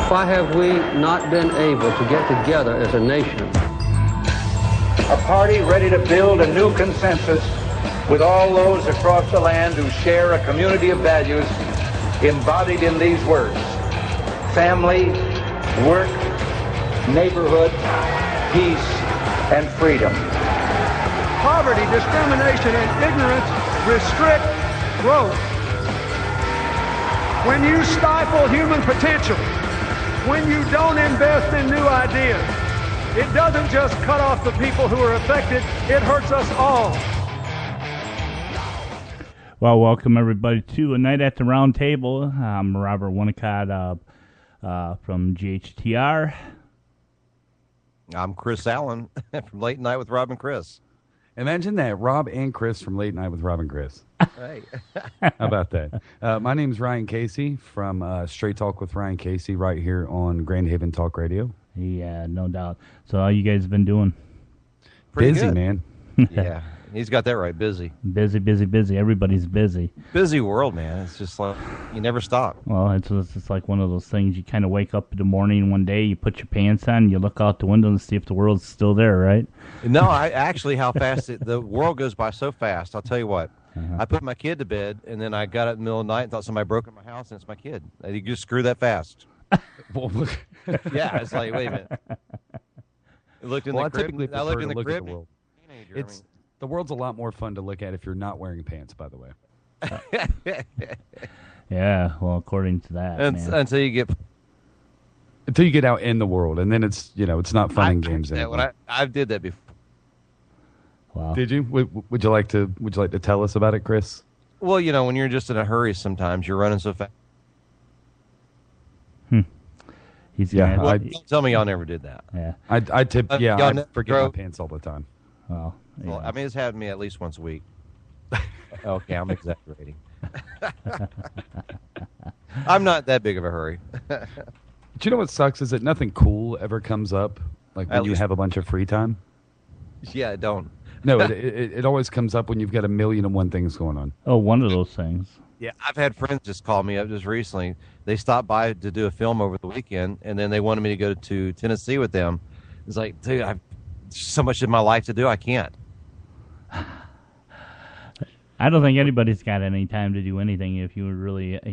Why have we not been able to get together as a nation? A party ready to build a new consensus with all those across the land who share a community of values embodied in these words: family, work, neighborhood, peace, and freedom. Poverty, discrimination, and ignorance restrict growth. When you stifle human potential, when you don't invest in new ideas, it doesn't just cut off the people who are affected, it hurts us all. Well, welcome everybody to A Night at the Round Table. I'm Robert Winnicott from GHTR. I'm Chris Allen from Late Night with Rob and Chris. Imagine that, Rob and Chris from Late Night with Rob and Chris. Hey. How about that? My name's Ryan Casey from Straight Talk with Ryan Casey right here on Grand Haven Talk Radio. Yeah, no doubt. So how you guys been doing? Pretty Busy, good. man. Yeah, he's got that right, busy. Busy. Everybody's busy. Busy world, man. It's just like you never stop. Well, it's like one of those things. You kind of wake up in the morning one day, you put your pants on, you look out the window and see if the world's still there, right? No, I actually, how fast the world goes by so fast. I'll tell you what. I put my kid to bed, and then I got up in the middle of the night and thought somebody broke in my house, and it's my kid. You just screw that fast. Yeah, it's like, wait a minute. I looked in the crib. I looked in the crib. The world's a lot more fun to look at if you're not wearing pants, by the way. Yeah, well, according to that, man. Until you get out in the world, and then it's not fun and games anymore. I did that before. Wow. Did you? Would you like to tell us about it, Chris? Well, when you're just in a hurry, sometimes you're running so fast. Don't tell me y'all never did that. Yeah, I forget my pants all the time. Well, yeah. I mean, it's happened to me at least once a week. Okay, I'm exaggerating. I'm not that big of a hurry. But you know what sucks is that nothing cool ever comes up, like when you have a bunch of free time. Yeah, don't. No, it always comes up when you've got 1,000,001 things going on. Oh, one of those things. Yeah, I've had friends just call me up just recently. They stopped by to do a film over the weekend, and then they wanted me to go to Tennessee with them. It's like, dude, I've so much in my life to do, I can't. I don't think anybody's got any time to do anything if you really, if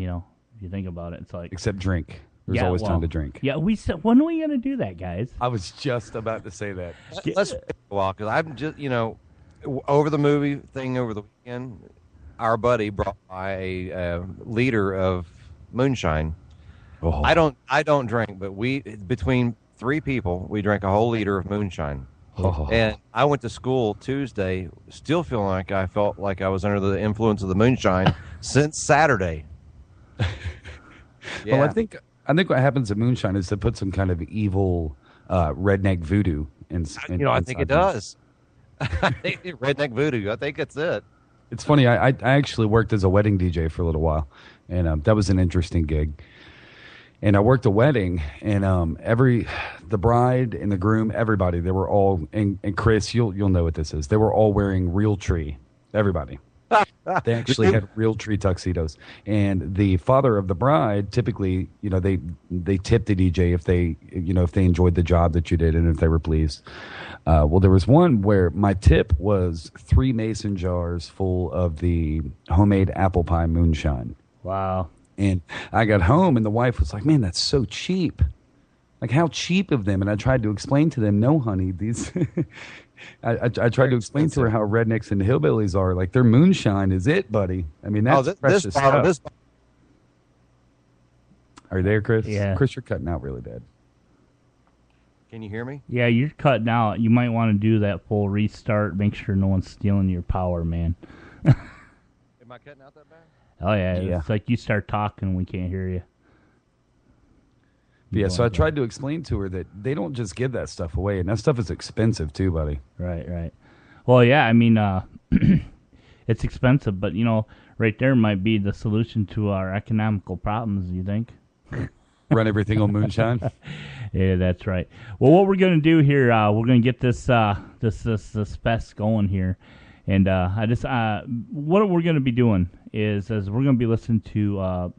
you think about it. It's like except drink. There's always time to drink. Yeah, we said, when are we going to do that, guys? I was just about to say that. Let's wait a while, because I'm just, over the movie thing over the weekend, our buddy brought by a liter of moonshine. Oh. I don't drink, but between three people, we drank a whole liter of moonshine. Oh. And I went to school Tuesday, still feeling like I felt like I was under the influence of the moonshine since Saturday. Yeah. Well, I think what happens at moonshine is to put some kind of evil redneck voodoo in. I think it does. Redneck voodoo. I think that's it. It's funny. I actually worked as a wedding DJ for a little while, and that was an interesting gig. And I worked a wedding, and the bride and the groom, everybody, they were all, and Chris, you'll know what this is. They were all wearing real tree. Everybody. They actually had real tree tuxedos. And the father of the bride, typically, they tipped the DJ if they enjoyed the job that you did and if they were pleased. Well, there was one where my tip was 3 mason jars full of the homemade apple pie moonshine. Wow. And I got home, and the wife was like, man, that's so cheap. Like, how cheap of them. And I tried to explain to them, no, honey, these... I tried to explain to her how rednecks and hillbillies are. Like, their moonshine is it, buddy. I mean, that's precious stuff. Are you there, Chris? Yeah. Chris, you're cutting out really bad. Can you hear me? Yeah, you're cutting out. You might want to do that full restart. Make sure no one's stealing your power, man. Am I cutting out that bad? Oh, yeah. It's like you start talking, we can't hear you. Yeah, so I tried to explain to her that they don't just give that stuff away, and that stuff is expensive too, buddy. Right. Well, yeah, I mean, it's expensive, but, right there might be the solution to our economical problems, you think? Run everything on moonshine? Yeah, that's right. Well, what we're going to do here, we're going to get this fest going here. And what we're going to be doing is we're going to be listening to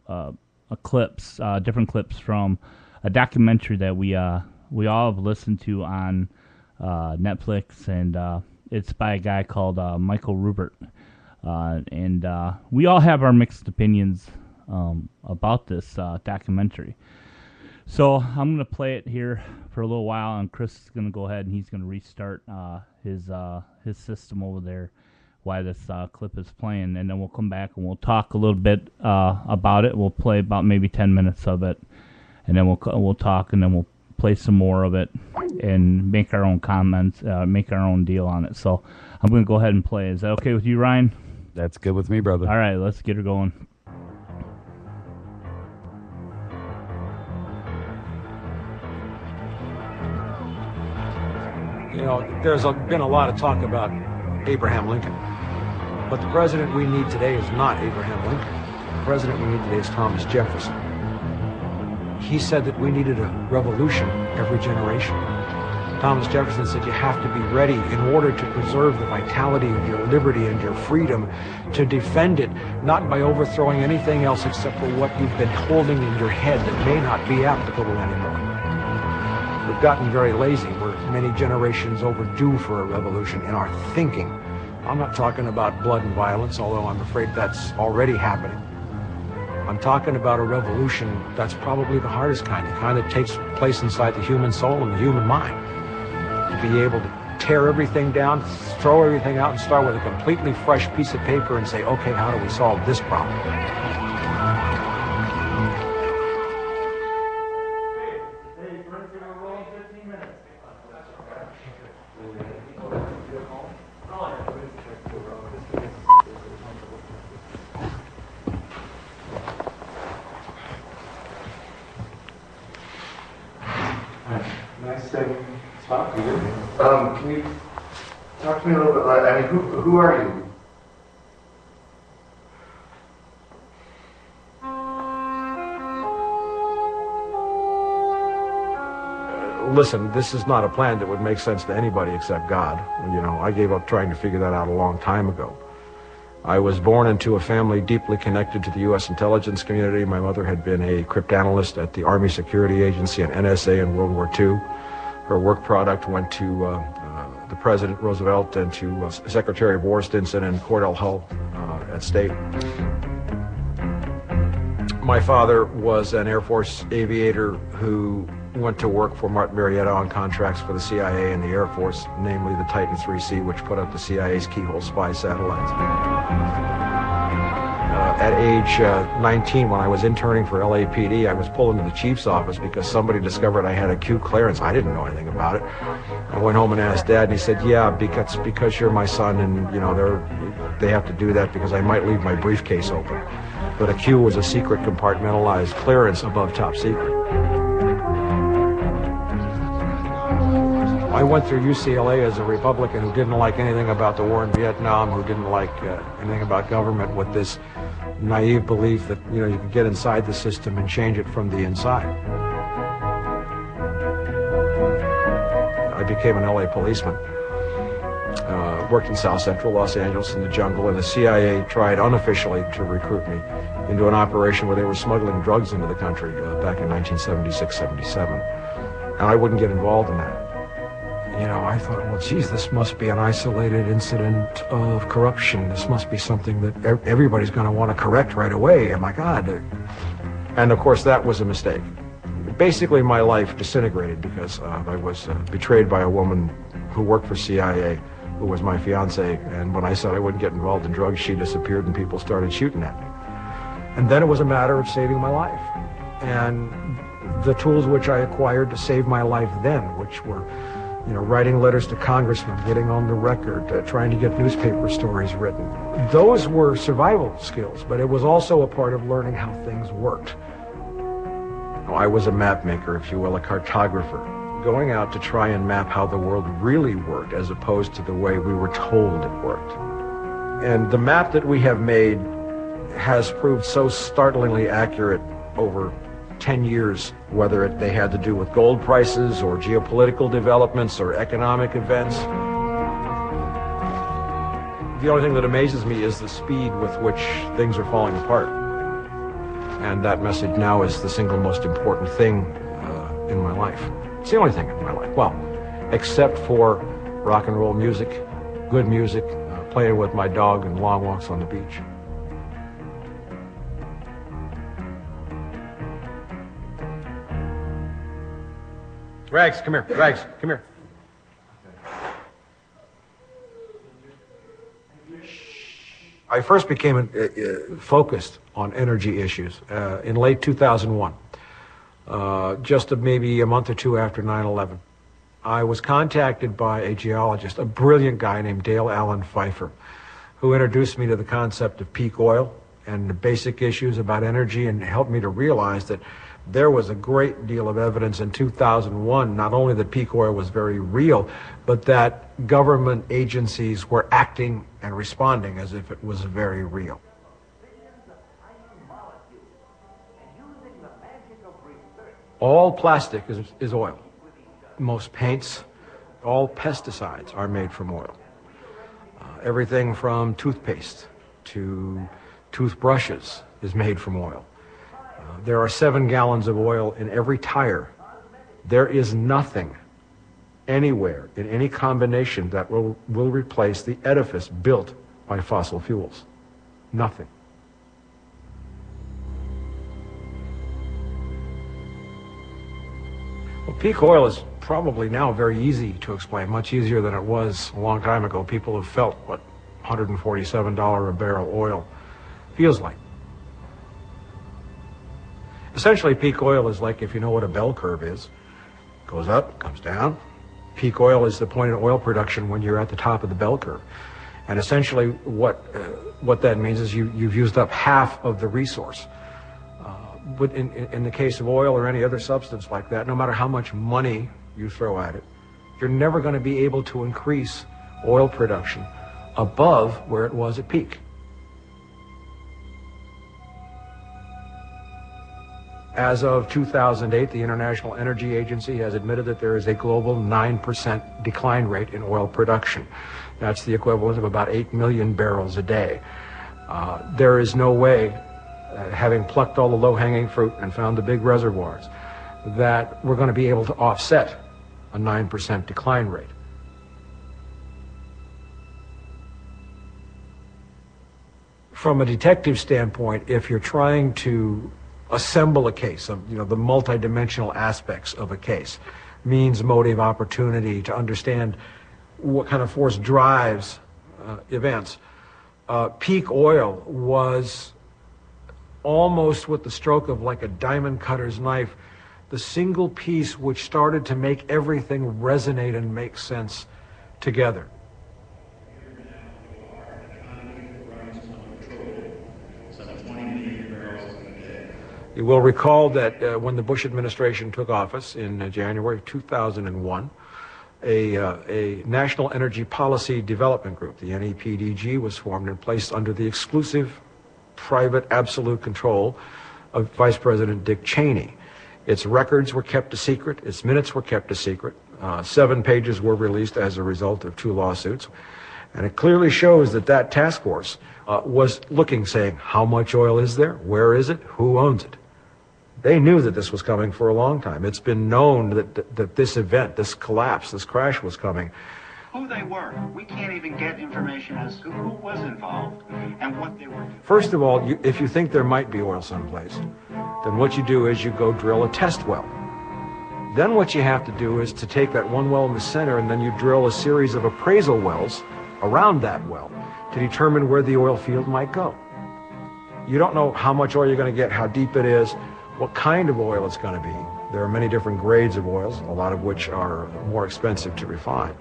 clips, different clips from a documentary that we all have listened to on Netflix, and it's by a guy called Michael Rubert. And we all have our mixed opinions about this documentary. So I'm going to play it here for a little while, and Chris is going to go ahead and he's going to restart his system over there while this clip is playing, and then we'll come back and we'll talk a little bit about it. We'll play about maybe 10 minutes of it, and then we'll talk, and then we'll play some more of it and make our own comments, make our own deal on it. So I'm going to go ahead and play. Is that okay with you, Ryan? That's good with me, brother. All right, let's get her going. You know, there's been a lot of talk about Abraham Lincoln. But the president we need today is not Abraham Lincoln. The president we need today is Thomas Jefferson. He said that we needed a revolution every generation. Thomas Jefferson said you have to be ready in order to preserve the vitality of your liberty and your freedom, to defend it, not by overthrowing anything else except for what you've been holding in your head that may not be applicable anymore. We've gotten very lazy. We're many generations overdue for a revolution in our thinking. I'm not talking about blood and violence, although I'm afraid that's already happening. I'm talking about a revolution that's probably the hardest kind, the kind that takes place inside the human soul and the human mind. To be able to tear everything down, throw everything out, and start with a completely fresh piece of paper and say, okay, how do we solve this problem? Nice to talk to you. Can you talk to me a little bit? I mean, who are you? Listen, this is not a plan that would make sense to anybody except God. You know, I gave up trying to figure that out a long time ago. I was born into a family deeply connected to the U.S. intelligence community. My mother had been a cryptanalyst at the Army Security Agency and NSA in World War II. Her work product went to the President Roosevelt and to Secretary of War Stinson and Cordell Hull at State. My father was an Air Force aviator who went to work for Martin Marietta on contracts for the CIA and the Air Force, namely the Titan 3C, which put up the CIA's Keyhole spy satellites. At age 19, when I was interning for LAPD, I was pulled into the chief's office because somebody discovered I had a Q clearance. I didn't know anything about it. I went home and asked Dad, and he said, yeah, because you're my son, and you know they have to do that because I might leave my briefcase open. But a Q was a secret compartmentalized clearance above top secret. I went through UCLA as a Republican who didn't like anything about the war in Vietnam, who didn't like anything about government, with this naive belief that, you know, you could get inside the system and change it from the inside. I became an LA policeman. Worked in South Central Los Angeles in the jungle, and the CIA tried unofficially to recruit me into an operation where they were smuggling drugs into the country back in 1976-77. And I wouldn't get involved in that. You know, I thought, well, geez, this must be an isolated incident of corruption. This must be something that everybody's going to want to correct right away. Oh, my God. And, of course, that was a mistake. Basically, my life disintegrated because I was betrayed by a woman who worked for CIA, who was my fiancée. And when I said I wouldn't get involved in drugs, she disappeared and people started shooting at me. And then it was a matter of saving my life. And the tools which I acquired to save my life then, which were, you know, writing letters to congressmen, getting on the record, trying to get newspaper stories written. Those were survival skills, but it was also a part of learning how things worked. I was a map maker, if you will, a cartographer, going out to try and map how the world really worked as opposed to the way we were told it worked. And the map that we have made has proved so startlingly accurate over 10 years, whether they had to do with gold prices or geopolitical developments or economic events. The only thing that amazes me is the speed with which things are falling apart. And that message now is the single most important thing in my life. It's the only thing in my life. Well, except for rock and roll music, good music, playing with my dog and long walks on the beach. Rags, come here. Rags, come here. I first became focused on energy issues in late 2001, just maybe a month or two after 9/11. I was contacted by a geologist, a brilliant guy named Dale Allen Pfeiffer, who introduced me to the concept of peak oil and the basic issues about energy, and helped me to realize that there was a great deal of evidence in 2001, not only that peak oil was very real, but that government agencies were acting and responding as if it was very real. All plastic is oil. Most paints, all pesticides are made from oil. Everything from toothpaste to toothbrushes is made from oil. There are 7 gallons of oil in every tire. There is nothing anywhere in any combination that will replace the edifice built by fossil fuels. Nothing. Well, peak oil is probably now very easy to explain, much easier than it was a long time ago. People have felt what $147 a barrel oil feels like. Essentially, peak oil is like, if you know what a bell curve is, goes up, comes down. Peak oil is the point of oil production when you're at the top of the bell curve. And essentially what that means is you've used up half of the resource. But in the case of oil or any other substance like that, no matter how much money you throw at it, you're never going to be able to increase oil production above where it was at peak. As of 2008, the International Energy Agency has admitted that there is a global 9% decline rate in oil production. That's the equivalent of about 8 million barrels a day. There is no way, having plucked all the low-hanging fruit and found the big reservoirs, that we're going to be able to offset a 9% decline rate. From a detective standpoint, if you're trying to assemble a case of, the multidimensional aspects of a case, means, motive, opportunity, to understand what kind of force drives events. Peak oil was almost, with the stroke of like a diamond cutter's knife, the single piece which started to make everything resonate and make sense together. You will recall that when the Bush administration took office in January 2001, a National Energy Policy Development Group, the NEPDG, was formed and placed under the exclusive, private, absolute control of Vice President Dick Cheney. Its records were kept a secret. Its minutes were kept a secret. 7 pages were released as a result of 2 lawsuits. And it clearly shows that that task force was looking, saying, how much oil is there? Where is it? Who owns it? They knew that this was coming for a long time. It's been known that this event, this collapse, this crash was coming. Who they were. We can't even get information as to who was involved and what they were doing. First of all, if you think there might be oil someplace, then what you do is you go drill a test well. Then what you have to do is to take that one well in the center, and then you drill a series of appraisal wells around that well to determine where the oil field might go. You don't know how much oil you're going to get, how deep it is, what kind of oil it's going to be. There are many different grades of oils, a lot of which are more expensive to refine.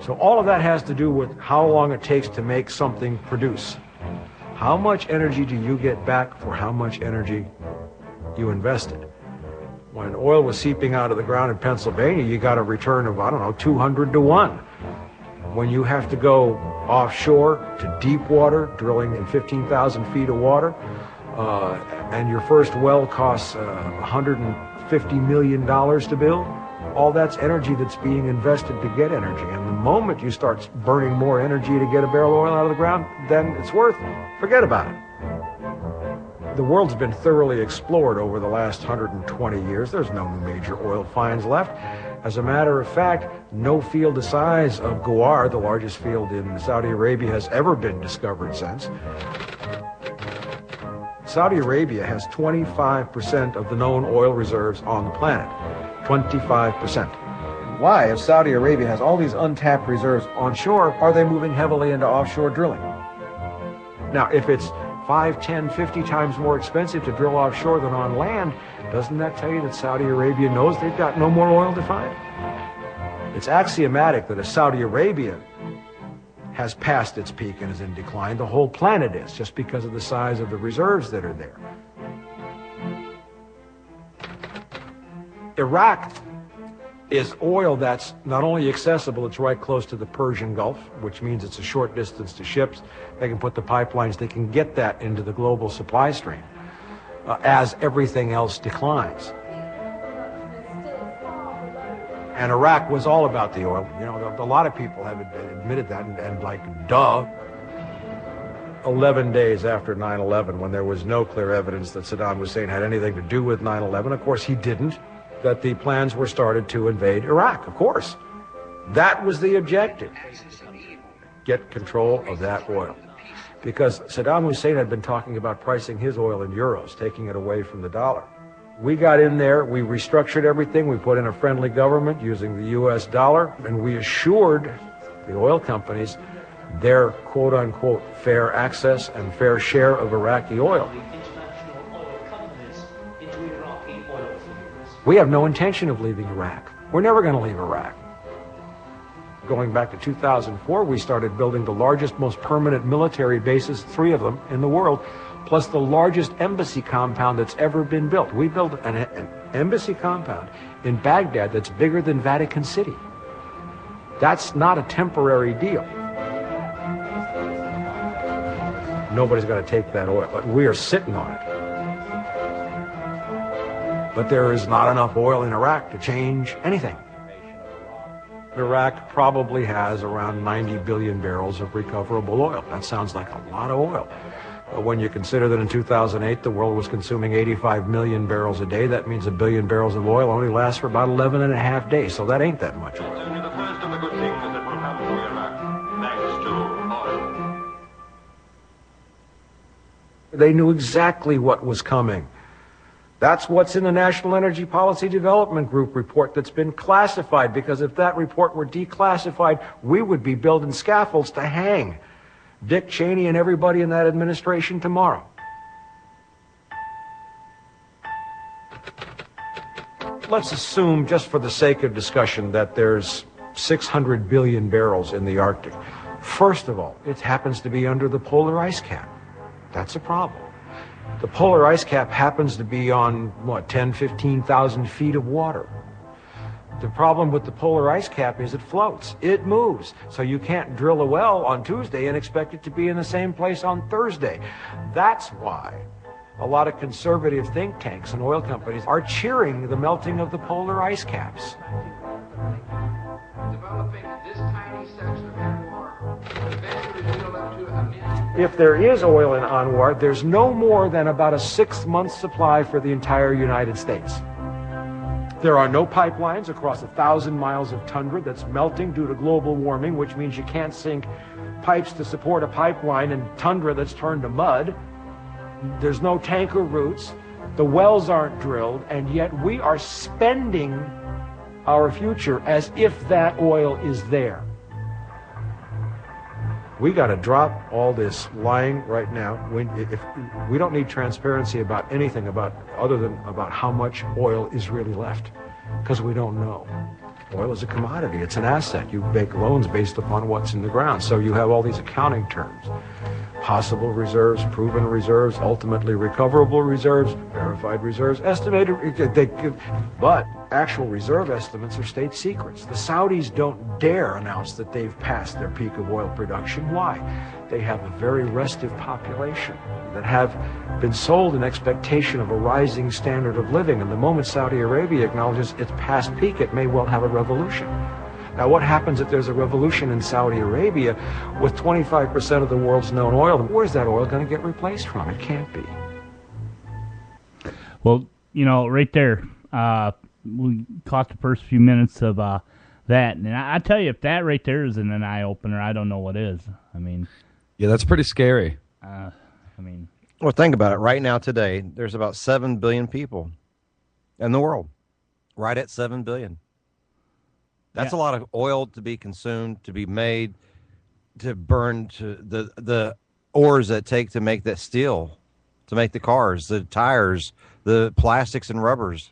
So all of that has to do with how long it takes to make something produce. How much energy do you get back for how much energy you invested? When oil was seeping out of the ground in Pennsylvania, you got a return of, 200 to 1. When you have to go offshore to deep water, drilling in 15,000 feet of water, and your first well costs $150 million to build, all that's energy that's being invested to get energy. And the moment you start burning more energy to get a barrel of oil out of the ground, then it's worth it. Forget about it. The world's been thoroughly explored over the last 120 years. There's no major oil finds left. As a matter of fact, no field the size of Ghawar, the largest field in Saudi Arabia, has ever been discovered since. Saudi Arabia has 25% of the known oil reserves on the planet. 25%. Why, if Saudi Arabia has all these untapped reserves onshore, are they moving heavily into offshore drilling? Now, if it's 5, 10, 50 times more expensive to drill offshore than on land, doesn't that tell you that Saudi Arabia knows they've got no more oil to find? It's axiomatic that if Saudi Arabia has passed its peak and is in decline, the whole planet is, just because of the size of the reserves that are there. Iraq is oil that's not only accessible, it's right close to the Persian Gulf, which means it's a short distance to ships. They can put the pipelines, they can get that into the global supply stream as everything else declines. And Iraq was all about the oil. You know, a lot of people have admitted that, and like, duh. 11 days after 9/11, when there was no clear evidence that Saddam Hussein had anything to do with 9/11, of course he didn't, that the plans were started to invade Iraq, of course. That was the objective. Get control of that oil. Because Saddam Hussein had been talking about pricing his oil in euros, taking it away from the dollar. We got in there, we restructured everything, we put in a friendly government using the US dollar, and we assured the oil companies their quote-unquote fair access and fair share of Iraqi oil. We have no intention of leaving Iraq. We're never going to leave Iraq. Going back to 2004, we started building the largest, most permanent military bases, 3 of them in the world, plus the largest embassy compound that's ever been built. We built an embassy compound in Baghdad that's bigger than Vatican City. That's not a temporary deal. Nobody's going to take that oil, but we are sitting on it. But there is not enough oil in Iraq to change anything. Iraq probably has around 90 billion barrels of recoverable oil. That sounds like a lot of oil. But when you consider that in 2008 the world was consuming 85 million barrels a day, that means 1 billion barrels of oil only lasts for about 11 and a half days. So that ain't that much oil. It's only the first of the good things that will happen to Iraq, thanks to oil. They knew exactly what was coming. That's what's in the National Energy Policy Development Group report that's been classified, because if that report were declassified, we would be building scaffolds to hang Dick Cheney and everybody in that administration tomorrow. Let's assume, just for the sake of discussion, that there's 600 billion barrels in the Arctic. First of all, it happens to be under the polar ice cap. That's a problem. The polar ice cap happens to be on, 10, 15,000 feet of water. The problem with the polar ice cap is it floats. It moves. So you can't drill a well on Tuesday and expect it to be in the same place on Thursday. That's why a lot of conservative think tanks and oil companies are cheering the melting of the polar ice caps. Developing this tiny section of Anwar, eventually build up to a million. If there is oil in Anwar, there's no more than about a 6-month supply for the entire United States. There are no pipelines across 1,000 miles of tundra that's melting due to global warming, which means you can't sink pipes to support a pipeline in tundra that's turned to mud. There's no tanker routes. The wells aren't drilled, and yet we are spending our future as if that oil is there. We got to drop all this lying right now. If we don't need transparency about anything other than about how much oil is really left, because we don't know. Oil is a commodity. It's an asset. You make loans based upon what's in the ground. So you have all these accounting terms. Possible reserves, proven reserves, ultimately recoverable reserves, verified reserves, estimated. But actual reserve estimates are state secrets. The Saudis don't dare announce that they've passed their peak of oil production. Why? They have a very restive population that have been sold in expectation of a rising standard of living. And the moment Saudi Arabia acknowledges its past peak, it may well have a revolution. Now, what happens if there's a revolution in Saudi Arabia with 25% of the world's known oil? Where's that oil going to get replaced from? It can't be. Well, right there, we caught the first few minutes of that, and I tell you, if that right there isn't an eye opener, I don't know what is. I mean, Yeah, that's pretty scary. Well, think about it. Right now, today, there's about 7 billion people in the world. Right at 7 billion. That's a lot of oil to be consumed, to be made, to burn, to the ores that take to make that steel, to make the cars, the tires, the plastics and rubbers.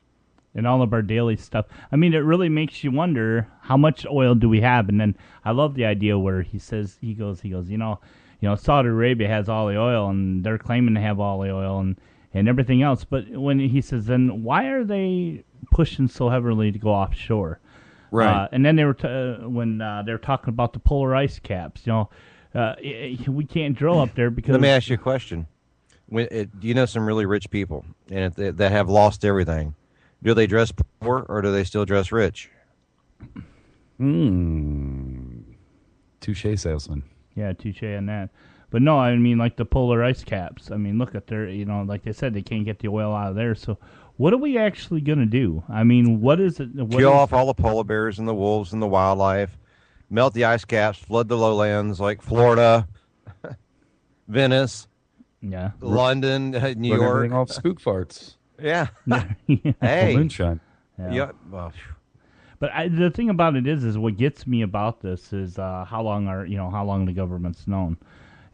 And all of our daily stuff. I mean, it really makes you wonder, how much oil do we have? And then I love the idea where he goes, Saudi Arabia has all the oil, and they're claiming to have all the oil and everything else. But when he says, then why are they pushing so heavily to go offshore? Right. And then they were when they were talking about the polar ice caps. We can't drill up there because. Let me ask you a question. Do you know some really rich people and that have lost everything? Do they dress poor or do they still dress rich? Touche, salesman. Yeah, touche on that. But no, I mean, like the polar ice caps. I mean, look at their, like they said, they can't get the oil out of there. So what are we actually going to do? I mean, what is it? Kill off all the polar bears and the wolves and the wildlife, melt the ice caps, flood the lowlands like Florida, Venice, London, New York. Everything off spook farts. Yeah. Hey. Moonshine. Yeah. Well, but the thing about it is what gets me about this is how long the government's known.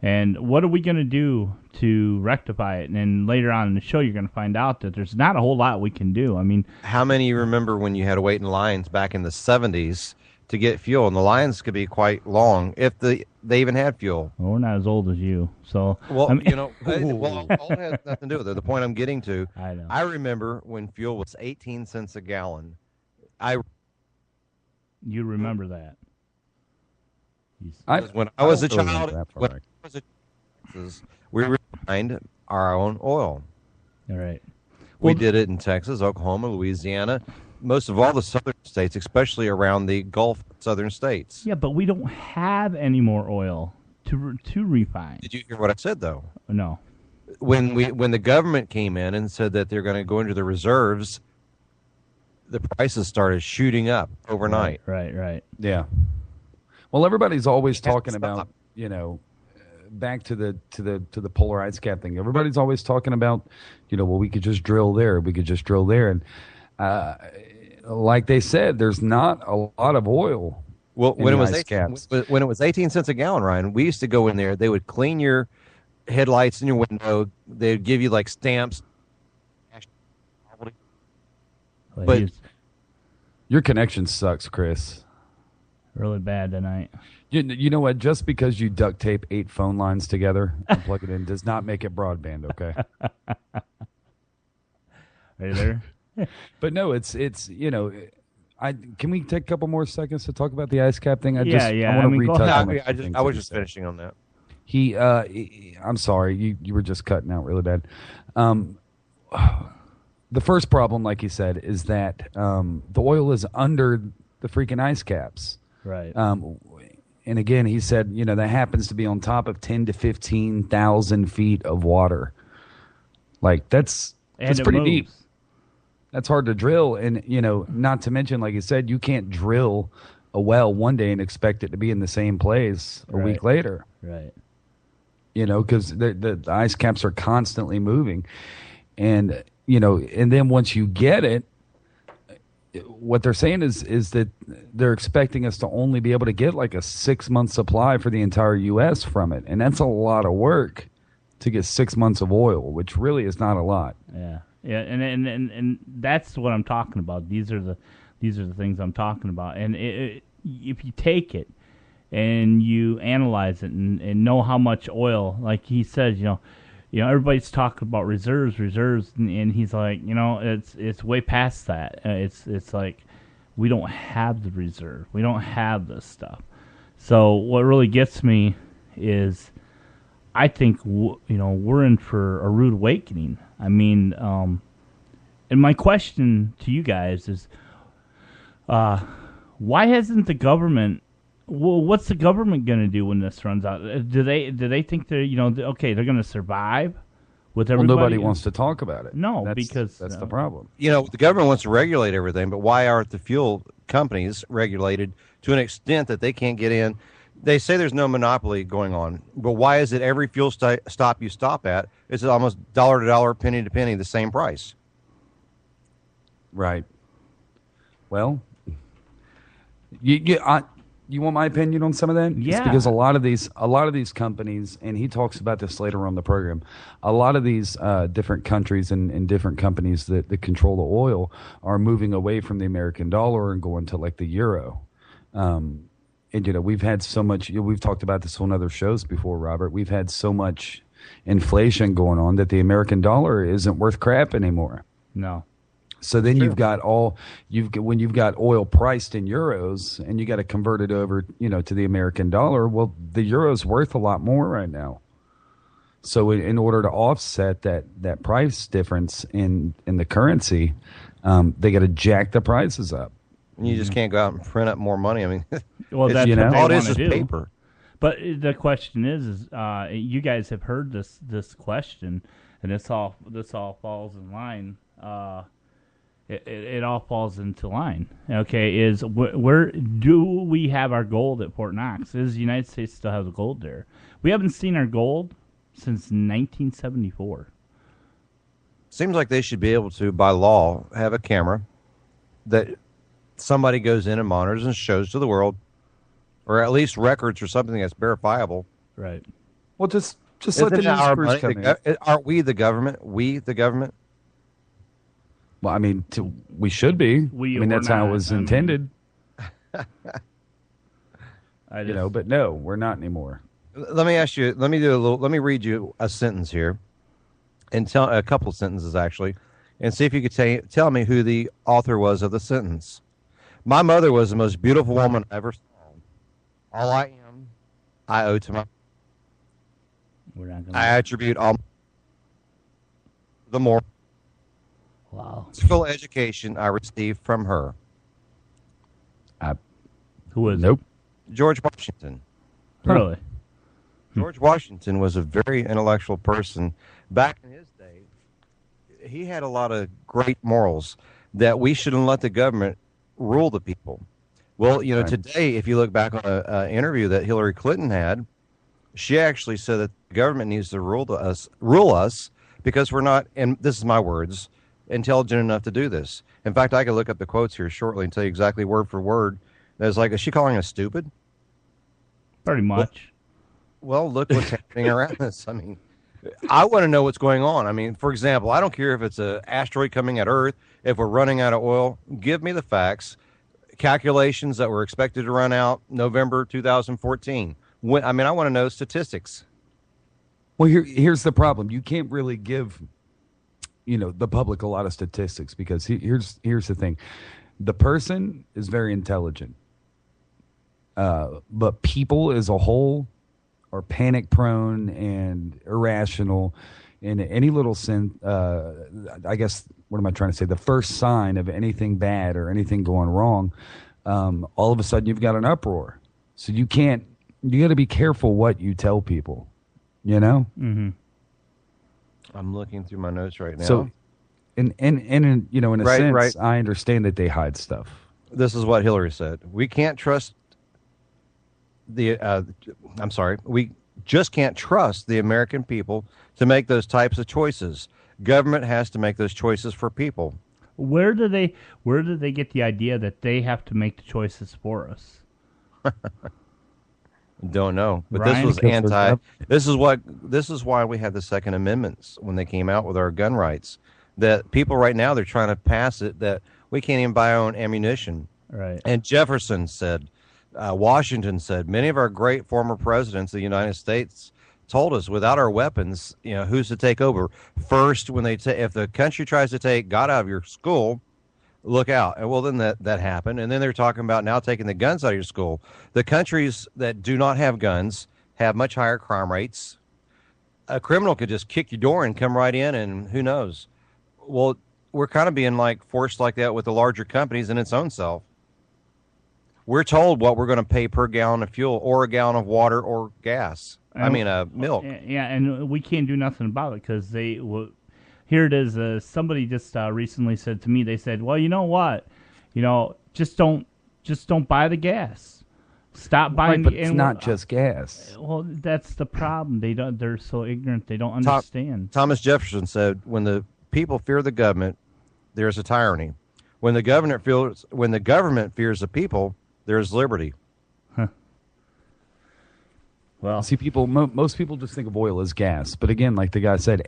And what are we going to do to rectify it? And later on in the show, you're going to find out that there's not a whole lot we can do. I mean, how many remember when you had to wait in lines back in the 70s to get fuel? And the lines could be quite long if they even had fuel. Well, we're not as old as you. So, well, all it has nothing to do with it. The point I'm getting to, I know. I remember when fuel was 18 cents a gallon. You remember that? When I was a child, we refined our own oil. All right. We did it in Texas, Oklahoma, Louisiana, most of all the southern states, especially around the Gulf southern states. Yeah, but we don't have any more oil to refine. Did you hear what I said, though? No. When the government came in and said that they're going to go into the reserves, the prices started shooting up overnight. Right. Yeah. Well, everybody's always talking about, back to the polar ice cap thing. Everybody's always talking about, well, we could just drill there. We could just drill there. And like they said, there's not a lot of oil. Well, when it was 18 cents a gallon, Ryan, we used to go in there. They would clean your headlights in your window. They'd give you like stamps. But your connection sucks, Chris. Really bad tonight. You know what? Just because you duct tape 8 phone lines together and plug it in does not make it broadband, okay? Are you there? But no, it's can we take a couple more seconds to talk about the ice cap thing? I want to retouch. I was just finishing on that. I'm sorry, you were just cutting out really bad. The first problem, like you said, is that the oil is under the freaking ice caps. Right. And again, he said, that happens to be on top of 10 to 15,000 feet of water. Like that's pretty deep. That's hard to drill, and not to mention, like you said, you can't drill a well one day and expect it to be in the same place a week later. Right. Because the ice caps are constantly moving, and and then once you get it, what they're saying is that they're expecting us to only be able to get like a 6-month supply for the entire U.S. from it, and that's a lot of work to get 6 months of oil, which really is not a lot. Yeah, and that's what I'm talking about. These are the things I'm talking about. And if you take it and you analyze it and know how much oil, like he says, everybody's talking about reserves, and he's like, it's way past that. It's like we don't have the reserve. We don't have this stuff. So what really gets me is I think, we're in for a rude awakening. I mean, and my question to you guys is, why hasn't the government? Well, what's the government going to do when this runs out? Do they think they're they're going to survive with Well, everybody. nobody wants to talk about it. No, that's because the problem. The government wants to regulate everything, but why aren't the fuel companies regulated to an extent that they can't get in? They say there's no monopoly going on, but why is it every fuel stop you stop at is almost dollar to dollar, penny to penny, the same price? Right. Well, you want my opinion on some of that? Yeah. It's because a lot of these companies, and he talks about this later on the program, a lot of these different countries and different companies that control the oil are moving away from the American dollar and going to like the euro. And we've had so much. We've talked about this on other shows before, Robert. We've had so much inflation going on that the American dollar isn't worth crap anymore. No. So then when you've got oil priced in euros and you got to convert it over, to the American dollar, well, the euro's worth a lot more right now. So in order to offset that price difference in the currency, they got to jack the prices up. You just can't go out and print up more money. I mean, well, that's what they all it want is to do. paper. But the question is you guys have heard this question, and this all falls in line. It all falls into line. Okay, is where do we have our gold at Fort Knox? Does the United States still have the gold there? We haven't seen our gold since 1974. Seems like they should be able to, by law, have a camera that somebody goes in and monitors and shows to the world, or at least records or something that's verifiable. Right. Well, just let the news crews come in. Aren't we the government? We the government? Well, I mean, we should be. That's how it was intended. But no, we're not anymore. Let me ask you. Let me read you a sentence here, and tell a couple of sentences actually, and see if you could tell me who the author was of the sentence. My mother was the most beautiful woman I ever saw. All I am, I owe to my. I attribute all the more. Wow. Full education I received from her. Who is Nope. George Washington. Really? George Washington was a very intellectual person. Back in his day, he had a lot of great morals that we shouldn't let the government rule the people. Well, Right. Today, if you look back on an interview that Hillary Clinton had, she actually said that the government needs to rule us because we're not, and this is my words, intelligent enough to do this. In fact, I could look up the quotes here shortly and tell you exactly word for word. It's like, is she calling us stupid? Pretty much. Well, look what's happening around us. I mean, I want to know what's going on. I mean, for example, I don't care if it's an asteroid coming at Earth, if we're running out of oil. Give me the facts, calculations that were expected to run out November 2014. I want to know statistics. Well, here's the problem. You can't really give the public a lot of statistics because here's the thing. The person is very intelligent, but people as a whole are panic prone and irrational in any little sense. I guess, what am I trying to say? The first sign of anything bad or anything going wrong, all of a sudden you've got an uproar. So you got to be careful what you tell people, Mm-hmm. I'm looking through my notes right now. So, in a sense, I understand that they hide stuff. This is what Hillary said. We can't trust we just can't trust the American people to make those types of choices. Government has to make those choices for people. Where do they get the idea that they have to make the choices for us? Don't know, but Ryan, this is why we had the Second Amendments when they came out with our gun rights. That people right now, they're trying to pass it that we can't even buy our own ammunition. Right. And Jefferson said, Washington said, many of our great former presidents of the United States told us, without our weapons, who's to take over first? When if the country tries to take God out of your school, look out. And well, then that happened. And then they're talking about now taking the guns out of your school. The countries that do not have guns have much higher crime rates. A criminal could just kick your door and come right in, and who knows? Well, we're kind of being forced like that with the larger companies in its own self. We're told what we're going to pay per gallon of fuel or a gallon of water or gas. Milk. Yeah, and we can't do nothing about it because here it is. Somebody just recently said to me, they said, well, you know what? Just don't buy the gas. Stop buying. Right, but it's not just gas. Well, that's the problem. They're so ignorant. They don't understand. Thomas Jefferson said, when the people fear the government, there's a tyranny. When the government fears the people, there's liberty. Huh. Well, see, most people just think of oil as gas, but again, like the guy said,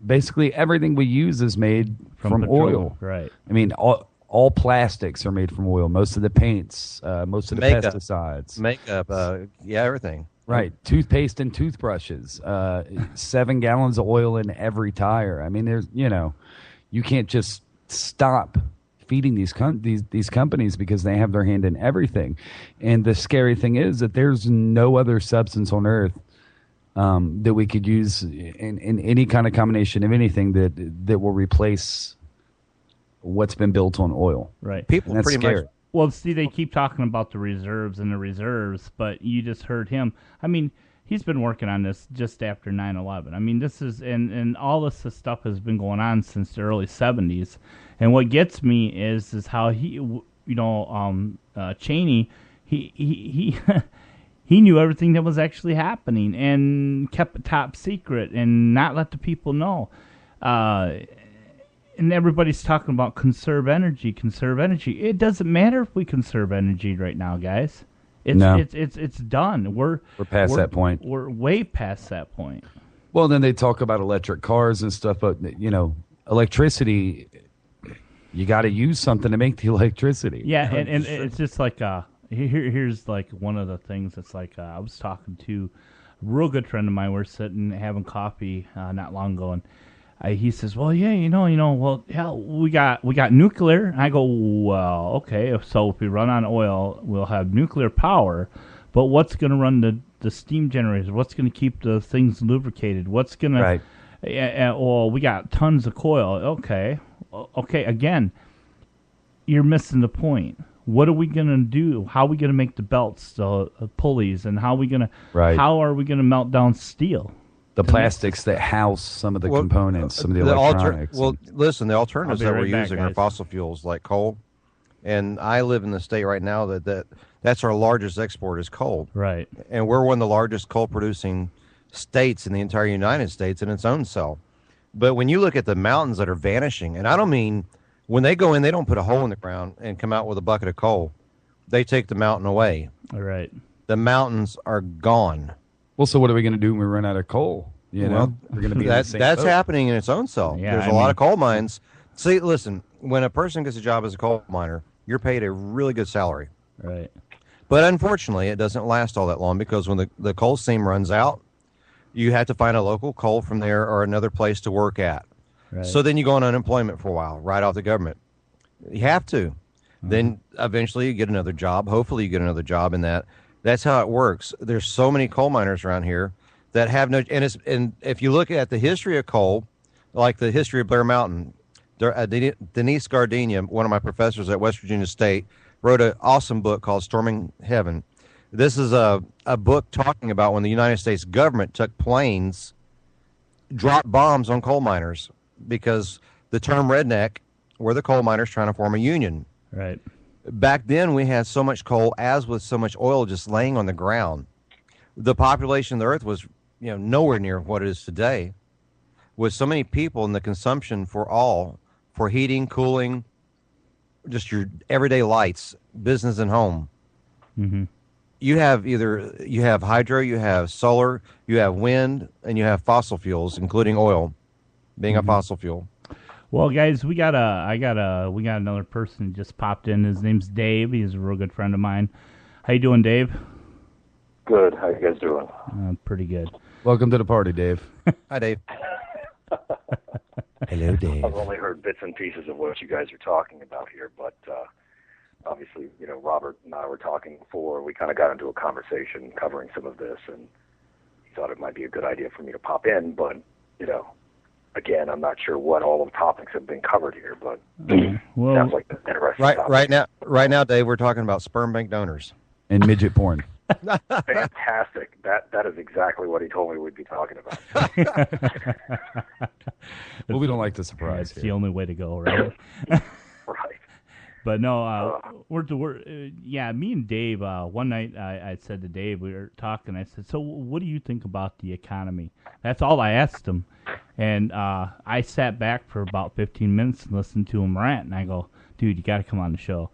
basically everything we use is made from oil. Right. I mean, all plastics are made from oil. Most of the paints, most of the pesticides, makeup, everything. Right. Toothpaste and toothbrushes. 7 gallons of oil in every tire. I mean, there's you can't just stop feeding these companies because they have their hand in everything. And the scary thing is that there's no other substance on earth that we could use in any kind of combination of anything that will replace what's been built on oil. Right. People that's pretty scary. much. Well, see, they keep talking about the reserves, but you just heard him. I mean, he's been working on this just after 9/11. I mean, this is and all this stuff has been going on since the early 70s. And what gets me is how Cheney, he he knew everything that was actually happening and kept it top secret and not let the people know. And everybody's talking about conserve energy. It doesn't matter if we conserve energy right now, guys. It's done. We're past that point. We're way past that point. Well, then they talk about electric cars and stuff, but electricity, you got to use something to make the electricity. Yeah, and it's just like here's like one of the things. It's like I was talking to a real good friend of mine. We're sitting having coffee not long ago, and he says, "Well, yeah, well, hell, we got nuclear." And I go, "Well, okay, so if we run on oil, we'll have nuclear power, but what's going to run the steam generators? What's going to keep the things lubricated? What's going to?" Right. Well, we got tons of coil. Okay. Again, you're missing the point. What are we going to do? How are we going to make the belts, the pulleys, and how are we going to melt down steel? The plastics that house some of the components, some of the electronics. Listen, the alternatives that we're using guys. are fossil fuels like coal. And I live in the state right now that's our largest export is coal. Right. And we're one of the largest coal-producing states in the entire United States in its own self. But when you look at the mountains that are vanishing, and I don't mean when they go in, they don't put a hole in the ground and come out with a bucket of coal. They take the mountain away. All right. The mountains are gone. Well, so what are we going to do when we run out of coal? We're going to be that's happening in its own self. Yeah, There's a lot of coal mines. See, listen, when a person gets a job as a coal miner, you're paid a really good salary. Right. But unfortunately, it doesn't last all that long because when the coal seam runs out, you have to find a local coal from there or another place to work at. Right. So then you go on unemployment for a while, right off the government. You have to. Then eventually you get another job. Hopefully you get another job in that. That's how it works. There's so many coal miners around here that have no, and if you look at the history of coal, like the history of Blair Mountain, Denise Gardenia, one of my professors at West Virginia State, wrote an awesome book called Storming Heaven. This is a book talking about when the United States government took planes, dropped bombs on coal miners because the term redneck were the coal miners trying to form a union. Right. Back then, we had so much coal, as with so much oil, just laying on the ground. The population of the earth was, nowhere near what it is today. With so many people and the consumption for heating, cooling, just your everyday lights, business and home. Mm-hmm. You have hydro, you have solar, you have wind, and you have fossil fuels, including oil, being a fossil fuel. Well, guys, we got another person who just popped in. His name's Dave. He's a real good friend of mine. How you doing, Dave? Good. How you guys doing? Pretty good. Welcome to the party, Dave. Hi, Dave. Hello, Dave. I've only heard bits and pieces of what you guys are talking about here, but obviously, Robert and I were talking before. We kind of got into a conversation covering some of this, and he thought it might be a good idea for me to pop in, but, again, I'm not sure what all of the topics have been covered here, but sounds like an interesting topic. Right now, Dave, we're talking about sperm bank donors. And midget porn. Fantastic. That is exactly what he told me we'd be talking about. Well, we don't like the surprise. It's the only way to go, right? Right. But no, me and Dave, one night I said to Dave, we were talking, I said, so what do you think about the economy? That's all I asked him. And I sat back for about 15 minutes and listened to him rant, and I go, dude, you got to come on the show.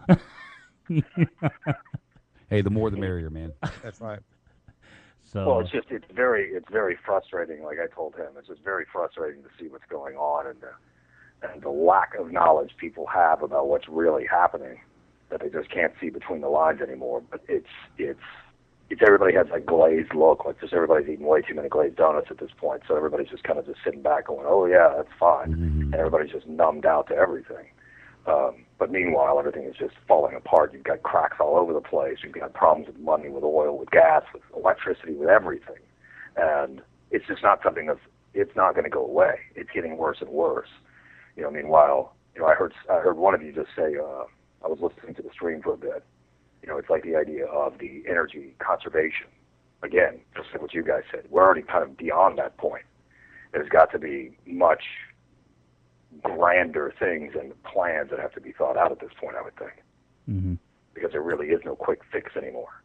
Hey, the more the merrier, man. That's right. So, well, it's very frustrating. Like I told him, it's just very frustrating to see what's going on and the lack of knowledge people have about what's really happening, that they just can't see between the lines anymore. But it's everybody has that glazed look, like just everybody's eating way too many glazed donuts at this point. So everybody's just kind of just sitting back going, oh yeah, that's fine. Mm-hmm. And everybody's just numbed out to everything. But meanwhile, everything is just falling apart. You've got cracks all over the place. You've got problems with money, with oil, with gas, with electricity, with everything. And it's just not something it's not going to go away. It's getting worse and worse. Meanwhile, I heard one of you just say, I was listening to the stream for a bit. It's like the idea of the energy conservation. Again, just like what you guys said, we're already kind of beyond that point. There's got to be much grander things and plans that have to be thought out at this point, I would think. Mm-hmm. Because there really is no quick fix anymore.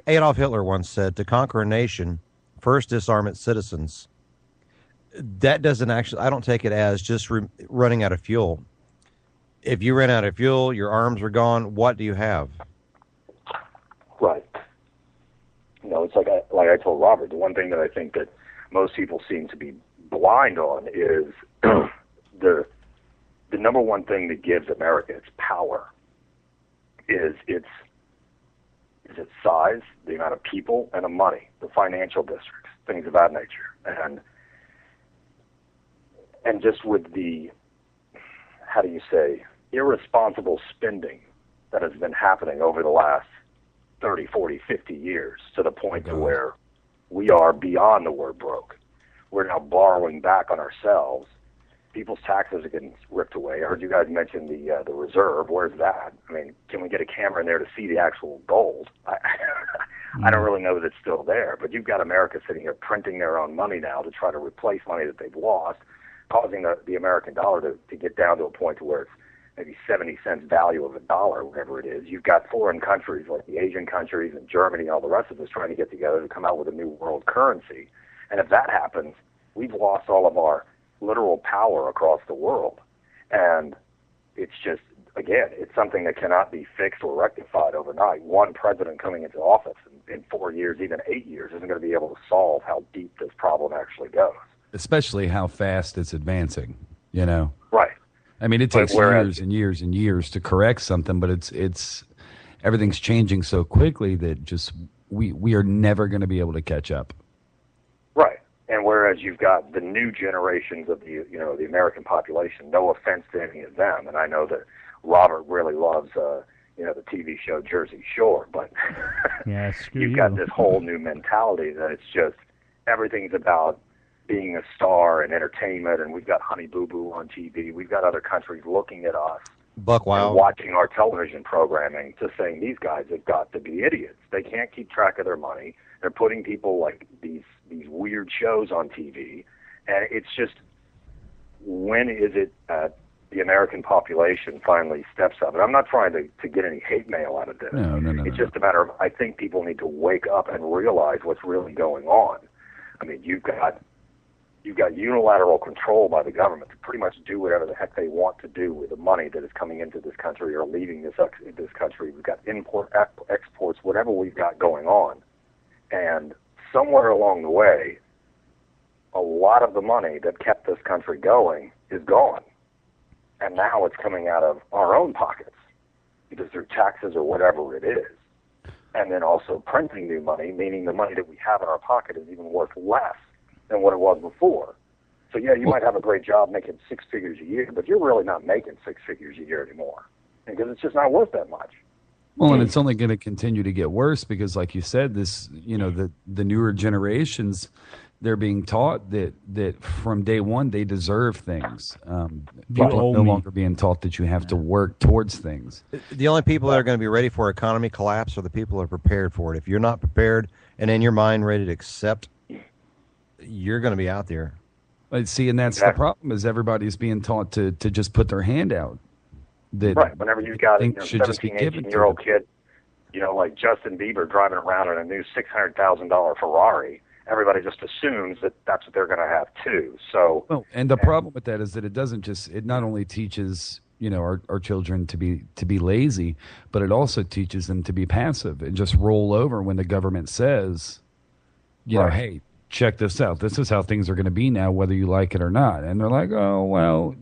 Adolf Hitler once said, to conquer a nation, first disarm its citizens. That doesn't actually, I don't take it as just running out of fuel. If you ran out of fuel, your arms are gone, what do you have? Right. It's like I told Robert, the one thing that I think that most people seem to be blind on is the number one thing that gives America its power is its size, the amount of people, and the money, the financial districts, things of that nature. And just with the, how do you say, irresponsible spending that has been happening over the last 30, 40, 50 years to the point to where we are beyond the word broke. We're now borrowing back on ourselves. People's taxes are getting ripped away. I heard you guys mention the reserve. Where's that? I mean, can we get a camera in there to see the actual gold? I don't really know that it's still there, but you've got America sitting here printing their own money now to try to replace money that they've lost, causing the American dollar to get down to a point to where it's maybe 70 cents value of a dollar, whatever it is. You've got foreign countries like the Asian countries and Germany and all the rest of us trying to get together to come out with a new world currency. And if that happens, we've lost all of our literal power across the world. And it's just, again, it's something that cannot be fixed or rectified overnight. One president coming into office in 4 years, even 8 years, isn't going to be able to solve how deep this problem actually goes. Especially how fast it's advancing, Right. I mean, it takes years and years and years to correct something, but it's everything's changing so quickly that just we are never going to be able to catch up. Right. And whereas you've got the new generations of the American population, no offense to any of them, and I know that Robert really loves the TV show Jersey Shore, but yeah, you've got this whole new mentality that it's just everything's about being a star and entertainment, and we've got Honey Boo Boo on TV. We've got other countries looking at us, Buck Wild, and watching our television programming, just saying these guys have got to be idiots. They can't keep track of their money. They're putting people like these weird shows on TV, and it's just, when is it the American population finally steps up? And I'm not trying to get any hate mail out of this. No. It's just a matter of, I think people need to wake up and realize what's really going on. I mean, you've got unilateral control by the government to pretty much do whatever the heck they want to do with the money that is coming into this country or leaving this country. We've got import, exports, whatever we've got going on. And somewhere along the way, a lot of the money that kept this country going is gone. And now it's coming out of our own pockets, either through taxes or whatever it is. And then also printing new money, meaning the money that we have in our pocket is even worth less than what it was before. So yeah, you might have a great job making 6 figures a year, but you're really not making 6 figures a year anymore, because it's just not worth that much. Well, and it's only going to continue to get worse because, like you said, this, the newer generations, they're being taught that from day one they deserve things. People are no longer being taught that you have to work towards things. The only people that are going to be ready for economy collapse are the people who are prepared for it. If you're not prepared and in your mind ready to accept, you're going to be out there. But see, and that's the problem, is everybody's being taught to just put their hand out. That right. Whenever you've got a 17, 18-year-old kid, like Justin Bieber driving around in a new $600,000 Ferrari, everybody just assumes that that's what they're going to have too. So, and the problem with that is that it not only teaches our children to be lazy, but it also teaches them to be passive and just roll over when the government says, hey, check this out. This is how things are going to be now, whether you like it or not. And they're like, oh well,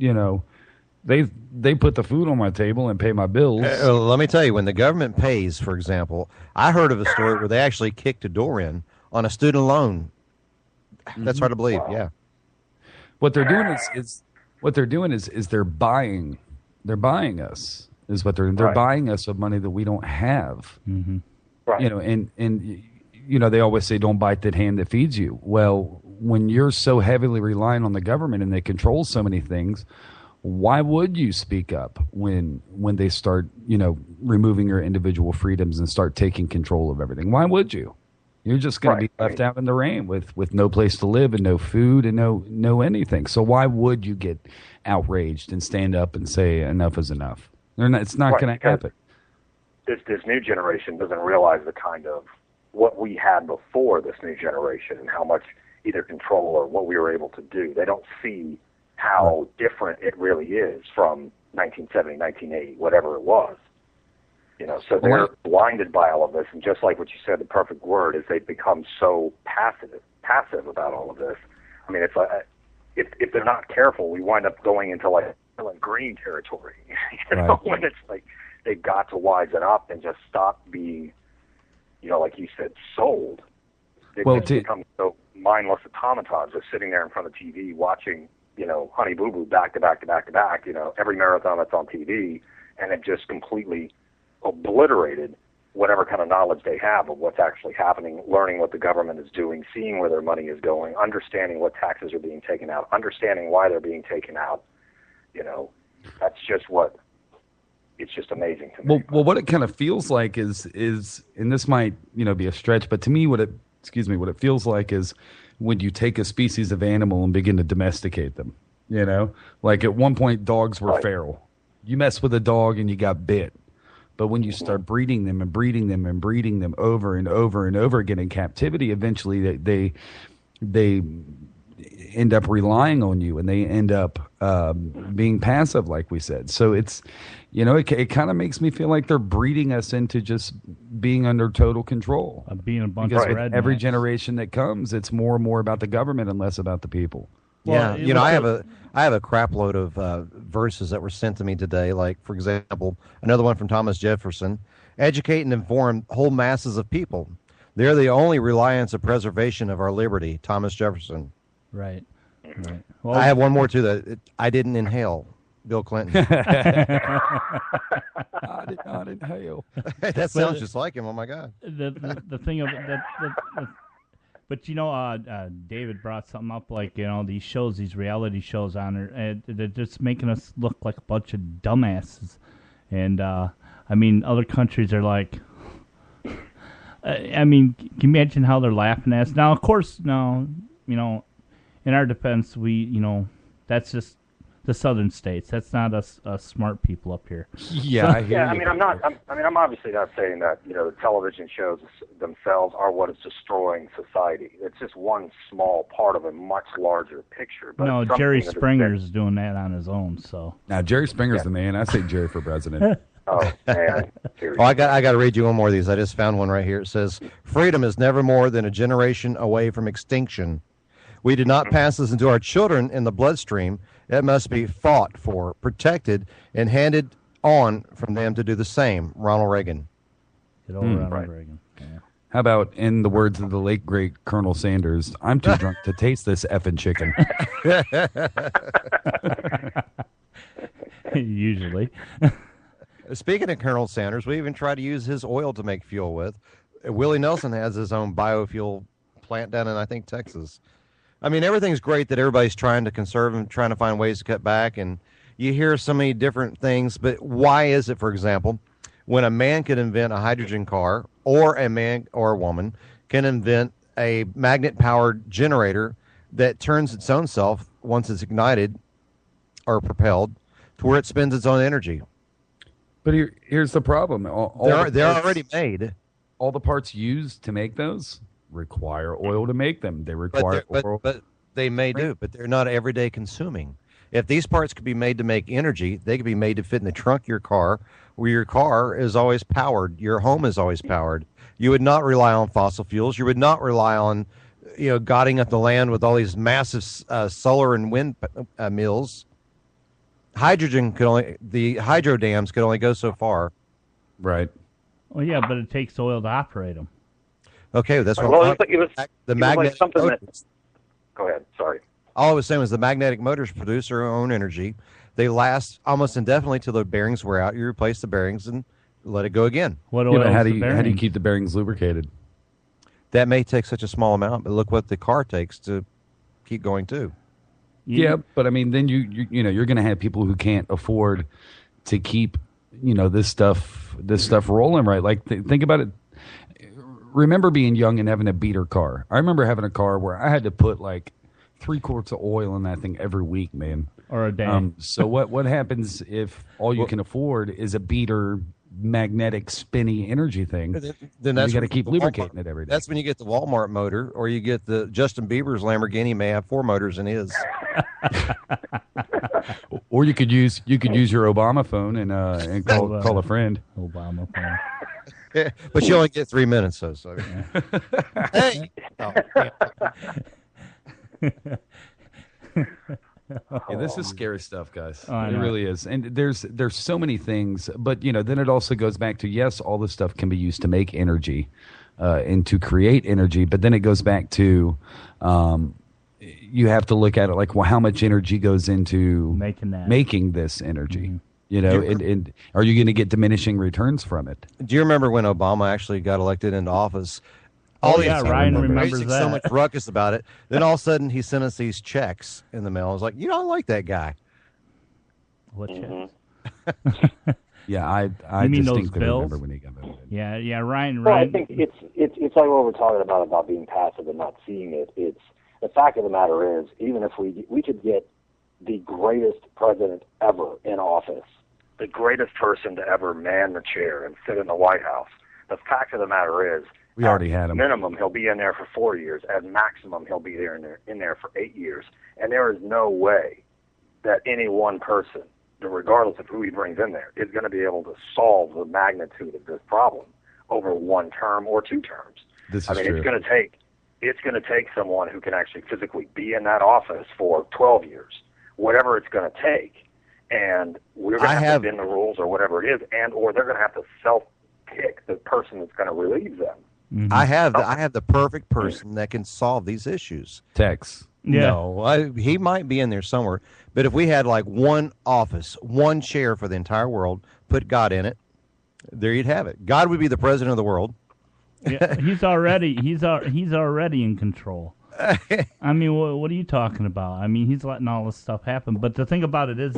they put the food on my table and pay my bills. Let me tell you, when the government pays, for example, I heard of a story where they actually kicked a door in on a student loan. That's hard to believe. Yeah. What they're doing is they're buying us. Is what they're buying us with money that we don't have. Mm-hmm. Right. And they always say don't bite that hand that feeds you. Well, when you're so heavily relying on the government and they control so many things, why would you speak up when they start, removing your individual freedoms and start taking control of everything? Why would you? You're just going to be left out in the rain with no place to live and no food and no anything. So why would you get outraged and stand up and say enough is enough? It's not going to happen. This new generation doesn't realize the kind of what we had before this new generation and how much either control or what we were able to do. They don't see how different it really is from 1970, 1980, whatever it was. So they're blinded by all of this, and just like what you said, the perfect word is they've become so passive about all of this. I mean, it's like if they're not careful, we wind up going into like green territory. When it's like they've got to wisen up and just stop being, like you said, sold. They've become so mindless automatons, just sitting there in front of the TV watching, Honey Boo Boo back to back to back to back. Every marathon that's on TV, and it just completely obliterated whatever kind of knowledge they have of what's actually happening, learning what the government is doing, seeing where their money is going, understanding what taxes are being taken out, understanding why they're being taken out. That's just it's just amazing to me. Well, what it kind of feels like is, and this might, be a stretch, but to me, what it feels like is when you take a species of animal and begin to domesticate them, like at one point dogs were feral. You mess with a dog and you got bit. But when you start breeding them and breeding them and breeding them over and over and over again in captivity, eventually they end up relying on you and they end up being passive, like we said. So it's, it kind of makes me feel like they're breeding us into just being under total control. Being a bunch of rednecks. Every generation that comes, it's more and more about the government and less about the people. Well, I have a crap load of verses that were sent to me today. Like, for example, another one from Thomas Jefferson: "Educate and inform whole masses of people. They're the only reliance of preservation of our liberty." Thomas Jefferson. Right. Well, I have one more too. That I didn't inhale. Bill Clinton. I did not inhale. That sounds just like him. Oh my God. The thing of that. But David brought something up, like these shows, these reality shows on her, they're just making us look like a bunch of dumbasses. And other countries are like, can you imagine how they're laughing at us? Now, of course, in our defense, that's just the southern states. That's not us smart people up here. Yeah, I hear you. I'm obviously not saying that the television shows themselves are what is destroying society. It's just one small part of a much larger picture. But no, Jerry Springer's doing that on his own. So now Jerry Springer's the man. I say Jerry for president. Oh man! I got to read you one more of these. I just found one right here. It says, "Freedom is never more than a generation away from extinction. We do not pass this into our children in the bloodstream. It must be fought for, protected, and handed on from them to do the same." Ronald Reagan. Good old Ronald Reagan. Yeah. How about, in the words of the late, great Colonel Sanders, "I'm too drunk to taste this effing chicken." Usually. Speaking of Colonel Sanders, we even try to use his oil to make fuel with. Willie Nelson has his own biofuel plant down in, I think, Texas. I mean, everything's great that everybody's trying to conserve and trying to find ways to cut back, and you hear so many different things, but why is it, for example, when a man could invent a hydrogen car, or a man or a woman can invent a magnet-powered generator that turns its own self once it's ignited or propelled to where it spends its own energy? But here's the problem. They're already made. All the parts used to make those require oil to make them. They require oil. But they may do, but they're not everyday consuming. If these parts could be made to make energy, they could be made to fit in the trunk of your car, where your car is always powered, your home is always powered. You would not rely on fossil fuels. You would not rely on, godding up the land with all these massive solar and wind mills. The hydro dams could only go so far. Right. Well, yeah, but it takes oil to operate them. Okay, that's what the magnetic motors. Go ahead. Sorry. All I was saying was the magnetic motors produce their own energy. They last almost indefinitely till the bearings wear out. You replace the bearings and let it go again. What oil? How do you keep the bearings lubricated? That may take such a small amount, but look what the car takes to keep going too. Yeah, but I mean, then you're going to have people who can't afford to keep this stuff rolling, right? Like think about it. Remember being young and having a beater car. I remember having a car where I had to put like 3 quarts of oil in that thing every week, man. Or a day. So what happens if all you can afford is a beater magnetic spinny energy thing? Then you got to keep lubricating it every day. That's when you get the Walmart motor, or you get the Justin Bieber's Lamborghini may have 4 motors in his. Or you could use your Obama phone and call a friend. Obama phone. Yeah, but you only get 3 minutes, so. Hey. Oh, yeah, this is scary stuff, guys. It really is. And there's so many things, but then it also goes back to, yes, all this stuff can be used to make energy and to create energy, but then it goes back to you have to look at it like, well, how much energy goes into making this energy? Mm-hmm. And are you going to get diminishing returns from it? Do you remember when Obama actually got elected into office? Ryan remembers that. So much ruckus about it. Then all of a sudden, he sent us these checks in the mail. I was like, I like that guy. What checks? Yeah, I distinctly remember when he got voted. Yeah, Ryan. Well, I think it's like what we're talking about being passive and not seeing it. It's the fact of the matter is, even if we could get the greatest president ever in office, the greatest person to ever man the chair and sit in the White House, the fact of the matter is, we already had him. Minimum, he'll be in there for 4 years. At maximum, he'll be in there for 8 years. And there is no way that any one person, regardless of who he brings in there, is going to be able to solve the magnitude of this problem over 1 term or 2 terms. This is true. It's going to take someone who can actually physically be in that office for 12 years, whatever it's going to take. And we're going to have to bend the rules or whatever it is, or they're going to have to self-pick the person that's going to relieve them. Mm-hmm. I have the perfect person that can solve these issues. Tex. Yeah. No, he might be in there somewhere. But if we had like 1 office, 1 chair for the entire world, put God in it, there you'd have it. God would be the president of the world. Yeah, he's already in control. I mean, what are you talking about? I mean, he's letting all this stuff happen. But the thing about it is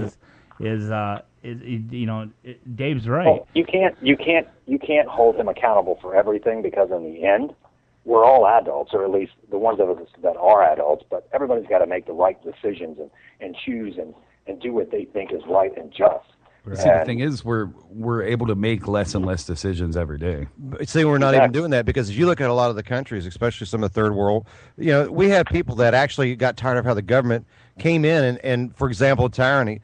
Dave's right. Well, you can't hold him accountable for everything, because in the end, we're all adults, or at least the ones of us that are adults. But everybody's got to make the right decisions and choose and do what they think is right and just. Right. See, the thing is, we're able to make less and less decisions every day. See, we're not even doing that, because if you look at a lot of the countries, especially some of the third world, we have people that actually got tired of how the government came in and for example, tyranny.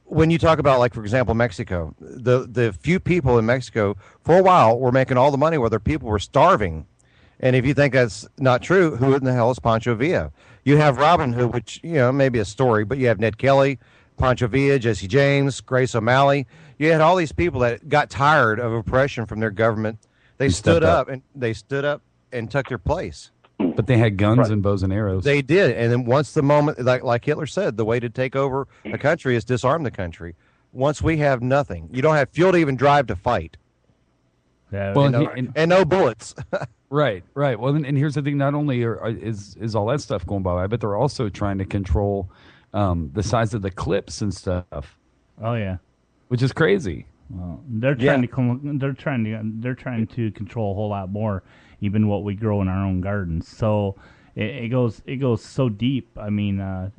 When you talk about, like, for example, Mexico, the few people in Mexico for a while were making all the money where their people were starving. And if you think that's not true, who in the hell is Pancho Villa? You have Robin Hood, which, maybe a story, but you have Ned Kelly, Pancho Villa, Jesse James, Grace O'Malley. You had all these people that got tired of oppression from their government. They stood up and took their place. But they had guns and bows and arrows. They did. And then once the moment, like Hitler said, the way to take over a country is disarm the country. Once we have nothing, you don't have fuel to even drive to fight. Yeah, and no bullets. Right. Well, and here's the thing: not only is all that stuff going by, but they're also trying to control the size of the clips and stuff. Oh yeah, which is crazy. Well, they're trying to control a whole lot more, even what we grow in our own gardens. So it goes so deep. I mean, I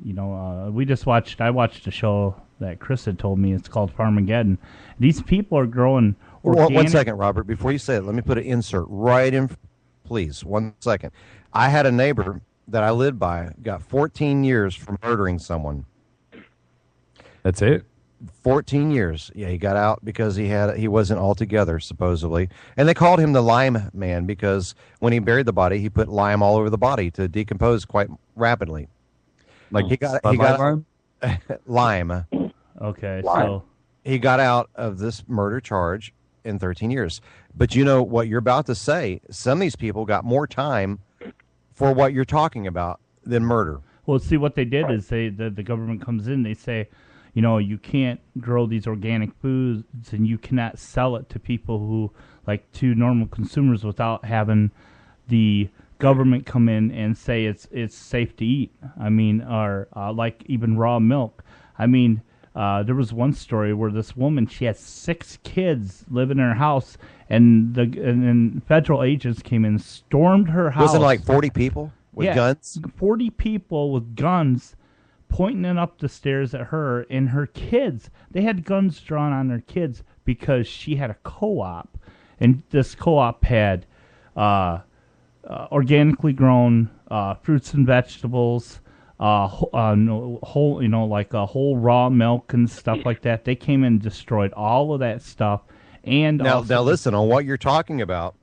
watched a show that Chris had told me. It's called Farmageddon. These people are growing organic. One second, Robert. Before you say it, let me put an insert right in. Please, 1 second. I had a neighbor that I lived by, got 14 years for murdering someone. That's it? 14 years. Yeah, he got out because he wasn't all together, supposedly. And they called him the lime man because when he buried the body, he put lime all over the body to decompose quite rapidly. Like he got lime? Lime. Okay, Lime. so he got out of this murder charge in 13 years. But you know what you're about to say, some of these people got more time for what you're talking about than murder. Well, see, what they did is the government comes in, they say, you can't grow these organic foods and you cannot sell it to people who, like, to normal consumers without having the government come in and say it's safe to eat. I mean, or like even raw milk. I mean, there was one story where this woman, she had 6 kids living in her house, and federal agents came in, stormed her house. Was it like 40 people with guns? 40 people with guns pointing it up the stairs at her and her kids. They had guns drawn on their kids because she had a co-op, and this co-op had organically grown fruits and vegetables, whole raw milk and stuff like that. They came in and destroyed all of that stuff. And now listen, on what you're talking about,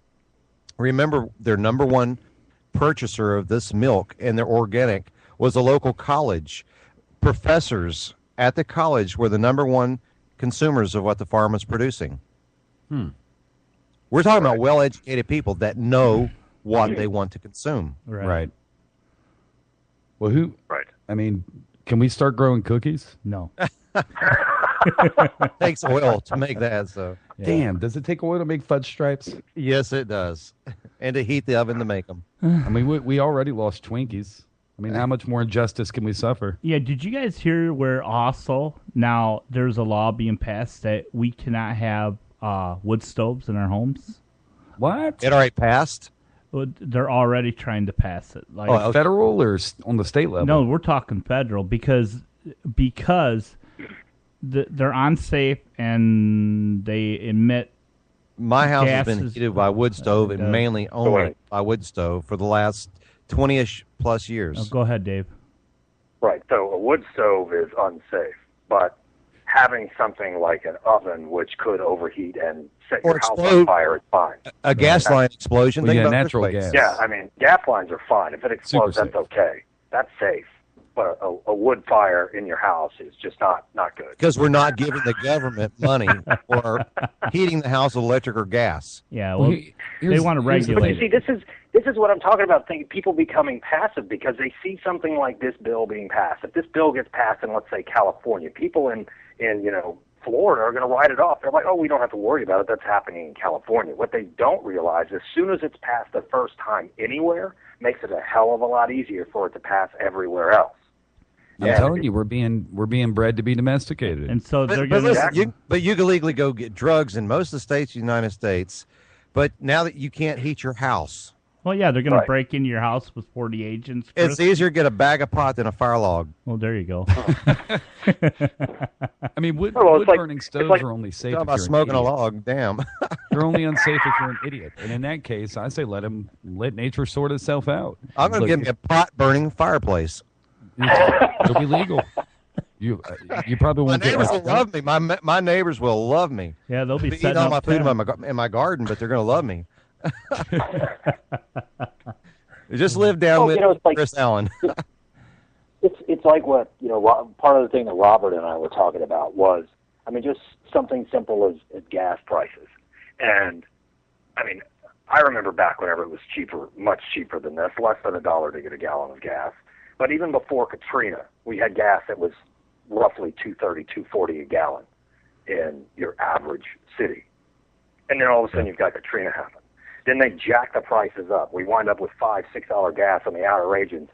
remember their number one purchaser of this milk and their organic was a local college. Professors at the college were the number one consumers of what the farm was producing. We're talking about well-educated people that know what they want to consume. Right. Well, I mean, can we start growing cookies? No. Takes oil to make that, so. Yeah. Damn, does it take oil to make fudge stripes? Yes, it does. And to heat the oven to make them. I mean, we already lost Twinkies. I mean, how much more injustice can we suffer? Yeah, did you guys hear where also now there's a law being passed that we cannot have wood stoves in our homes? What? It already passed? They're already trying to pass it. Like federal or on the state level? No, we're talking federal because they're unsafe and they emit. My house has gases. been heated by wood stove and mainly only by wood stove for the last 20-ish plus years. Oh, go ahead, Dave. Right. So a wood stove is unsafe, but having something like an oven which could overheat and set your house on fire is fine. A gas line explosion. Well, think about natural this place. gas. Yeah, I mean, gas lines are fine. If it explodes, Super that's okay. That's safe. But a wood fire in your house is just not good. Because we're not giving the government money for heating the house with electric or gas. Yeah, well, they want to regulate. But you see, this is what I'm talking about. People becoming passive because they see something like this bill being passed. If this bill gets passed in, let's say, California, people in Florida are going to write it off. They're like, oh, we don't have to worry about it. That's happening in California. What they don't realize, as soon as it's passed the first time anywhere, makes it a hell of a lot easier for it to pass everywhere else. I'm telling you, we're being bred to be domesticated. And so they're But going listen, you can legally go get drugs in most of the states of the United States, but now that you can't heat your house. Well, yeah, they're going to break into your house with 40 agents. Chris. It's easier to get a bag of pot than a fire log. Well, there you go. I mean, wood-burning stoves are only safe if about you're smoking an a idiot. log. Damn. They're only unsafe if you're an idiot. And in that case, I say let nature sort itself out. I'm going to give me a pot-burning fireplace. It'll be legal. You probably My won't get neighbors will love me. My neighbors will love me. Yeah, they'll be eating setting all my up food camp. in my garden, but they're going to love me. Just live down with Chris Allen. It's like what, part of the thing that Robert and I were talking about was, I mean, just something simple as gas prices. And, I mean, I remember back whenever it was cheaper, much cheaper than this, less than $1 to get a gallon of gas. But even before Katrina, we had gas that was roughly $2.30, $2.40 a gallon in your average city. And then all of a sudden you've got Katrina happen. Then they jack the prices up. We wind up with $5, $6 gas on the outer regions,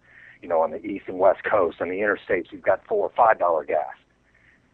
on the east and west coast. On the interstates, you've got $4 or $5 gas.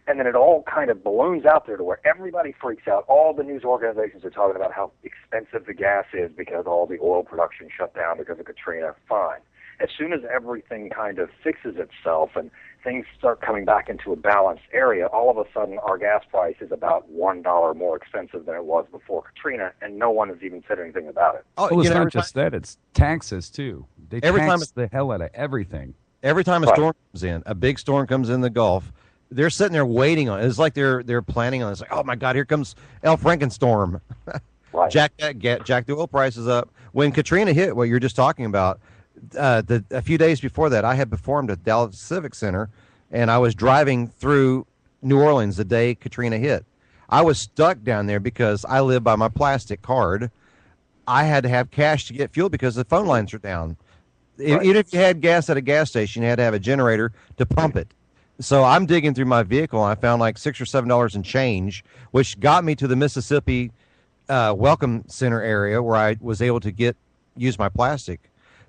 And then it all kind of balloons out there to where everybody freaks out. All the news organizations are talking about how expensive the gas is because all the oil production shut down because of Katrina. Fine. As soon as everything kind of fixes itself and things start coming back into a balanced area, all of a sudden our gas price is about $1 more expensive than it was before Katrina, and no one has even said anything about it. Oh, it's not just that; it's taxes too. They tax the hell out of everything. Every time a storm comes in, a big storm comes in the Gulf, they're sitting there waiting on it. It's like they're planning on it. It's like, oh my God, here comes El Frankenstorm. Right. Jack the oil prices up. When Katrina hit, what you're just talking about, a few days before that, I had performed at Dallas Civic Center, and I was driving through New Orleans the day Katrina hit. I was stuck down there because I live by my plastic card. I had to have cash to get fuel because the phone lines are down. Right. Even if you had gas at a gas station, you had to have a generator to pump it. So I'm digging through my vehicle, and I found like $6 or $7 in change, which got me to the Mississippi Welcome Center area where I was able to use my plastic.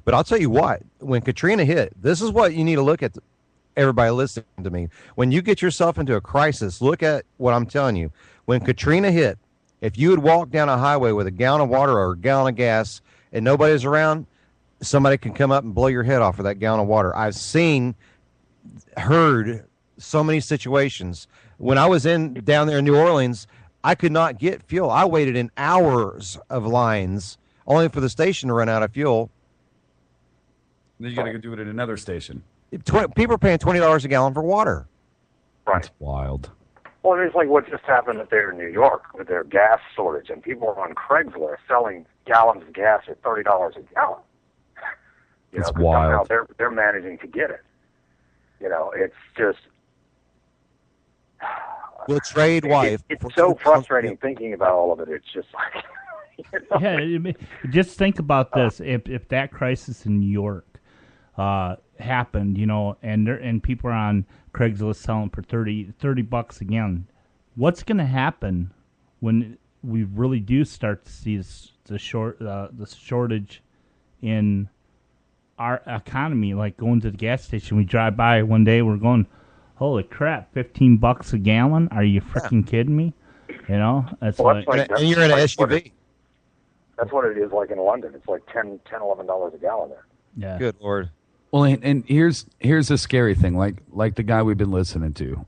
But I'll tell you what, when Katrina hit, this is what you need to look at, everybody listening to me. When you get yourself into a crisis, look at what I'm telling you. When Katrina hit, if you would walk down a highway with a gallon of water or a gallon of gas and nobody's around, somebody can come up and blow your head off with that gallon of water. I've heard so many situations. When I was down there in New Orleans, I could not get fuel. I waited in hours of lines only for the station to run out of fuel. Then you got to go do it at another station. People are paying $20 a gallon for water. Right. That's wild. Well, it's like what just happened there in New York with their gas shortage, and people are on Craigslist selling gallons of gas at $30 a gallon. It's wild. Somehow they're managing to get it. It's just. We'll trade wife. It's so frustrating thinking about all of it. It's just like. Yeah, just think about this. If that crisis in New York happened, and people are on Craigslist selling for $30 again, what's going to happen when we really do start to see the shortage in our economy? Like going to the gas station, we drive by one day, we're going, holy crap, $15 a gallon? Are you freaking kidding me? It's and you're in an SUV. That's what it is like in London. It's like $10, $11 a gallon there. Yeah. Good Lord. Well, and here's a scary thing. Like the guy we've been listening to,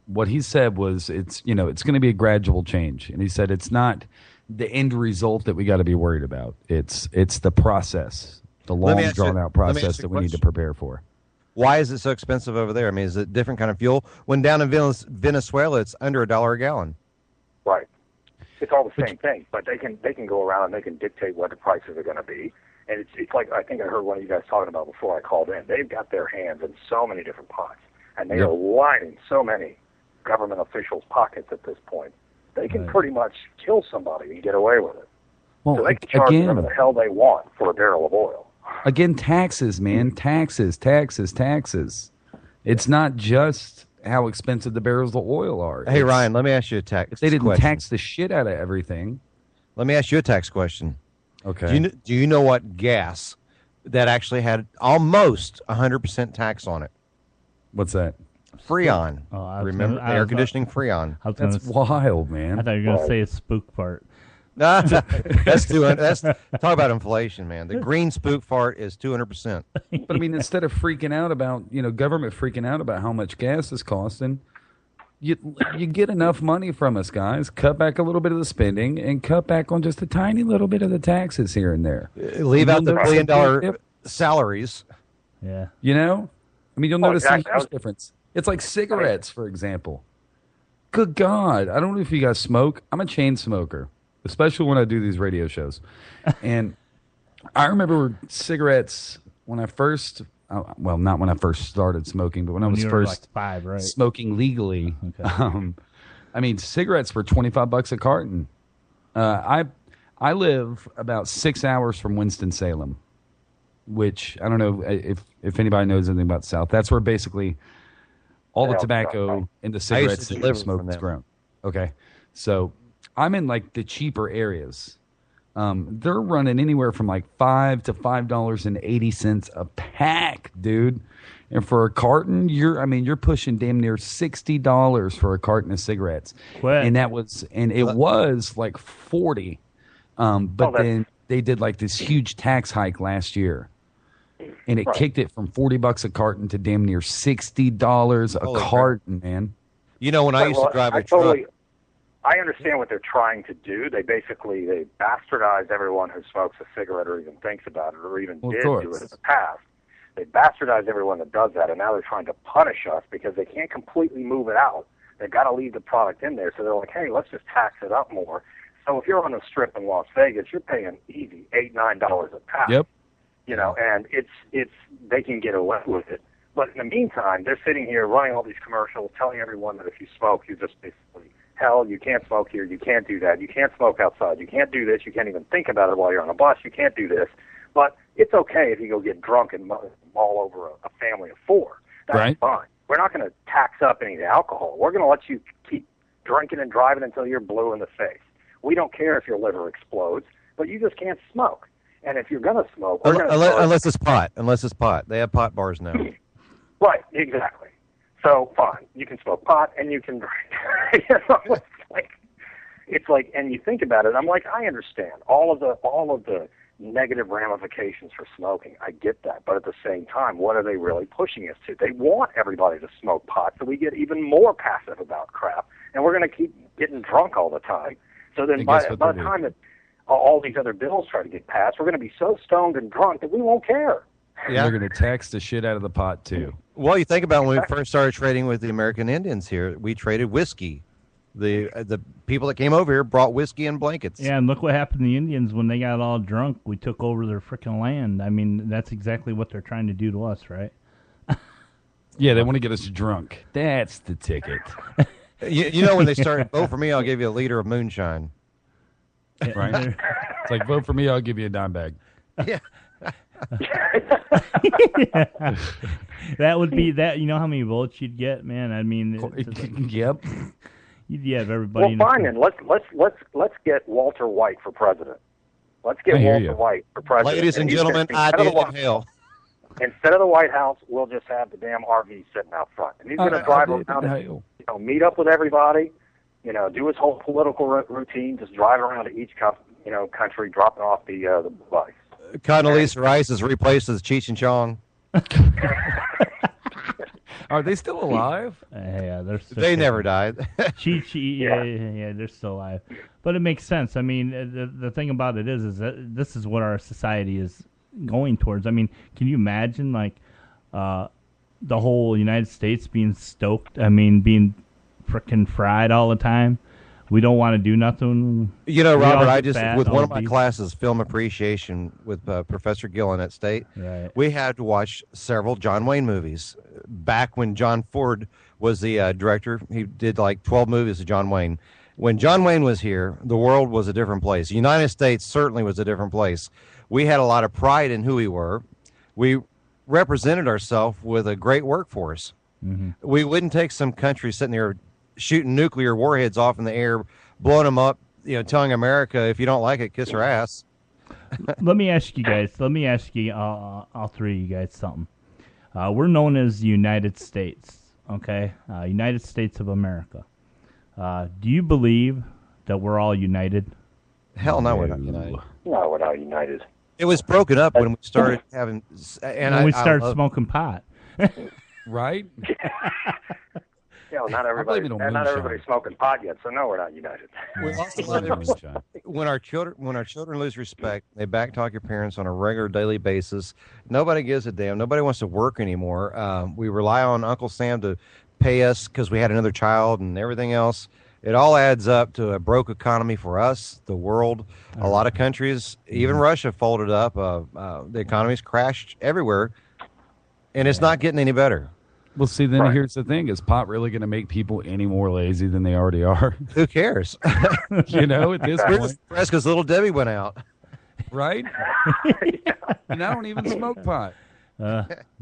what he said was it's going to be a gradual change, and he said it's not the end result that we got to be worried about. It's the process, the long drawn out process that we need to prepare for. Why is it so expensive over there? I mean, is it a different kind of fuel? When down in Venezuela, it's under $1 a gallon. Right. It's all the same thing, but they can go around and they can dictate what the prices are going to be. And it's like, I think I heard one of you guys talking about before I called in. They've got their hands in so many different pots, and they are lining so many government officials' pockets at this point. They can pretty much kill somebody and get away with it. Well, so they can charge whatever the hell they want for a barrel of oil. Again, taxes, man. Taxes. It's not just how expensive the barrels of oil are. Hey, Ryan, let me ask you a tax question. If they didn't tax the shit out of everything. Let me ask you a tax question. Okay. Do you know what gas that actually had almost 100% tax on it? What's that? Freon. Remember air conditioning Freon? That's wild, man. I thought you were going to say a spook fart. That's talk about inflation, man. The green spook fart is 200%. But I mean, instead of freaking out about government freaking out about how much gas is costing, you get enough money from us, guys. Cut back a little bit of the spending and cut back on just a tiny little bit of the taxes here and there. Leave out the $1 billion salaries. Yeah. I mean, you'll notice a huge difference. It's like cigarettes, for example. Good God. I don't know if you guys smoke. I'm a chain smoker, especially when I do these radio shows. And I remember cigarettes when I first, not when I first started smoking, but when I was first like 5, right? Smoking legally. Okay. I mean, cigarettes were $25 a carton. I live about 6 hours from Winston-Salem, which I don't know if anybody knows anything about the South. That's where basically all the tobacco and the cigarettes that you smoke is grown. Okay. So I'm in like the cheaper areas. they're running anywhere from like $5 to $5.80 a pack, dude. And for a carton, you're pushing damn near $60 for a carton of cigarettes. Quit. And it was like 40. But then they did like this huge tax hike last year. And it kicked it from $40 a carton to damn near $60 a carton, man. You know, when I used to drive a truck. I understand what they're trying to do. They bastardize everyone who smokes a cigarette or even thinks about it or even did do it in the past. They bastardize everyone that does that, and now they're trying to punish us because they can't completely move it out. They've got to leave the product in there, so they're like, hey, let's just tax it up more. So if you're on a strip in Las Vegas, you're paying easy $8-9 a pack. Yep. You know, and it's they can get away with it. But in the meantime, they're sitting here running all these commercials, telling everyone that if you smoke, you just basically, hell, you can't smoke here, you can't do that, you can't smoke outside, you can't do this, you can't even think about it while you're on a bus, you can't do this. But it's okay if you go get drunk and all over a family of four. That's fine. We're not going to tax up any of the alcohol. We're going to let you keep drinking and driving until you're blue in the face. We don't care if your liver explodes, but you just can't smoke. And if you're going to smoke, unless it's pot. They have pot bars now. Right, exactly. So fine, you can smoke pot and you can drink. You know, it's like, and you think about it. I'm like, I understand all of the negative ramifications for smoking. I get that, but at the same time, what are they really pushing us to? They want everybody to smoke pot, so we get even more passive about crap, and we're going to keep getting drunk all the time. So then, by the time that all these other bills try to get passed, we're going to be so stoned and drunk that we won't care. Yeah. They're going to tax the shit out of the pot, too. Well, you think about when we first started trading with the American Indians here, we traded whiskey. The people that came over here brought whiskey and blankets. Yeah, and look what happened to the Indians when they got all drunk. We took over their freaking land. I mean, that's exactly what they're trying to do to us, right? Yeah, they want to get us drunk. That's the ticket. You know, when they start, vote for me, I'll give you a liter of moonshine. Right? It's like, vote for me, I'll give you a dime bag. Yeah. Yeah. That would be that. You know how many votes you'd get, man? I mean, yep. You'd have everybody. Well, fine, then let's get Walter White for president. Let's get Walter White for president. Ladies and gentlemen, I did inhale. Instead of the White House, we'll just have the damn RV sitting out front, and he's going to drive around and meet up with everybody. You know, do his whole political routine, just drive around to each country, dropping off the bikes. Condoleezza Rice is replaced as Cheech and Chong. Are they still alive? Yeah, they never died. Yeah, they're still alive. But it makes sense. I mean, the thing about it is that this is what our society is going towards. I mean, can you imagine the whole United States being stoked? I mean, being frickin' fried all the time. We don't want to do nothing. You know, Robert, I just, with one of my classes, film appreciation with Professor Gillen at State, we had to watch several John Wayne movies. Back when John Ford was the director, he did like 12 movies of John Wayne. When John Wayne was here, the world was a different place. The United States certainly was a different place. We had a lot of pride in who we were. We represented ourselves with a great workforce. Mm-hmm. We wouldn't take some country sitting there shooting nuclear warheads off in the air, blowing them up, telling America, if you don't like it, kiss her ass. Let me ask you guys, all three of you guys, something. We're known as the United States, okay? United States of America. Do you believe that we're all united? Hell no, we're not united. No, we're not united. It was broken up when we started having... when we started smoking pot. Right? Yeah, well, not everybody's smoking pot yet, so no, we're not united. When our children lose respect, they backtalk your parents on a regular daily basis. Nobody gives a damn. Nobody wants to work anymore. We rely on Uncle Sam to pay us because we had another child and everything else. It all adds up to a broke economy for us, the world. A lot of countries, even Russia, folded up. The economy's crashed everywhere, and it's not getting any better. Well, see, then here's the thing. Is pot really going to make people any more lazy than they already are? Who cares? At this point. Because Little Debbie went out. Right? And I don't even smoke pot.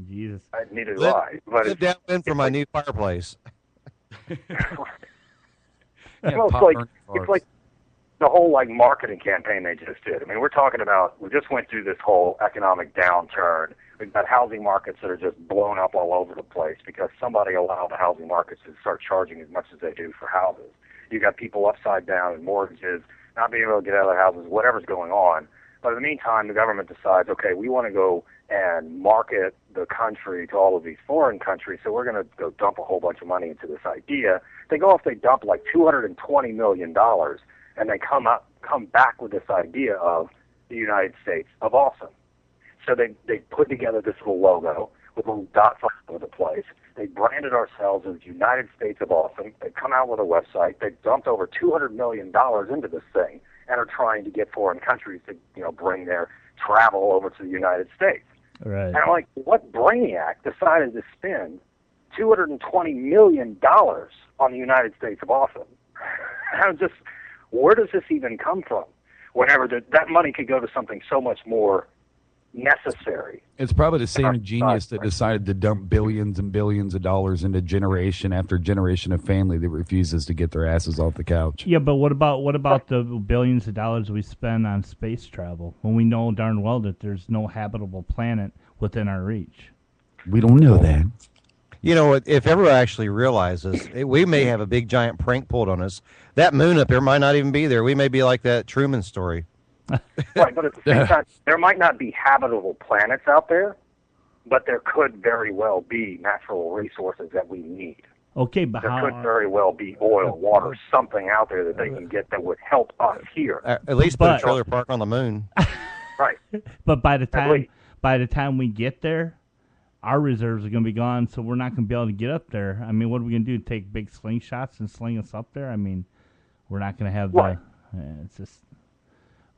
Jesus. Neither do I. Live downwind from my new fireplace. It's the whole like marketing campaign they just did. I mean, we're talking about, we just went through this whole economic downturn. We've got housing markets that are just blown up all over the place because somebody allowed the housing markets to start charging as much as they do for houses. You got people upside down in mortgages, not being able to get out of their houses, whatever's going on. But in the meantime, the government decides, okay, we want to go and market the country to all of these foreign countries, so we're going to go dump a whole bunch of money into this idea. They go off, they dump like $220 million, and they come back with this idea of the United States of Awesome. So they put together this little logo with little dots all over the place. They branded ourselves as United States of Awesome. They come out with a website. They dumped over $200 million into this thing and are trying to get foreign countries to, bring their travel over to the United States. Right. And I'm like, what brainiac decided to spend $220 million on the United States of Awesome? Where does this even come from? Whenever that money could go to something so much more necessary. It's probably the same genius that decided to dump billions and billions of dollars into generation after generation of family that refuses to get their asses off the couch. Yeah, but what about the billions of dollars we spend on space travel when we know darn well that there's no habitable planet within our reach? We don't know that. If everyone actually realizes, we may have a big giant prank pulled on us. That moon up there might not even be there. We may be like that Truman story. Right, but at the same time, there might not be habitable planets out there, but there could very well be natural resources that we need. Okay, but there could very well be oil, water, something out there that they can get that would help us here. At least put a trailer park on the moon. Right. But by the time we get there, our reserves are going to be gone, so we're not going to be able to get up there. I mean, what are we going to do? Take big slingshots and sling us up there? I mean, we're not going to have it's just.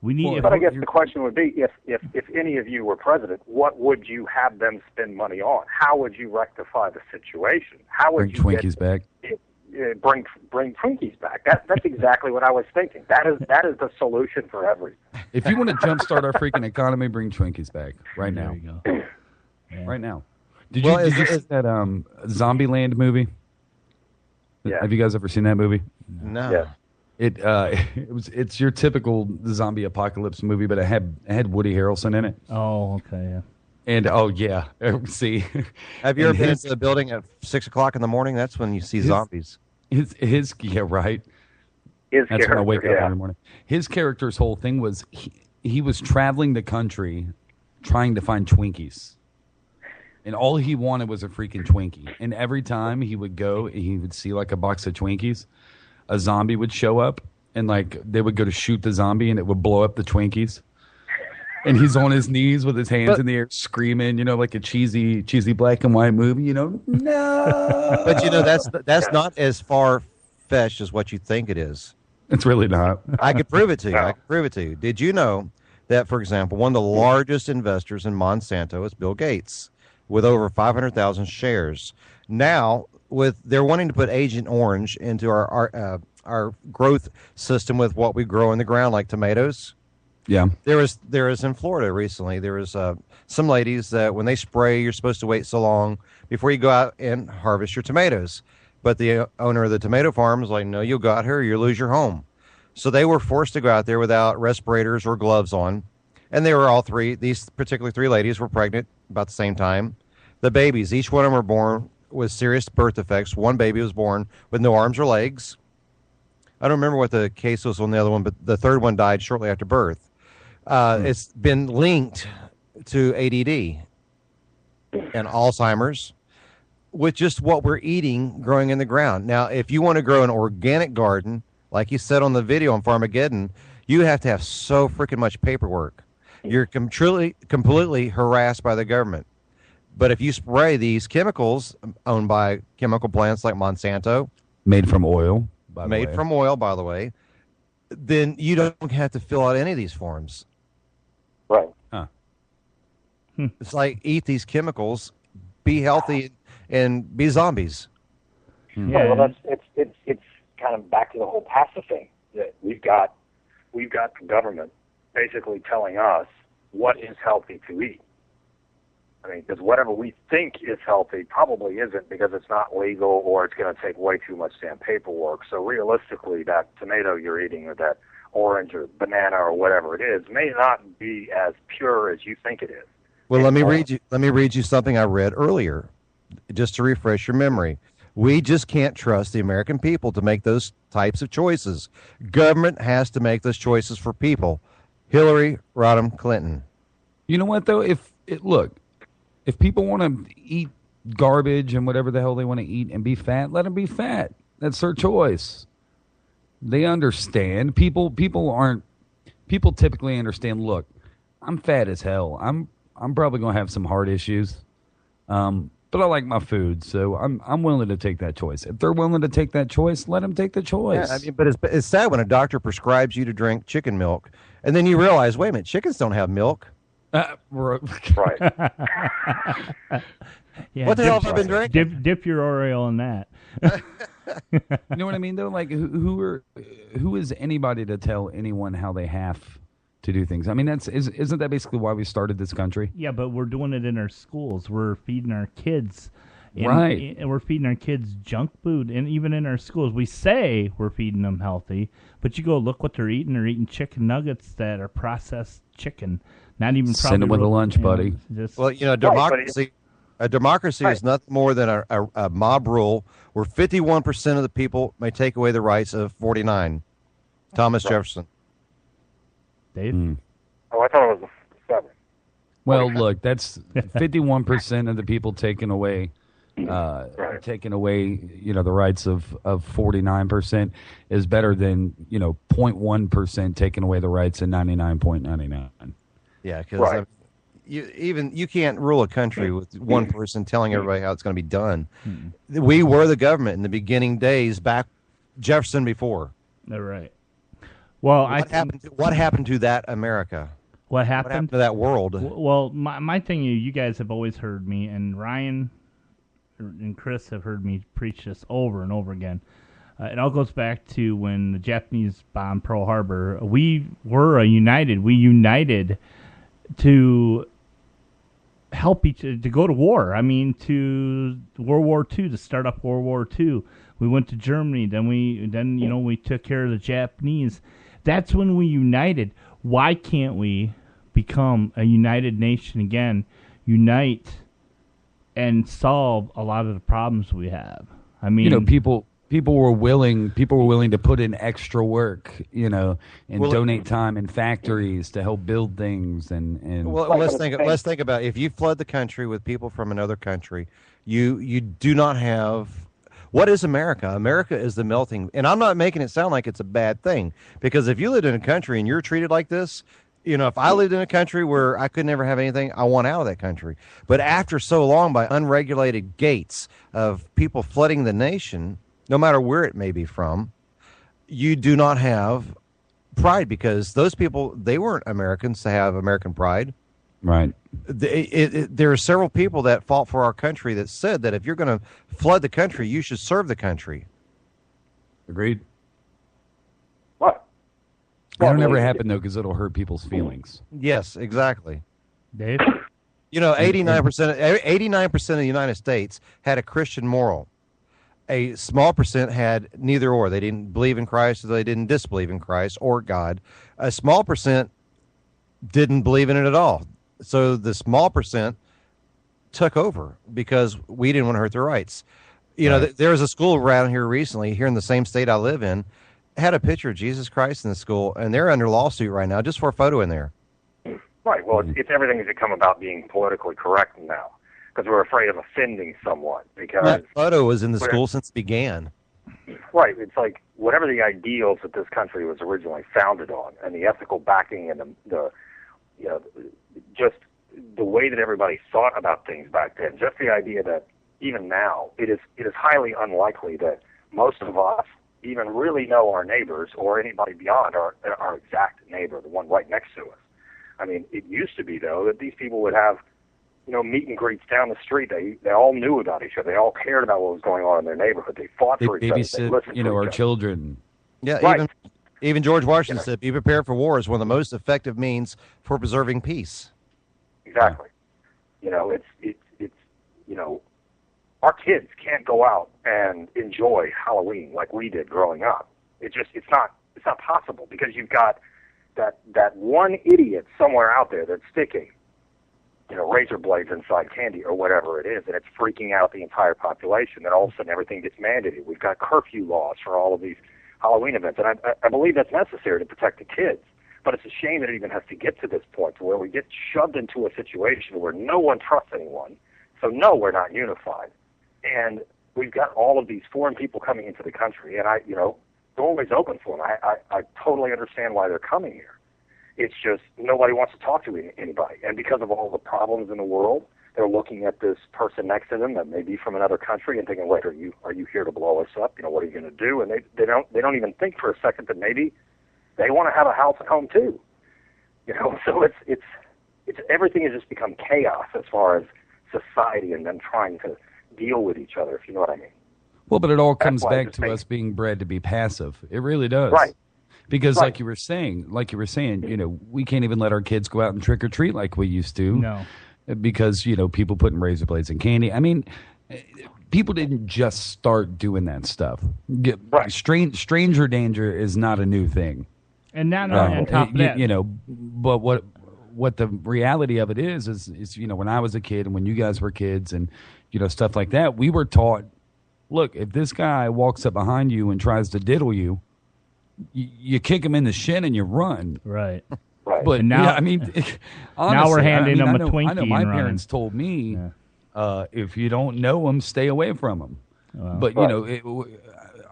We need. But I guess the question would be, if any of you were president, what would you have them spend money on? How would you rectify the situation? How would bring Twinkies back? Bring Twinkies back. That's exactly what I was thinking. That is the solution for everything. If you want to jumpstart our freaking economy, bring Twinkies back right now. There you go. Yeah. Right now. Did you see that Zombieland movie? Yeah. Have you guys ever seen that movie? No. Yeah. It's your typical zombie apocalypse movie, but it had Woody Harrelson in it. Oh, okay, yeah. And see, have you ever been into the building at 6 o'clock in the morning? That's when you see zombies. Right. That's when I wake up every morning. His character's whole thing was he was traveling the country trying to find Twinkies. And all he wanted was a freaking Twinkie. And every time he would go, he would see like a box of Twinkies. A zombie would show up, and like they would go to shoot the zombie, and it would blow up the Twinkies. And he's on his knees with his hands in the air, screaming, like a cheesy black and white movie. No. But that's not as far fetched as what you think it is. It's really not. I could prove it to you. Did you know that, for example, one of the largest investors in Monsanto is Bill Gates, with over 500,000 shares? Now, they're wanting to put Agent Orange into our growth system with what we grow in the ground, like tomatoes. Yeah. There was in Florida recently. There was some ladies that when they spray, you're supposed to wait so long before you go out and harvest your tomatoes. But the owner of the tomato farm was like, no, you'll go out here, you'll lose your home. So they were forced to go out there without respirators or gloves on. And they were these particular three ladies were pregnant about the same time. The babies, each one of them were born with serious birth defects. One baby was born with no arms or legs. I don't remember what the case was on the other one, but the third one died shortly after birth. It's been linked to ADD and Alzheimer's with just what we're eating growing in the ground. Now, if you want to grow an organic garden, like you said on the video on Farmageddon, you have to have so freaking much paperwork. You're completely harassed by the government. But if you spray these chemicals owned by chemical plants like Monsanto, made from oil, by the way, then you don't have to fill out any of these forms. Right. Huh. It's like eat these chemicals, be healthy, and be zombies. Yeah. Well, it's kind of back to the whole passive thing that we've got the government basically telling us what is healthy to eat. I mean, because whatever we think is healthy probably isn't, because it's not legal or it's going to take way too much damn paperwork. So realistically, that tomato you're eating or that orange or banana or whatever it is may not be as pure as you think it is. Well, let me read you something I read earlier, just to refresh your memory. We just can't trust the American people to make those types of choices. Government has to make those choices for people. Hillary Rodham Clinton. You know what though? If people want to eat garbage and whatever the hell they want to eat and be fat, let them be fat. That's their choice. They understand. People typically understand. Look, I'm fat as hell. I'm probably going to have some heart issues. But I like my food, so I'm willing to take that choice. If they're willing to take that choice, let them take the choice. Yeah, I mean, but it's sad when a doctor prescribes you to drink chicken milk, and then you realize, wait a minute, chickens don't have milk. Right. Yeah, what the hell have I been drinking? Dip your Oreo in that. You know what I mean, though? Like, who is anybody to tell anyone how they have to do things? I mean, isn't that basically why we started this country? Yeah, but we're doing it in our schools. We're feeding our kids. Right. And we're feeding our kids junk food. And even in our schools, we say we're feeding them healthy, but you go look what they're eating. They're eating chicken nuggets that are processed chicken. Not even Send them with a lunch, buddy. Well, you know, democracy is nothing more than a mob rule where 51% of the people may take away the rights of 49. Thomas Jefferson. Dave? Oh, I thought it was 7. Well, look, that's 51% of the people taking away, you know, the rights of 49% is better than, 0.1% taking away the rights of 99.99. Yeah, because you can't rule a country with one person telling everybody how it's going to be done. We were the government in the beginning days, back Jefferson before. They're right. Well, what happened to that America? What happened to that world? Well, my thing, you guys have always heard me, and Ryan and Chris have heard me preach this over and over again. It all goes back to when the Japanese bombed Pearl Harbor. We united to help to go to war. I mean, to World War II, to start up World War II. We went to Germany. Then we took care of the Japanese. That's when we united. Why can't we become a united nation again? Unite and solve a lot of the problems we have. I mean, people were willing to put in extra work, and donate time in factories to help build things. Well, let's think about it. If you flood the country with people from another country, you do not have. What is America? America is the melting, and I'm not making it sound like it's a bad thing, because if you lived in a country and you're treated like this, if I lived in a country where I could never have anything, I want out of that country. But after so long, by unregulated gates of people flooding the nation, no matter where it may be from, you do not have pride, because those people, they weren't Americans to have American pride. Right. There are several people that fought for our country that said that if you're going to flood the country, you should serve the country. Agreed. What? That'll never happen, though, because it'll hurt people's feelings. Yes, exactly. Dave? 89% of the United States had a Christian moral. A small percent had neither or. They didn't believe in Christ, or they didn't disbelieve in Christ or God. A small percent didn't believe in it at all. So the small percent took over because we didn't want to hurt their rights. There was a school around here recently, here in the same state I live in, had a picture of Jesus Christ in the school, and they're under lawsuit right now just for a photo in there. Right. Well, it's everything has become about being politically correct now, because we're afraid of offending someone. Because that photo was in the school since it began. Right. It's like whatever the ideals that this country was originally founded on, and the ethical backing, and just the way that everybody thought about things back then. Just the idea that even now it is highly unlikely that most of us even really know our neighbors or anybody beyond our exact neighbor, the one right next to us. I mean, it used to be, though, that these people would have, meet and greets down the street. They all knew about each other. They all cared about what was going on in their neighborhood. They fought for each other. They listened to our each other. children. Yeah, right. Even George Washington said, "Be prepared for war" is one of the most effective means for preserving peace. Exactly. Our kids can't go out and enjoy Halloween like we did growing up. It's It's not possible because you've got that one idiot somewhere out there that's sticking, razor blades inside candy or whatever it is, and it's freaking out the entire population. Then all of a sudden everything gets mandated. We've got curfew laws for all of these Halloween events, and I believe that's necessary to protect the kids. But it's a shame that it even has to get to this point to where we get shoved into a situation where no one trusts anyone. So no, we're not unified. And we've got all of these foreign people coming into the country, and doorways open for them. I totally understand why they're coming here. It's just nobody wants to talk to anybody. And because of all the problems in the world, they're looking at this person next to them that may be from another country and thinking, wait, are you here to blow us up? What are you going to do? And they don't even think for a second that maybe they want to have a house at home too. So it's everything has just become chaos as far as society and them trying to deal with each other, if you know what I mean. Well, but it all comes back to us being bred to be passive. It really does. Right. Because like you were saying, we can't even let our kids go out and trick or treat like we used to. No. Because, people putting razor blades in candy. I mean, people didn't just start doing that stuff. Right. Stranger danger is not a new thing. And not on top of that. But what the reality of it is when I was a kid and when you guys were kids and, stuff like that, we were taught, look, if this guy walks up behind you and tries to diddle you, you kick him in the shin and you run. Right. Right. But now, honestly, now we're handing them a Twinkie. I know my and parents told me, if you don't know them, stay away from them. But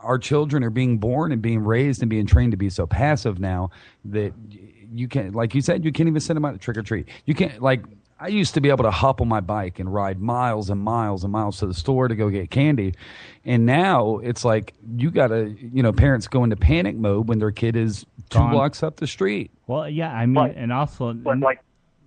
our children are being born and being raised and being trained to be so passive now that you can't, like you said, you can't even send them out to trick or treat. You can't, I used to be able to hop on my bike and ride miles and miles and miles to the store to go get candy. And now it's like you got to, parents go into panic mode when their kid is 2 blocks up the street. Well, yeah, I mean, and also... But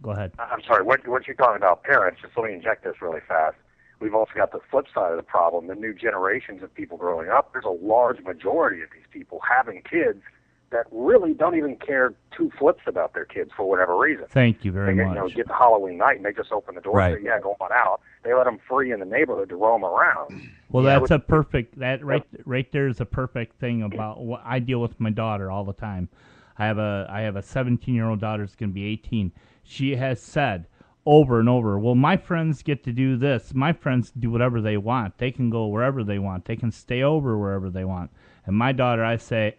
go ahead. I'm sorry, what you're talking about parents, just let me inject this really fast. We've also got the flip side of the problem, the new generations of people growing up. There's a large majority of these people having kids that really don't even care 2 flips about their kids for whatever reason. Thank you very much. Get to Halloween night and they just open the door right. and say, yeah, go on out. They let them free in the neighborhood to roam around. Well, that's right there is a perfect thing about what I deal with my daughter all the time. I have a 17-year-old daughter who's going to be 18. She has said over and over, well, my friends get to do this. My friends do whatever they want. They can go wherever they want. They can stay over wherever they want. And my daughter, I say,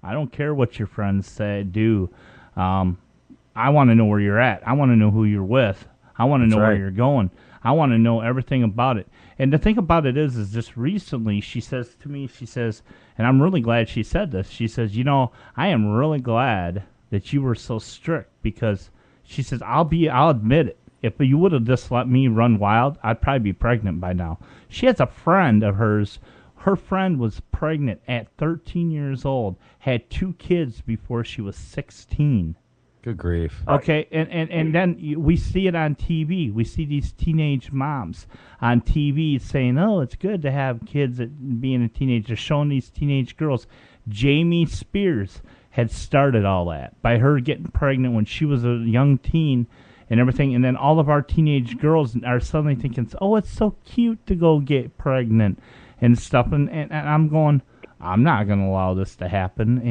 I don't care what your friends do. I want to know where you're at. I want to know who you're with. I want to know where you're going. I want to know everything about it. And the thing about it is just recently she says to me, and I'm really glad she said this. She says, I am really glad that you were so strict because she says, I'll admit it. If you would have just let me run wild, I'd probably be pregnant by now. She has a friend of hers. Her friend was pregnant at 13 years old, had 2 kids before she was 16. Good grief. Okay, and then we see it on TV. We see these teenage moms on TV saying, oh, it's good to have kids being a teenager, showing these teenage girls. Jamie Spears had started all that by her getting pregnant when she was a young teen and everything. And then all of our teenage girls are suddenly thinking, oh, it's so cute to go get pregnant and stuff. And I'm going, I'm not going to allow this to happen.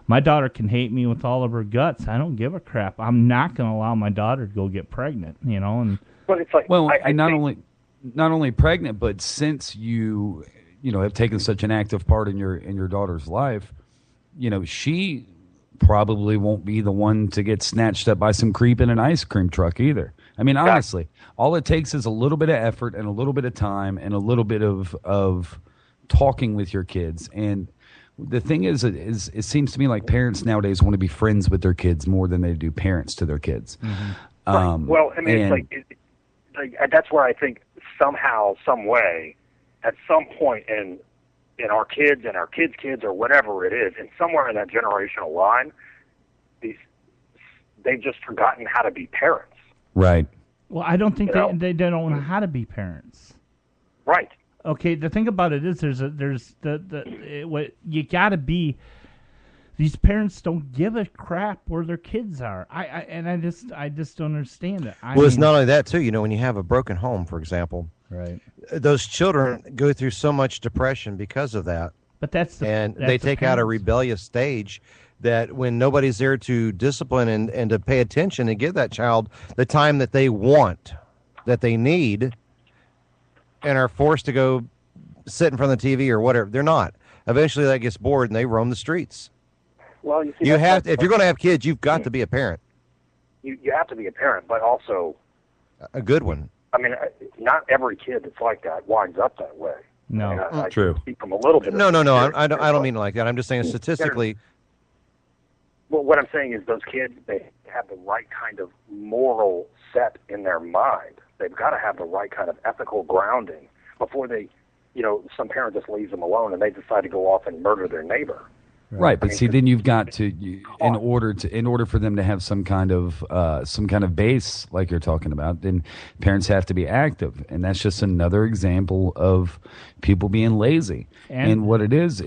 My daughter can hate me with all of her guts. I don't give a crap. I'm not going to allow my daughter to go get pregnant, And but it's like, well, I not only pregnant, but since you have taken such an active part in your daughter's life, she probably won't be the one to get snatched up by some creep in an ice cream truck either. I mean, honestly, all it takes is a little bit of effort and a little bit of time and a little bit of talking with your kids. And the thing is it seems to me like parents nowadays want to be friends with their kids more than they do parents to their kids. Mm-hmm. Right. Well, I mean, that's where I think somehow, some way, at some point in our kids and our kids' kids or whatever it is, and somewhere in that generational line, they've just forgotten how to be parents. Right. Well, I don't think they don't know how to be parents. Right. Okay. The thing about it is, what you got to be. These parents don't give a crap where their kids are. I just don't understand it. It's not only that too. When you have a broken home, for example, right? Those children go through so much depression because of that. But that's they take out a rebellious stage that when nobody's there to discipline and to pay attention and give that child the time that they want, that they need, and are forced to go sit in front of the TV or whatever. They're not. Eventually that gets bored and they roam the streets. Well, you see, if you're going to have kids, you've got to be a parent. You have to be a parent, but also a good one. I mean, not every kid that's like that winds up that way. No, I true. Speak from a little bit. No. I don't mean it like that. I'm just saying statistically. Well, what I'm saying is those kids, they have the right kind of moral set in their mind. They've got to have the right kind of ethical grounding before they, some parent just leaves them alone and they decide to go off and murder their neighbor. Right, but see, then you've got to, in order for them to have some kind of base like you're talking about, then parents have to be active, and that's just another example of people being lazy. And what it is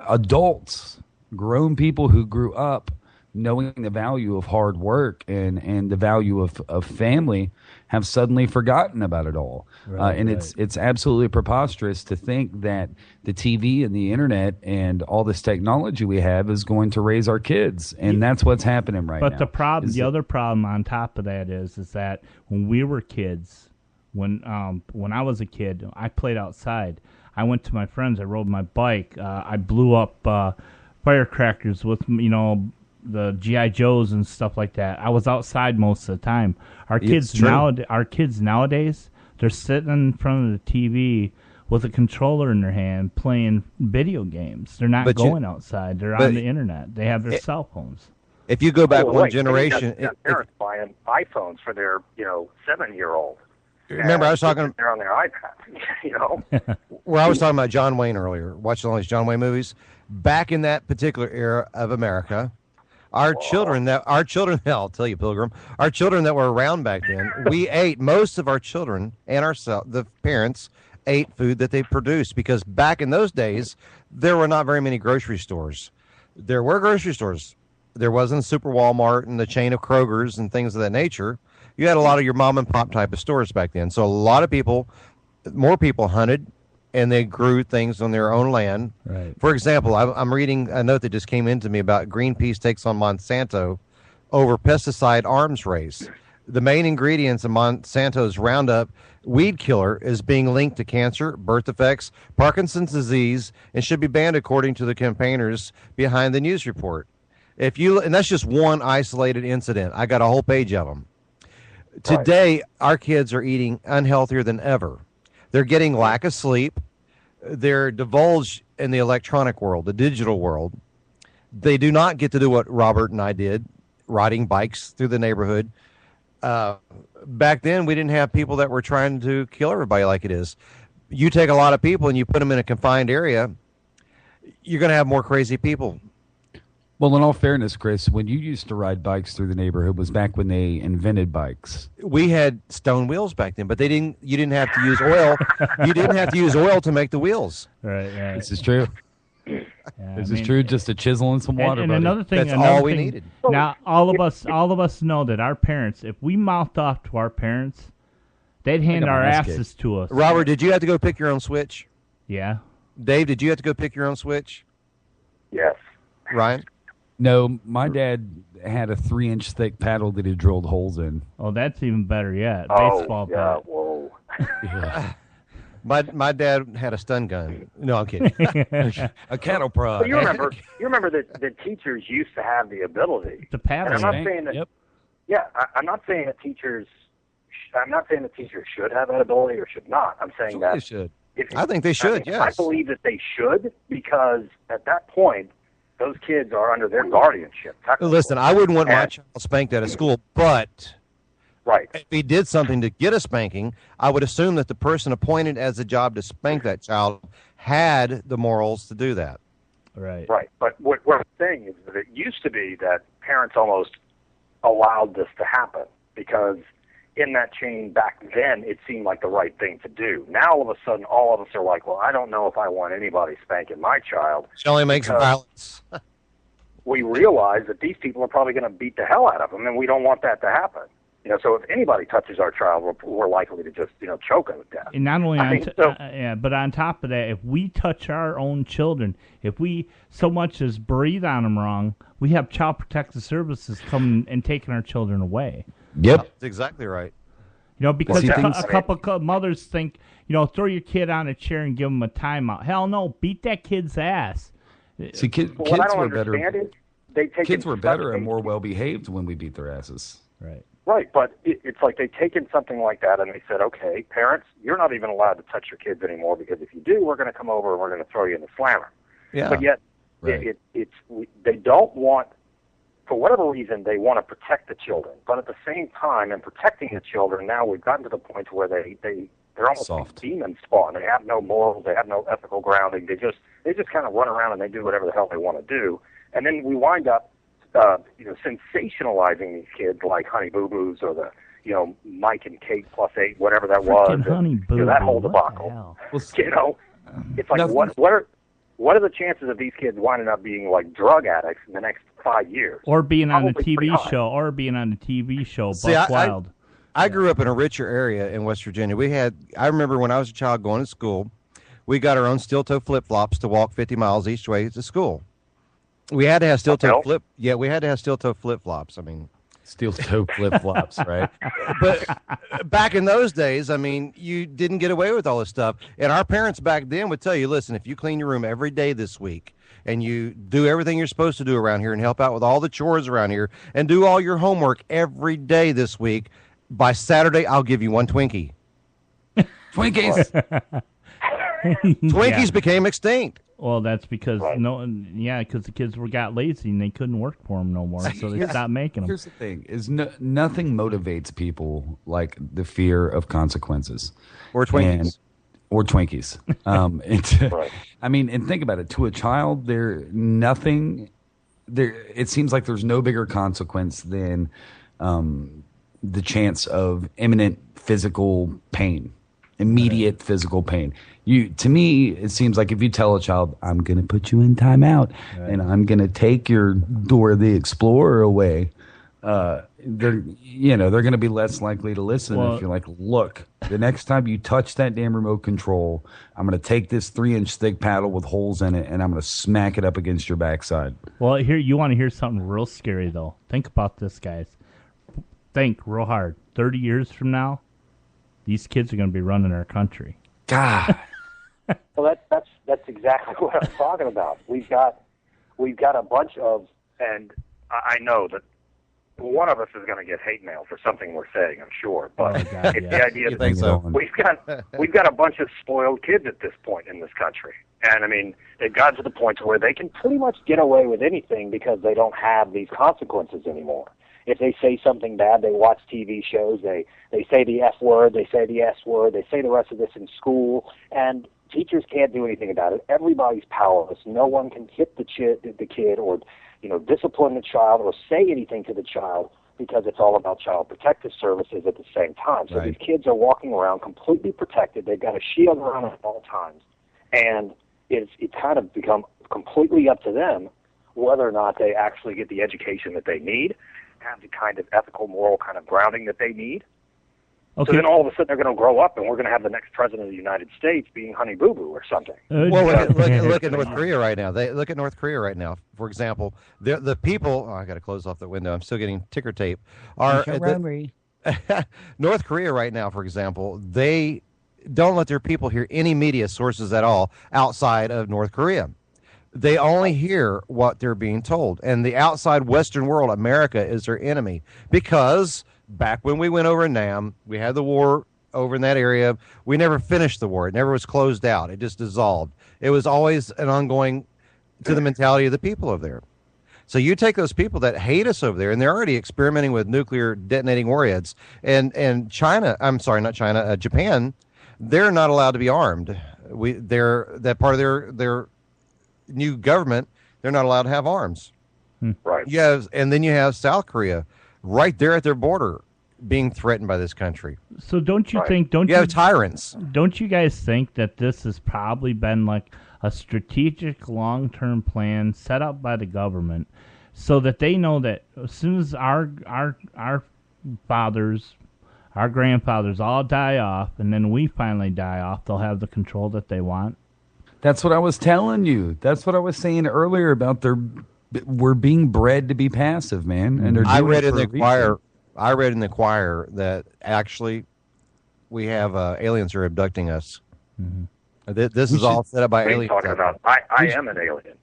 adults, grown people who grew up knowing the value of hard work and the value of family have suddenly forgotten about it all. It's absolutely preposterous to think that the TV and the internet and all this technology we have is going to raise our kids, and that's what's happening right now. But the other problem on top of that is that when we were kids, when I was a kid, I played outside. I went to my friends. I rode my bike. I blew up firecrackers with the G.I. Joes and stuff like that. I was outside most of the time. Our kids nowadays, they're sitting in front of the TV with a controller in their hand playing video games. They're not going outside. They're on the internet. They have their cell phones. If you go back one generation, parents buying iPhones for their 7-year-old. Remember, I was talking. They're on their iPad. Well, I was talking about John Wayne earlier. Watching all these John Wayne movies. Back in that particular era of America, I'll tell you, Pilgrim, our children that were around back then, we ate, most of our children and ourselves, the parents, ate food that they produced, because back in those days, there were not very many grocery stores. There were grocery stores. There wasn't Super Walmart and the chain of Kroger's and things of that nature. You had a lot of your mom and pop type of stores back then. So a lot of people, more people hunted, and they grew things on their own land. Right. For example, I'm reading a note that just came into me about Greenpeace takes on Monsanto over pesticide arms race. The main ingredients of Monsanto's Roundup weed killer is being linked to cancer, birth defects, Parkinson's disease, and should be banned according to the campaigners behind the news report. And that's just one isolated incident. I got a whole page of them. Today, our kids are eating unhealthier than ever. They're getting lack of sleep. They're divulged in the electronic world, the digital world. They do not get to do what Robert and I did, riding bikes through the neighborhood. Back then, we didn't have people that were trying to kill everybody like it is. You take a lot of people and you put them in a confined area, you're going to have more crazy people. Well, in all fairness, Chris, when you used to ride bikes through the neighborhood was back when they invented bikes. We had stone wheels back then, but you didn't have to use oil. You didn't have to use oil to make the wheels. Right. This is true. This is true. Just a chisel and some water. And another thing, that's all we needed. Now, all of us know that our parents, if we mouthed off to our parents, they'd hand our asses to us. Robert, did you have to go pick your own switch? Yeah. Dave, did you have to go pick your own switch? Yes. Ryan? No, my dad had a 3-inch thick paddle that he drilled holes in. Oh, that's even better yet. Baseball bat. Whoa. Yeah. My dad had a stun gun. No, I'm kidding. A cattle prod. Well, you remember that the teachers used to have the ability to paddle. And I'm not saying that. Yep. Yeah, I'm not saying that teachers. I'm not saying that teachers should have that ability or should not. I'm saying that they should. I think they should. Yes. I believe that they should, because at that point, those kids are under their guardianship. Listen, I wouldn't want my child spanked at a school, but if he did something to get a spanking, I would assume that the person appointed as a job to spank that child had the morals to do that. Right. Right. But what I'm saying is that it used to be that parents almost allowed this to happen, because in that chain back then, it seemed like the right thing to do. Now, all of a sudden, all of us are like, well, I don't know if I want anybody spanking my child. It only makes violence. We realize that these people are probably going to beat the hell out of them, and we don't want that to happen. So if anybody touches our child, we're likely to just, choke them to death. And not only but on top of that, if we touch our own children, if we so much as breathe on them wrong, we have Child Protective Services coming and taking our children away. Yep. That's exactly right. Because a couple mothers think, throw your kid on a chair and give them a timeout. Hell no, beat that kid's ass. See, kids were better. Kids were better and more well behaved when we beat their asses. Right. Right, but it's like they've taken something like that and they said, okay, parents, you're not even allowed to touch your kids anymore because if you do, we're going to come over and we're going to throw you in the slammer. Yeah. But yet, they don't want, for whatever reason, they want to protect the children. But at the same time, in protecting the children, now we've gotten to the point where they're almost like demon spawn. They have no morals, they have no ethical grounding. They just kind of run around and they do whatever the hell they want to do. And then we wind up sensationalizing these kids like Honey Boo Boos or the, Mike and Kate +8, whatever that was. Honey Boo Boo, that whole debacle. It's like what are the chances of these kids winding up being like drug addicts in the next 5 years? Or being on a TV show, Buck Wild. I grew up in a richer area in West Virginia. I remember when I was a child going to school, we got our own steel-toe flip-flops to walk 50 miles each way to school. We had to have steel-toe flip-flops. I mean, steel-toe flip-flops, right? But back in those days, you didn't get away with all this stuff. And our parents back then would tell you, listen, if you clean your room every day this week and you do everything you're supposed to do around here and help out with all the chores around here and do all your homework every day this week, by Saturday, I'll give you one Twinkie. Twinkies! Twinkies became extinct. Well, that's because because the kids got lazy and they couldn't work for them no more, so they stopped making them. Here's the thing: nothing motivates people like the fear of consequences, or Twinkies, And think about it. To a child, it seems like there's no bigger consequence than the chance of imminent physical pain. Immediate physical pain. To me, it seems like if you tell a child, "I'm going to put you in timeout and I'm going to take your Dora the Explorer away," they're going to be less likely to listen. If you're like, "Look, the next time you touch that damn remote control, I'm going to take this 3-inch stick paddle with holes in it and I'm going to smack it up against your backside." Well, here you want to hear something real scary though. Think about this, guys. Think real hard. 30 years from now, these kids are going to be running our country. God. Well, that's exactly what I'm talking about. We've got a bunch of, and I know that one of us is going to get hate mail for something we're saying, I'm sure. But it's the idea that we've got a bunch of spoiled kids at this point in this country, and they've gotten to the point where they can pretty much get away with anything because they don't have these consequences anymore. If they say something bad, they watch TV shows, they say the F word, they say the S word, they say the rest of this in school, and teachers can't do anything about it. Everybody's powerless. No one can hit the kid or, discipline the child or say anything to the child because it's all about Child Protective Services at the same time. So these kids are walking around completely protected. They've got a shield around them at all times. And it's kind of become completely up to them whether or not they actually get the education that they need, have the kind of ethical, moral kind of grounding that they need. Okay. So then all of a sudden they're going to grow up and we're going to have the next president of the United States being Honey Boo Boo or something. Well, look at North Korea right now. Look at North Korea right now. For example, the people. Oh, I got to close off the window. I'm still getting ticker tape. North Korea right now, for example, they don't let their people hear any media sources at all outside of North Korea. They only hear what they're being told. And the outside Western world, America, is their enemy. Because back when we went over Nam, we had the war over in that area. We never finished the war. It never was closed out. It just dissolved. It was always an ongoing to the mentality of the people over there. So you take those people that hate us over there, and they're already experimenting with nuclear detonating warheads. And China, I'm sorry, not China, Japan, they're not allowed to be armed. They're that part of their new government, they're not allowed to have arms. Right. And then you have South Korea right there at their border being threatened by this country. So don't you think, you have tyrants. Don't you guys think that this has probably been like a strategic long-term plan set up by the government so that they know that as soon as our fathers, our grandfathers all die off, and then we finally die off, they'll have the control that they want. That's what I was telling you. That's what I was saying earlier about we're being bred to be passive, man. And I read in the choir that actually we have aliens are abducting us. Mm-hmm. This is all set up by aliens. Talking about, I am an alien.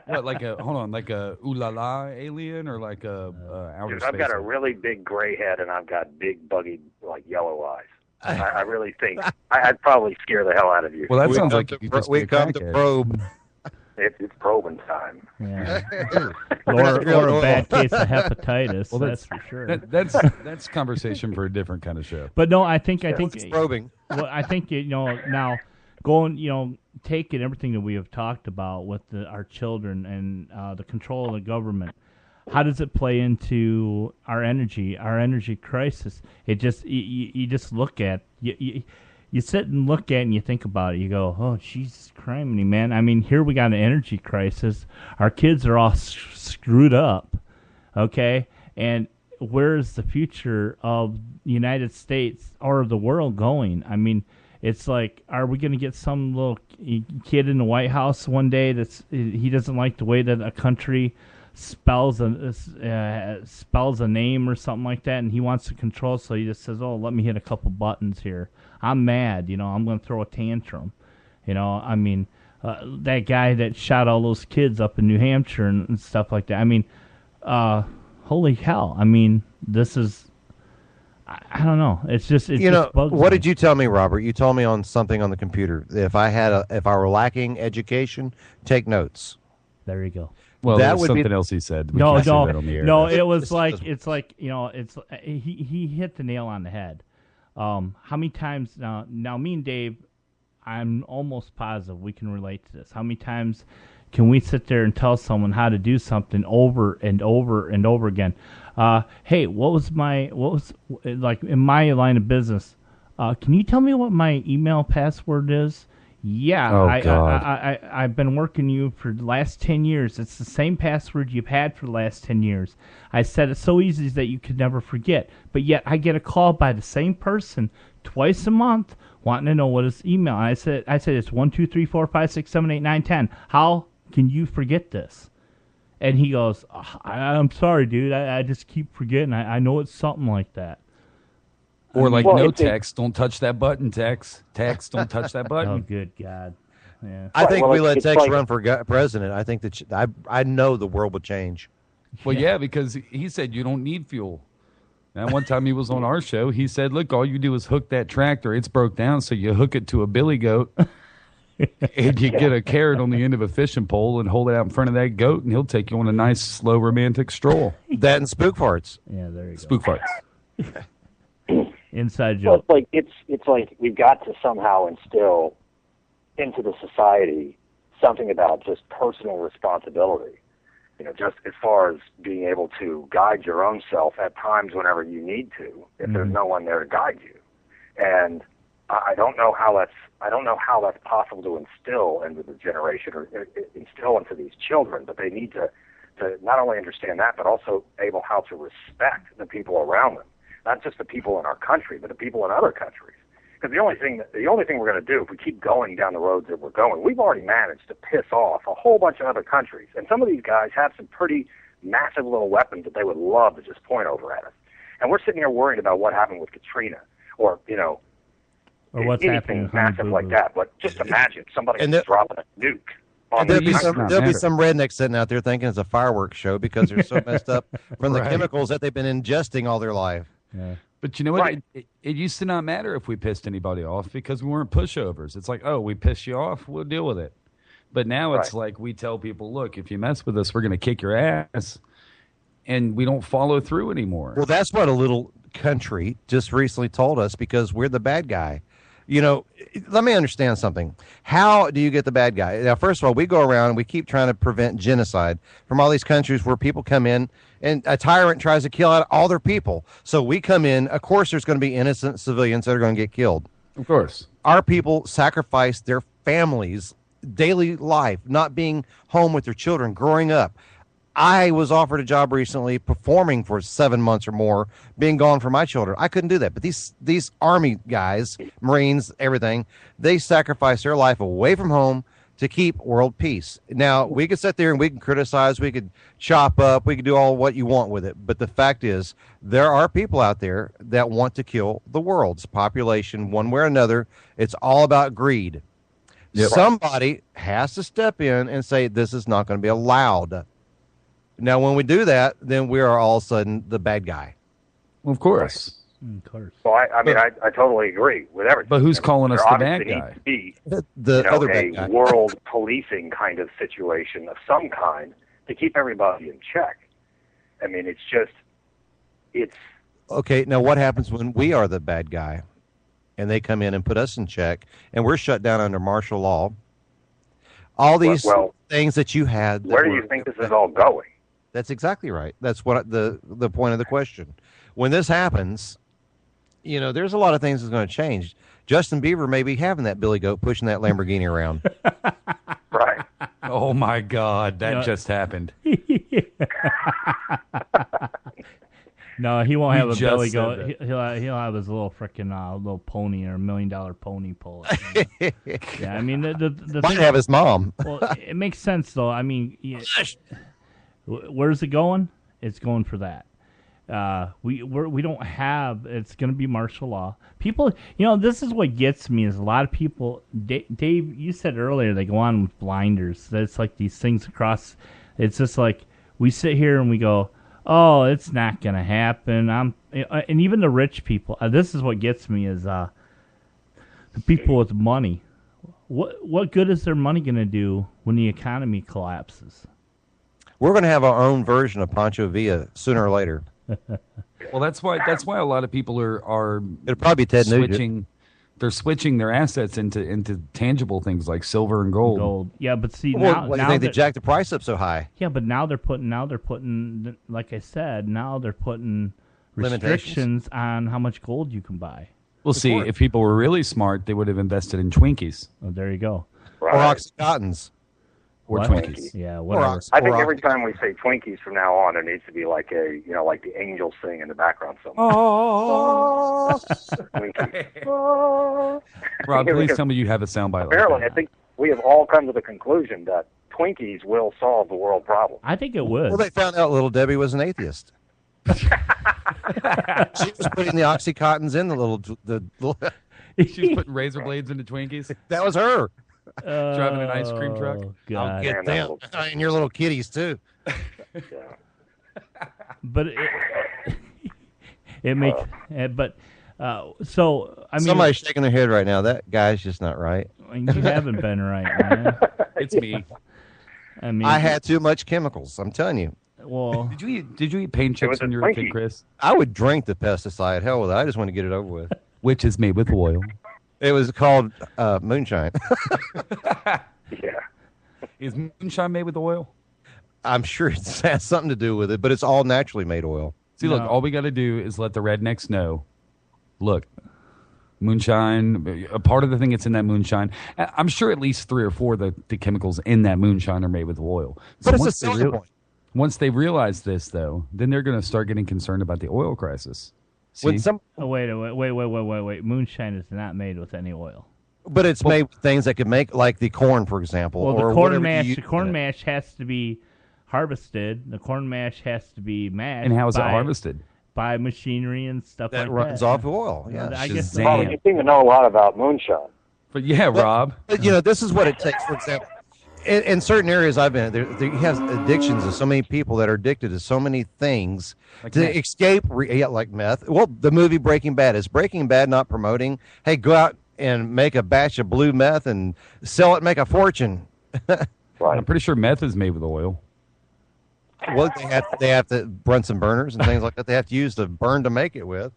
What, like a ooh la la alien or like a outer Dude, space? I've got a really big gray head and I've got big buggy like yellow eyes. I really think I'd probably scare the hell out of you. Well, that sounds like we come to probe. It's probing time. Yeah. or a bad case of hepatitis. Well, that's for sure. That's conversation for a different kind of show. But no, I think it's probing. Well, I think now going taking everything that we have talked about with our children and the control of the government. How does it play into our energy crisis? It just you just look at you sit and look at it and you think about it. You go, oh, Jesus criminy, man. I mean, here we got an energy crisis. Our kids are all screwed up, okay? And where's the future of the United States or the world going? I mean, it's like, are we going to get some little kid in the White House one day he doesn't like the way that a country spells a name or something like that, and he wants to control, so he just says, oh, let me hit a couple buttons here. I'm mad, I'm going to throw a tantrum. I mean, that guy that shot all those kids up in New Hampshire and stuff like that. I mean, holy hell. I mean, this is, I don't know. It's just, just bugs what me. did you tell me, Robert? You told me on something on the computer. If I were lacking education, take notes. There you go. Well, that was something else he said. No, it was like he hit the nail on the head. How many times now? Me and Dave, I'm almost positive we can relate to this. How many times can we sit there and tell someone how to do something over and over and over again? Hey, what was like in my line of business? Can you tell me what my email password is? Yeah, I've been working you for the last 10 years. It's the same password you've had for the last 10 years. I said it so easy that you could never forget. But yet I get a call by the same person twice a month wanting to know what his email. I said it's 1 2 3 4 5 6 7 8 9 10. How can you forget this? And he goes, I'm sorry, dude. I just keep forgetting. I know it's something like that. Or text, don't touch that button, text, don't touch that button. Oh, good God. Yeah. I think we let text run for president. I think that I know the world would change. Well, yeah, because he said you don't need fuel. And one time he was on our show, he said, look, all you do is hook that tractor. It's broke down, so you hook it to a billy goat, and you get a carrot on the end of a fishing pole and hold it out in front of that goat, and he'll take you on a nice, slow, romantic stroll. That and spook farts. Yeah, there you go. Spook farts. Inside joke. Well, it's like we've got to somehow instill into the society something about just personal responsibility. Just as far as being able to guide your own self at times whenever you need to, if there's no one there to guide you. And I don't know how that's possible to instill into the generation or instill into these children, but they need to not only understand that, but also able how to respect the people around them. Not just the people in our country, but the people in other countries. Because the only thing we're going to do if we keep going down the roads that we're going, we've already managed to piss off a whole bunch of other countries. And some of these guys have some pretty massive little weapons that they would love to just point over at us. And we're sitting here worried about what happened with Katrina or what's anything massive like that. But just imagine somebody dropping a nuke. There'll be some rednecks sitting out there thinking it's a fireworks show because they're so messed up from the chemicals that they've been ingesting all their life. Yeah. But you know what? Right. It used to not matter if we pissed anybody off because we weren't pushovers. It's like, oh, we pissed you off, we'll deal with it. But now it's like we tell people, look, if you mess with us, we're going to kick your ass. And we don't follow through anymore. Well, that's what a little country just recently told us because we're the bad guy. Let me understand something. How do you get the bad guy? Now, first of all, we go around and we keep trying to prevent genocide from all these countries where people come in and a tyrant tries to kill out all their people. So we come in. Of course, there's going to be innocent civilians that are going to get killed. Of course. Our people sacrifice their families' daily life, not being home with their children, growing up. I was offered a job recently performing for 7 months or more, being gone from my children. I couldn't do that. But these Army guys, Marines, everything, they sacrifice their life away from home to keep world peace. Now, we could sit there and we can criticize, we could chop up, we could do all what you want with it. But the fact is, there are people out there that want to kill the world's population one way or another. It's all about greed. Yep. Somebody has to step in and say, this is not going to be allowed. Now, when we do that, then we are all of a sudden the bad guy. Well, of course. Of course. Well, I mean, I totally agree with everything. But who's calling us the bad guy? Needs to be, the other bad guy. A world policing kind of situation of some kind to keep everybody in check. I mean, it's... Okay, now what happens when we are the bad guy and they come in and put us in check and we're shut down under martial law? All these things that you had... Where do you think this is all going? That's exactly right. That's what the point of the question. When this happens, there's a lot of things that's going to change. Justin Bieber may be having that Billy Goat pushing that Lamborghini around. Right. Oh, my God. That just happened. No, he won't have a Billy Goat. He'll have his little freaking little pony or $1 million pony pull. Yeah, I mean, the might have his mom. Well, it makes sense, though. I mean, where's it going? It's going for that. We don't have. It's going to be martial law. People, this is what gets me is a lot of people. Dave, you said earlier they go on with blinders. That's like these things across. It's just like we sit here and we go, "Oh, it's not going to happen." And even the rich people. This is what gets me is the people with money. What good is their money going to do when the economy collapses? We're going to have our own version of Pancho Villa sooner or later. Well, that's why a lot of people are it'll probably be Ted switching. They're switching their assets into tangible things like silver and gold. Yeah, but see now they jacked the price up so high. Yeah, but now they're putting like I said, now they're putting restrictions on how much gold you can buy. We'll see. If people were really smart, they would have invested in Twinkies. Oh, there you go. Right. Or Oxycontins. Or Twinkies. Yeah, whatever. I think every time we say Twinkies from now on, there needs to be like like the angels sing in the background somewhere. Oh, Twinkies. Rob, please tell me you have a soundbite. Apparently, I think we have all come to the conclusion that Twinkies will solve the world problem. I think it would. Well, they found out Little Debbie was an atheist. She was putting the Oxycontins in the little. She was putting razor blades into Twinkies. That was her. Driving an ice cream truck. God. I'll get them. And your little kitties, too. But it makes... so, I mean... Somebody's shaking their head right now. That guy's just not right. You haven't been right, man. It's me. I mean... I had too much chemicals, I'm telling you. Well... Did you eat paint chips when you were a kid, Chris? I would drink the pesticide. Hell with it. I just want to get it over with. Which is made with oil. It was called moonshine. Yeah. Is moonshine made with oil? I'm sure it has something to do with it, but it's all naturally made oil. See, look, all we got to do is let the rednecks know. Look, moonshine, a part of the thing that's in that moonshine, I'm sure at least 3 or 4 of the chemicals in that moonshine are made with oil. So but it's a selling point. Once they realize this, though, then they're going to start getting concerned about the oil crisis. Wait. Moonshine is not made with any oil. But it's made with things that could make, like the corn, for example. Well, or the corn mash has to be harvested. The corn mash has to be mashed. And how is it harvested? By machinery and stuff like that. That runs off oil, yeah. I guess you seem to know a lot about moonshine. But yeah, Rob. But, this is what it takes, for example. In certain areas I've been in, there has addictions of so many people that are addicted to so many things like to escape, like meth. Well, the movie Breaking Bad. Is Breaking Bad not promoting, hey, go out and make a batch of blue meth and sell it and make a fortune? Right. I'm pretty sure meth is made with oil. Well, they have to Bunsen burners and things like that. They have to use the burn to make it with.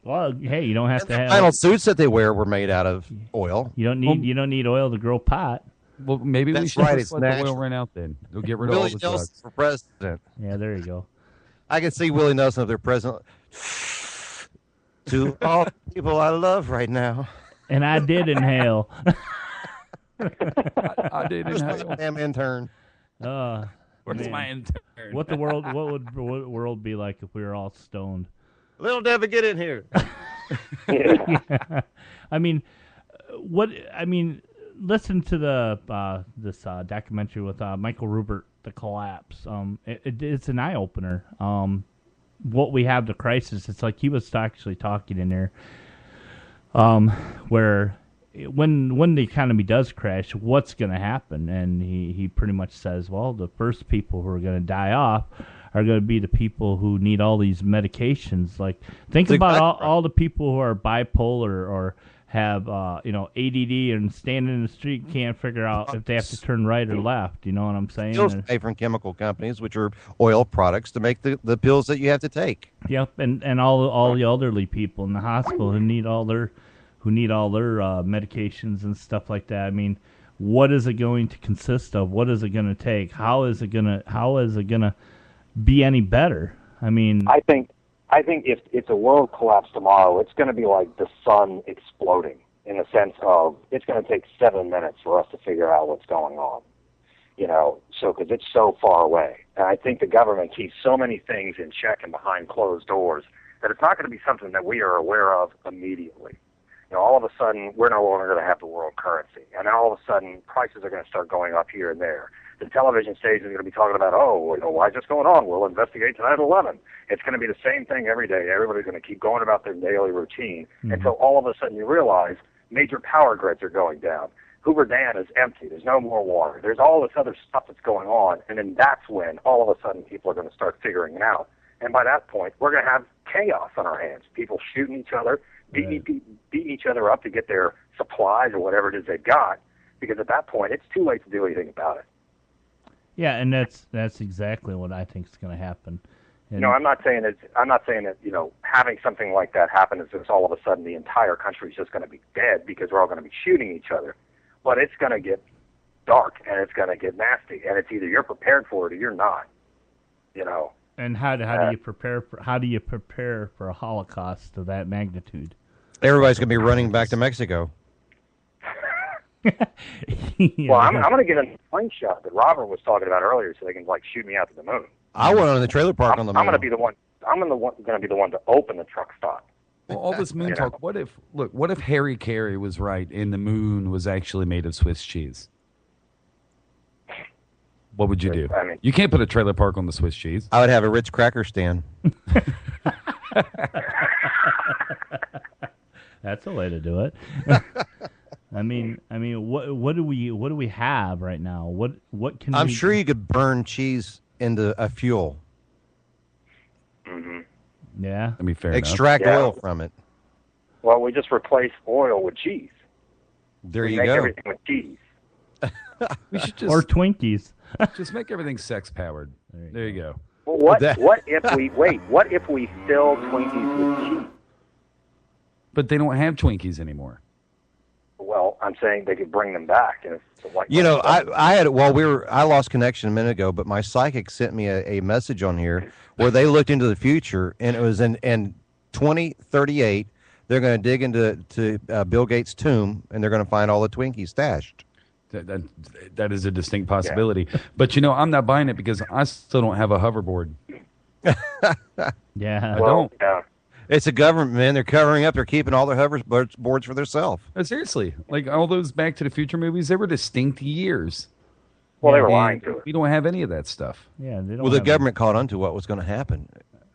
Well, hey, you don't have to have... Final suits that they wear were made out of oil. You don't need oil to grow pot. Well, maybe we should just let the oil run out then. We'll get rid of all the Nelson drugs. for president. Yeah, there you go. I can see Willie Nelson if they're president. To all the people I love right now. And I did inhale. I did inhale. Damn intern. Where's my intern? What would world be like if we were all stoned? Little Devin, get in here. Yeah. I mean, listen to the this documentary with Michael Rubert, The Collapse. It's an eye opener. What we have, the crisis. It's like he was actually talking in there, where when the economy does crash, what's going to happen? And he pretty much says, well, the first people who are going to die off are going to be the people who need all these medications. Like, think about all the people who are bipolar or have ADD and standing in the street can't figure out if they have to turn right or left. You know what I'm saying? Pills pay from chemical companies, which are oil products, to make the pills that you have to take. Yep, and all the elderly people in the hospital who need all their medications and stuff like that. I mean, what is it going to consist of? What is it going to take? How is it gonna be any better? I mean, I think if it's a world collapse tomorrow, it's going to be like the sun exploding, in the sense of it's going to take 7 minutes for us to figure out what's going on. So because it's so far away, and I think the government keeps so many things in check and behind closed doors that it's not going to be something that we are aware of immediately. All of a sudden, we're no longer going to have the world currency. And then all of a sudden, prices are going to start going up here and there. The television station is going to be talking about, why is this going on? We'll investigate tonight at 11. It's going to be the same thing every day. Everybody's going to keep going about their daily routine until all of a sudden you realize major power grids are going down. Hoover Dam is empty. There's no more water. There's all this other stuff that's going on. And then that's when all of a sudden people are going to start figuring it out. And by that point, we're going to have chaos on our hands. People shooting each other, beating each other up to get their supplies or whatever it is they've got, because at that point it's too late to do anything about it. Yeah, and that's exactly what I think is going to happen. And I'm not saying that having something like that happen is just all of a sudden the entire country is just going to be dead because we're all going to be shooting each other, but it's going to get dark and it's going to get nasty, and it's either you're prepared for it or you're not. And how do you prepare for a Holocaust of that magnitude? Everybody's going to be running back to Mexico. Well, I'm going to get a plane shot that Robert was talking about earlier, so they can shoot me out to the moon. I went on the trailer park on the moon. I'm going to be the one. I'm going to be the one to open the truck stop. Well, all this moon talk. What if Harry Carey was right and the moon was actually made of Swiss cheese? What would you do? I mean, you can't put a trailer park on the Swiss cheese. I would have a Ritz cracker stand. That's a way to do it. I mean, what do we have right now? What can I'm sure you could burn cheese into a fuel. Mm-hmm. Yeah, I mean, fair extract enough. oil from it. Well, we just replace oil with cheese. There we you make go. Everything with cheese. We should just or Twinkies. Just make everything sex powered. There you go. Well, what if we What if we fill Twinkies with cheese? But they don't have Twinkies anymore. Well, I'm saying they could bring them back. And I lost connection a minute ago, but my psychic sent me a message on here where they looked into the future, and it was in 2038. They're going to dig into Bill Gates' tomb, and they're going to find all the Twinkies stashed. That is a distinct possibility. Yeah. But, I'm not buying it because I still don't have a hoverboard. Yeah. I don't. Yeah. It's a government, man. They're covering up. They're keeping all their hoverboards for themselves. Seriously. Like all those Back to the Future movies, they were distinct years. Well, they were lying to us. We don't have any of that stuff. Yeah. They don't well, the government caught on to what was going to happen.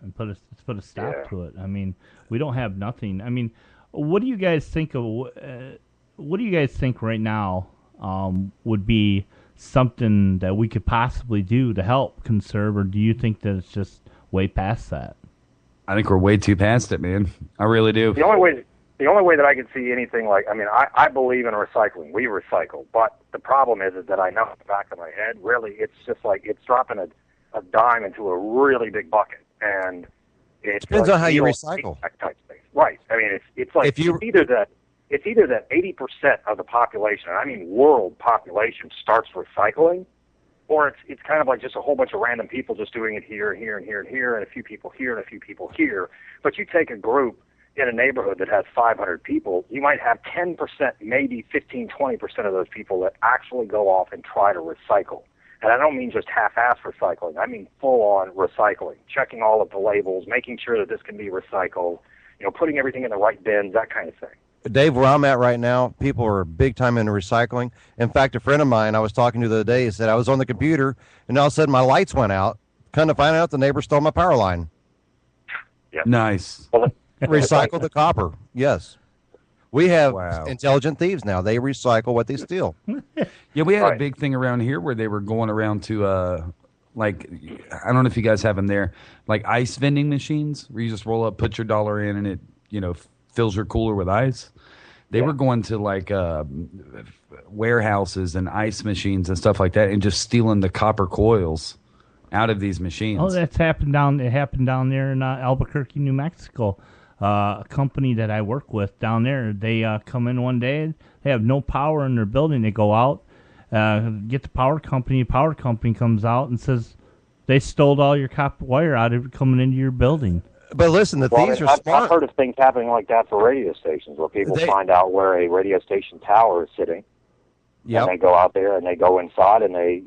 And put a stop to it. I mean, we don't have nothing. I mean, what do you guys think of? What do you guys think right now would be something that we could possibly do to help conserve, or do you think that it's just way past that? I think we're way too past it, man. I really do. The only way that I can see anything I believe in recycling. We recycle, but the problem is that I know in the back of my head, really, it's just it's dropping a dime into a really big bucket, and it depends on how you recycle. Type thing. Right. I mean, it's either that 80% of the population, and I mean world population, starts recycling, or it's kind of like just a whole bunch of random people just doing it here and here and here and here, and a few people here and a few people here. But you take a group in a neighborhood that has 500 people, you might have 10%, maybe 15, 20% of those people that actually go off and try to recycle. And I don't mean just half-ass recycling. I mean full-on recycling, checking all of the labels, making sure that this can be recycled, putting everything in the right bins, that kind of thing. Dave, where I'm at right now, people are big time into recycling. In fact, a friend of mine I was talking to the other day said I was on the computer, and all of a sudden my lights went out. Come to find out, the neighbor stole my power line. Yep. Nice. Well, Recycle the copper. Yes. We have intelligent thieves now. They recycle what they steal. Yeah, we had a big thing around here where they were going around to, like, I don't know if you guys have them there, like ice vending machines where you just roll up, put your dollar in, and it, fills your cooler with ice. They were going to, like, warehouses and ice machines and stuff like that and just stealing the copper coils out of these machines. Oh, it happened down there in Albuquerque, New Mexico. A company that I work with down there, they come in one day, they have no power in their building. They go out, get the power company comes out and says they stole all your copper wire out of coming into your building. But listen, thieves are smart. I've heard of things happening like that for radio stations where people find out where a radio station tower is sitting. Yep. And they go out there and they go inside and they,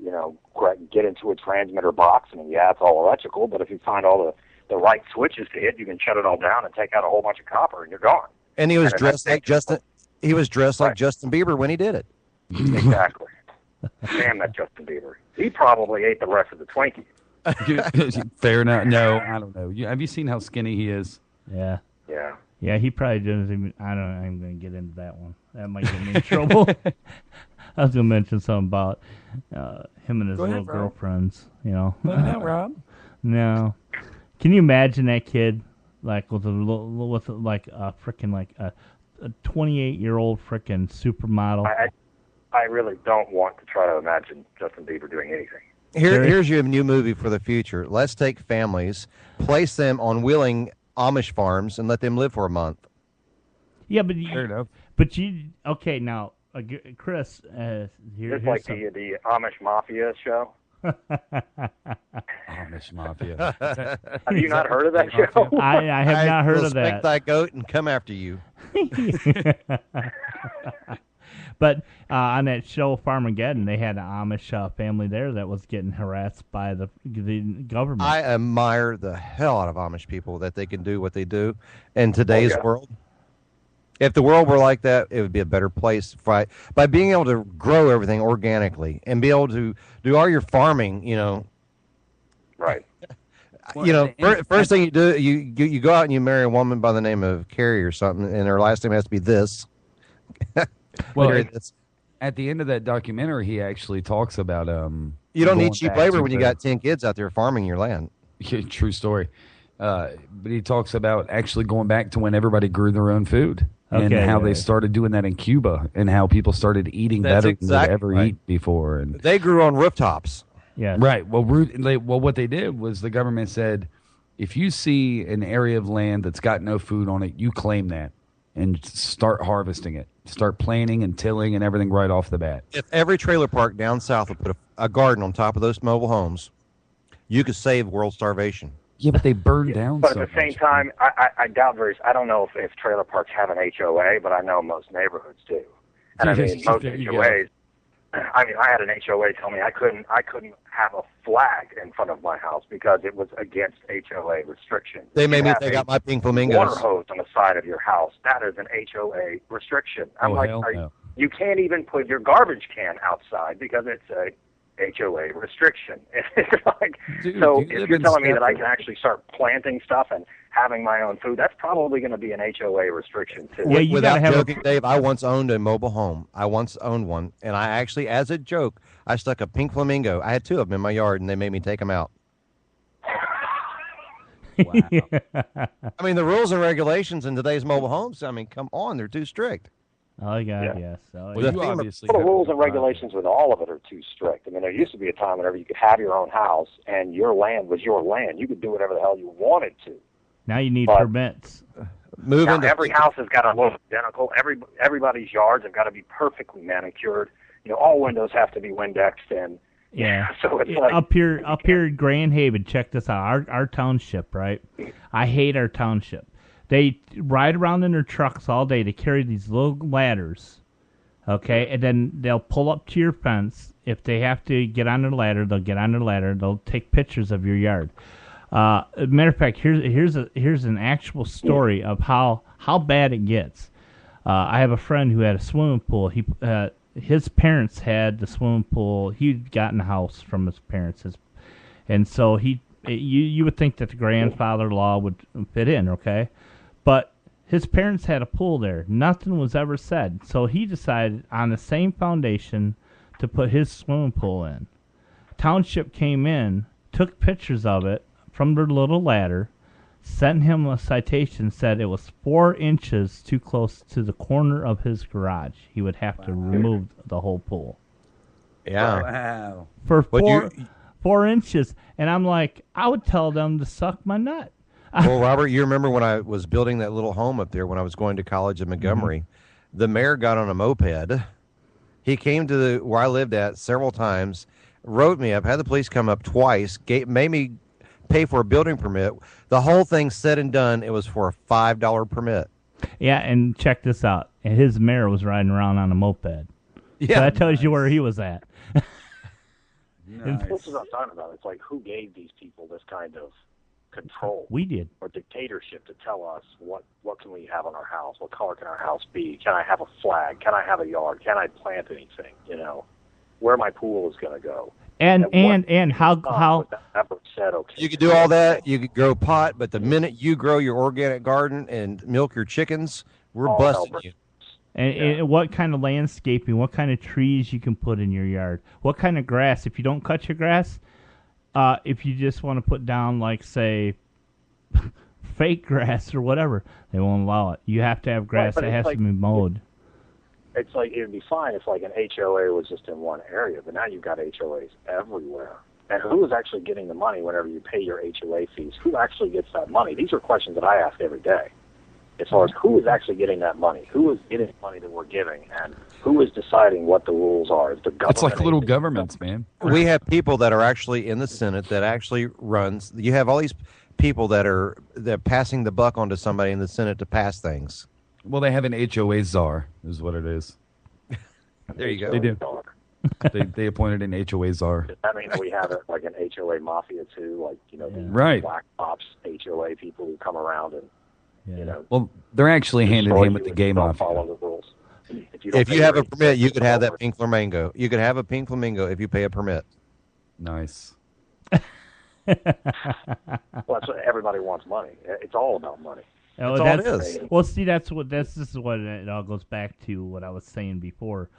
get into a transmitter box. And it's all electrical, but if you find all the right switches to hit, you can shut it all down and take out a whole bunch of copper and you're gone. And he was dressed like Justin. He was dressed like Justin Bieber when he did it. Exactly. Damn that Justin Bieber. He probably ate the rest of the Twinkies. Fair enough. No, I don't know. Have you seen how skinny he is? Yeah. Yeah. Yeah, he probably doesn't even. I don't know. I'm going to get into that one. That might get me in trouble. I was going to mention something about him and his little girlfriends. No, Rob. No. Can you imagine that kid, like with a freaking like a 28-year-old freaking supermodel? I really don't want to try to imagine Justin Bieber doing anything. Here's your new movie for the future. Let's take families, place them on willing Amish farms, and let them live for a month. Yeah, but fair enough. But okay now, Chris. It's like the Amish Mafia show. Amish Mafia. Have you not heard of that show? I have not heard of that. Respect thy goat and come after you. But on that show Farmageddon, they had an Amish family there that was getting harassed by the government. I admire the hell out of Amish people that they can do what they do in today's world. If the world were like that, it would be a better place. By being able to grow everything organically and be able to do all your farming, Right. First thing you do, you go out and you marry a woman by the name of Carrie or something, and her last name has to be this. Well, at the end of that documentary, he actually talks about you don't need cheap labor when you got 10 kids out there farming your land. True story. But he talks about actually going back to when everybody grew their own food and how they started doing that in Cuba and how people started eating better than they'd ever eat before. And they grew on rooftops. Yeah. Right. Well, what they did was the government said, if you see an area of land that's got no food on it, you claim that and start harvesting it. Start planting and tilling and everything right off the bat. If every trailer park down south would put a garden on top of those mobile homes, you could save world starvation. Yeah, but they burn down But so at the same much. time, I doubt I don't know if trailer parks have an HOA, but I know most neighborhoods do. And I mean, most HOAs, I had an HOA tell me I couldn't have a flag in front of my house because it was against HOA restrictions. They made me take out my pink flamingos. Water hose on the side of your house. That is an HOA restriction. I'm like, you can't even put your garbage can outside because it's a HOA restriction. It's like, so if you're telling me that I can actually start planting stuff and having my own food, that's probably going to be an HOA restriction too. Yeah, without joking, Dave, I once owned a mobile home. I once owned one, and I actually, as a joke, I stuck a pink flamingo. I had 2 of them in my yard, and they made me take them out. Wow. I mean, the rules and regulations in today's mobile homes, I mean, come on, they're too strict. Oh, God, yes. Well, you obviously the rules and regulations with all of it are too strict. I mean, there used to be a time whenever you could have your own house and your land was your land. You could do whatever the hell you wanted to. Now you need permits. Every house has got to look identical. Everybody's yards have got to be perfectly manicured. All windows have to be Windexed and so it's like up here in Grand Haven. Check this out. Our township, right? I hate our township. They ride around in their trucks all day. They carry these little ladders, okay, and then they'll pull up to your fence if they have to get on their ladder, they'll get on their ladder. They'll take pictures of your yard. Matter of fact, here's an actual story of how bad it gets. I have a friend who had a swimming pool. His parents had the swimming pool. He'd gotten a house from his parents, and so you would think that the grandfather law would fit in, okay? But his parents had a pool there. Nothing was ever said. So he decided on the same foundation to put his swimming pool in. Township came in, took pictures of it from their little ladder, sent him a citation, said it was 4 inches too close to the corner of his garage. He would have to remove the whole pool. Yeah. Wow. For 4 inches. And I'm like, I would tell them to suck my nut. Well, Robert, you remember when I was building that little home up there when I was going to college in Montgomery, the mayor got on a moped. He came to where I lived at several times, wrote me up, had the police come up twice, made me pay for a building permit. The whole thing said and done, it was for a $5 permit. Yeah, and check this out. And his mayor was riding around on a moped. Yeah. So that tells you where he was at. Nice. This is what I'm talking about. It's like, who gave these people this kind of control? We did. Or dictatorship to tell us what can we have on our house? What color can our house be? Can I have a flag? Can I have a yard? Can I plant anything? Where my pool is going to go. And how ever said, okay, you could do all that. You could grow pot, but the minute you grow your organic garden and milk your chickens, we're busting you. And what kind of landscaping, what kind of trees you can put in your yard, what kind of grass. If you don't cut your grass, if you just want to put down, like, say, fake grass or whatever, they won't allow it. You have to have grass that has to be mowed. It's like, it would be fine if like an HOA was just in one area, but now you've got HOAs everywhere. And who is actually getting the money whenever you pay your HOA fees? Who actually gets that money? These are questions that I ask every day. As far as who is actually getting that money, who is getting money that we're giving, and who is deciding what the rules are. Is the government? It's like little governments, man. We have people that are actually in the Senate that actually runs. You have all these people that are passing the buck onto somebody in the Senate to pass things. Well, they have an HOA czar, is what it is. There you go. They do. they appointed an HOA czar. Does that mean that we have like an HOA mafia too? Like, the right. Black Ops HOA people who come around and, Well, they're actually hand in hand with the gay mafia. Follow the rules. If you have a permit, you could have that pink flamingo. You could have a pink flamingo if you pay a permit. Nice. Well, that's what everybody wants money. It's all about money. That's all it is. Well, see, this is what it all goes back to what I was saying before.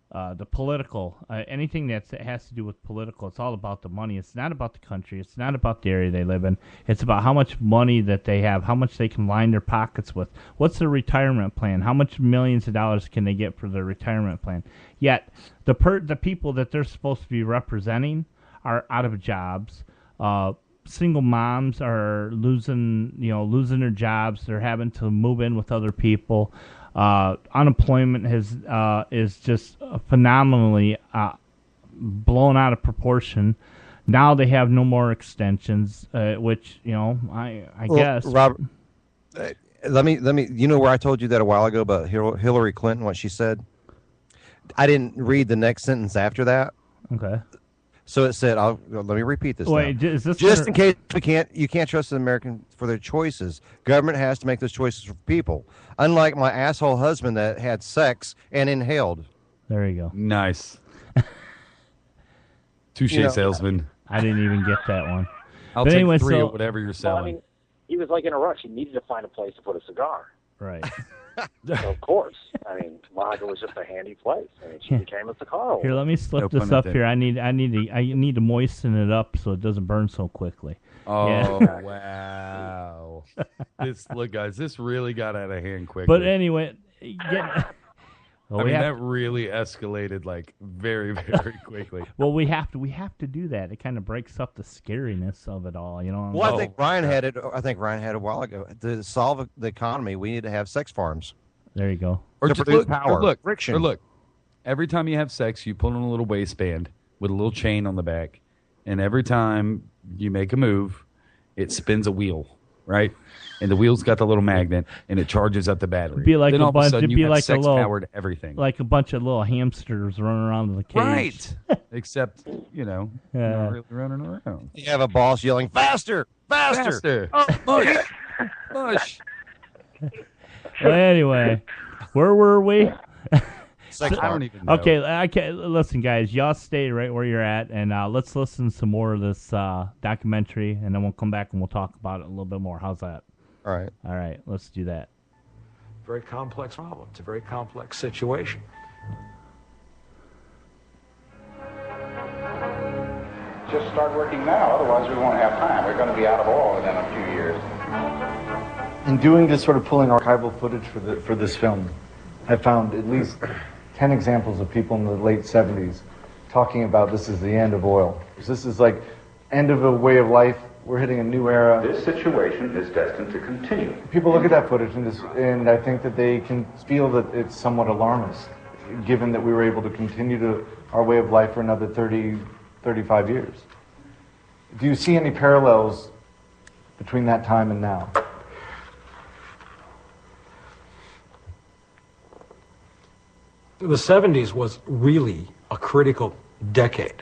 The political, anything that has to do with political, it's all about the money. It's not about the country. It's not about the area they live in. It's about how much money that they have, how much they can line their pockets with. What's their retirement plan? How much millions of dollars can they get for their retirement plan? Yet, the people that they're supposed to be representing are out of jobs. Single moms are losing their jobs. They're having to move in with other people. Unemployment is just phenomenally blown out of proportion. Now they have no more extensions, which I guess. Robert, let me. You know where I told you that a while ago about Hillary Clinton, what she said. I didn't read the next sentence after that. Okay. So it said, let me repeat this. Wait, now. Is this just in case you can't trust the American for their choices. Government has to make those choices for people. Unlike my asshole husband that had sex and inhaled. There you go. Nice. Touche, salesman. I didn't even get that one. I'll take three of whatever you're selling. Well, I mean, he was like in a rush. He needed to find a place to put a cigar. Right. So of course. I mean, Monaco was just a handy place. I mean, she became a cigar. Here, let me slip this up here. I need to moisten it up so it doesn't burn so quickly. Oh, yeah. Wow. Look, guys, this really got out of hand quickly. But anyway, that really escalated like very, very quickly. Well, we have to do that. It kind of breaks up the scariness of it all, Well, I think Ryan had it. I think Ryan had it a while ago. To solve the economy, we need to have sex farms. There you go. Or to just produce power, friction. Or look, every time you have sex, you put on a little waistband with a little chain on the back, and every time you make a move, it spins a wheel. right? And the wheel's got the little magnet, and it charges up the battery. Be like then a all of a bunch. sudden It'd be you have like a little sex-powered everything. like a bunch of little hamsters running around in the cage. Right. Except, not really running around. You have a boss yelling, faster, faster. Oh, mush. Mush. Well, anyway, where were we? I don't even know. Okay, listen, guys. Y'all stay right where you're at, and let's listen to some more of this documentary, and then we'll come back and we'll talk about it a little bit more. How's that? All right. All right, let's do that. Very complex problem. It's a very complex situation. Just start working now, otherwise we won't have time. We're going to be out of oil within a few years. In doing this sort of pulling archival footage for this film, I found at least 10 examples of people in the late 70s talking about this is the end of oil. This is like end of a way of life. We're hitting a new era. This situation is destined to continue. People look at that footage and I think that they can feel that it's somewhat alarmist, given that we were able to continue our way of life for another 30, 35 years. Do you see any parallels between that time and now? The 70s was really a critical decade.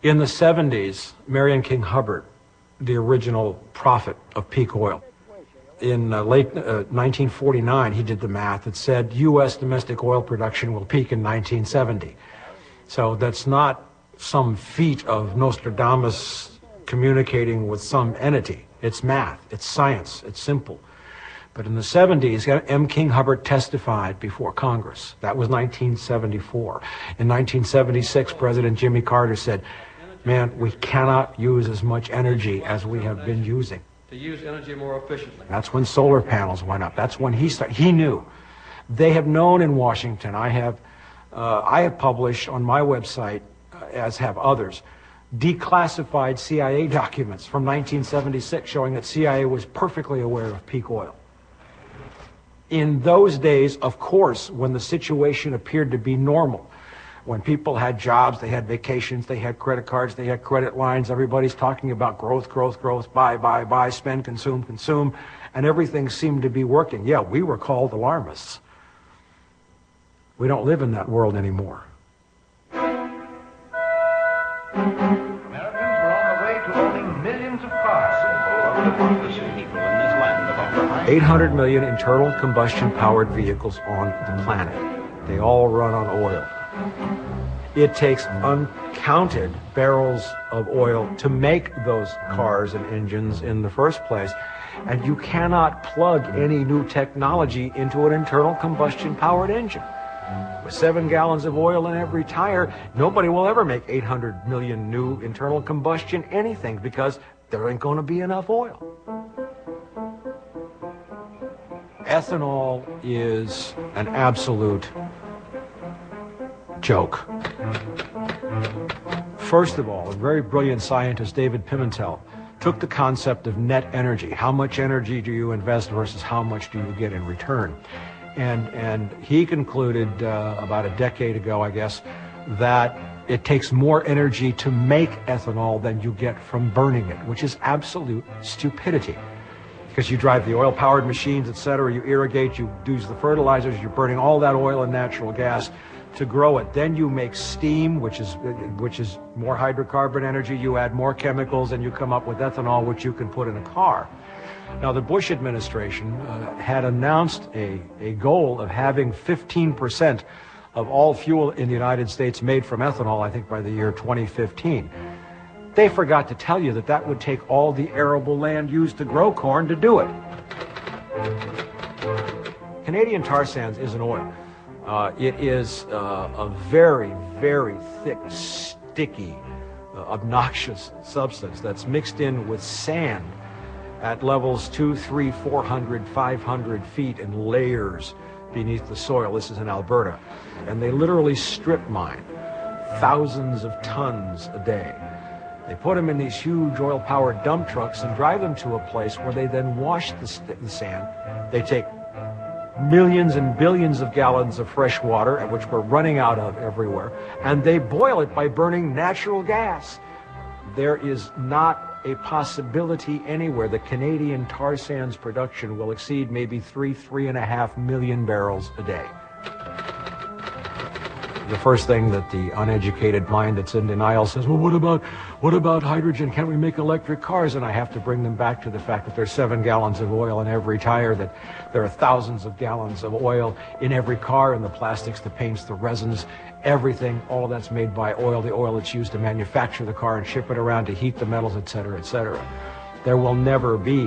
In the 70s, Marion King Hubbard, the original prophet of peak oil, in late 1949, he did the math that said U.S. domestic oil production will peak in 1970. So that's not some feat of Nostradamus communicating with some entity. It's math, it's science, it's simple. But in the 70s, M. King Hubbard testified before Congress. That was 1974. In 1976, President Jimmy Carter said, man, we cannot use as much energy as we have been using. To use energy more efficiently. That's when solar panels went up. That's when he started. He knew. They have known in Washington. I have published on my website, as have others, declassified CIA documents from 1976 showing that CIA was perfectly aware of peak oil. In those days, of course, when the situation appeared to be normal, when people had jobs, they had vacations, they had credit cards, they had credit lines, everybody's talking about growth, growth, growth, buy, spend, consume, and everything seemed to be working. Yeah, we were called alarmists. We don't live in that world anymore. Americans were on the way to owning millions of cars. 800 million internal combustion powered vehicles on the planet. They all run on oil. It takes uncounted barrels of oil to make those cars and engines in the first place. And you cannot plug any new technology into an internal combustion powered engine. With 7 gallons of oil in every tire, nobody will ever make 800 million new internal combustion anything because there ain't going to be enough oil. Ethanol is an absolute joke. First of all, a very brilliant scientist, David Pimentel, took the concept of net energy. How much energy do you invest versus how much do you get in return? And he concluded about a decade ago, I guess, that it takes more energy to make ethanol than you get from burning it, which is absolute stupidity. Because you drive the oil-powered machines, etc., you irrigate, you use the fertilizers, you're burning all that oil and natural gas to grow it. Then you make steam, which is more hydrocarbon energy. You add more chemicals, and you come up with ethanol, which you can put in a car. Now, the Bush administration had announced a goal of having 15% of all fuel in the United States made from ethanol, I think by the year 2015. They forgot to tell you that that would take all the arable land used to grow corn to do it. Canadian tar sands isn't oil. It is a very, very thick, sticky, obnoxious substance that's mixed in with sand at levels 200, 300, 400, 500 feet in layers beneath the soil. This is in Alberta. And they literally strip mine thousands of tons a day. They put them in these huge oil-powered dump trucks and drive them to a place where they then wash the sand. They take millions and billions of gallons of fresh water, which we're running out of everywhere, and they boil it by burning natural gas. There is not a possibility anywhere that Canadian tar sands production will exceed maybe 3.5 million barrels a day. The first thing that the uneducated mind that's in denial says, well, what about hydrogen? Can't we make electric cars? And I have to bring them back to the fact that there's 7 gallons of oil in every tire, that there are thousands of gallons of oil in every car, and the plastics, the paints, the resins, everything, all of that's made by oil, the oil that's used to manufacture the car and ship it around to heat the metals, et cetera, et cetera. There will never be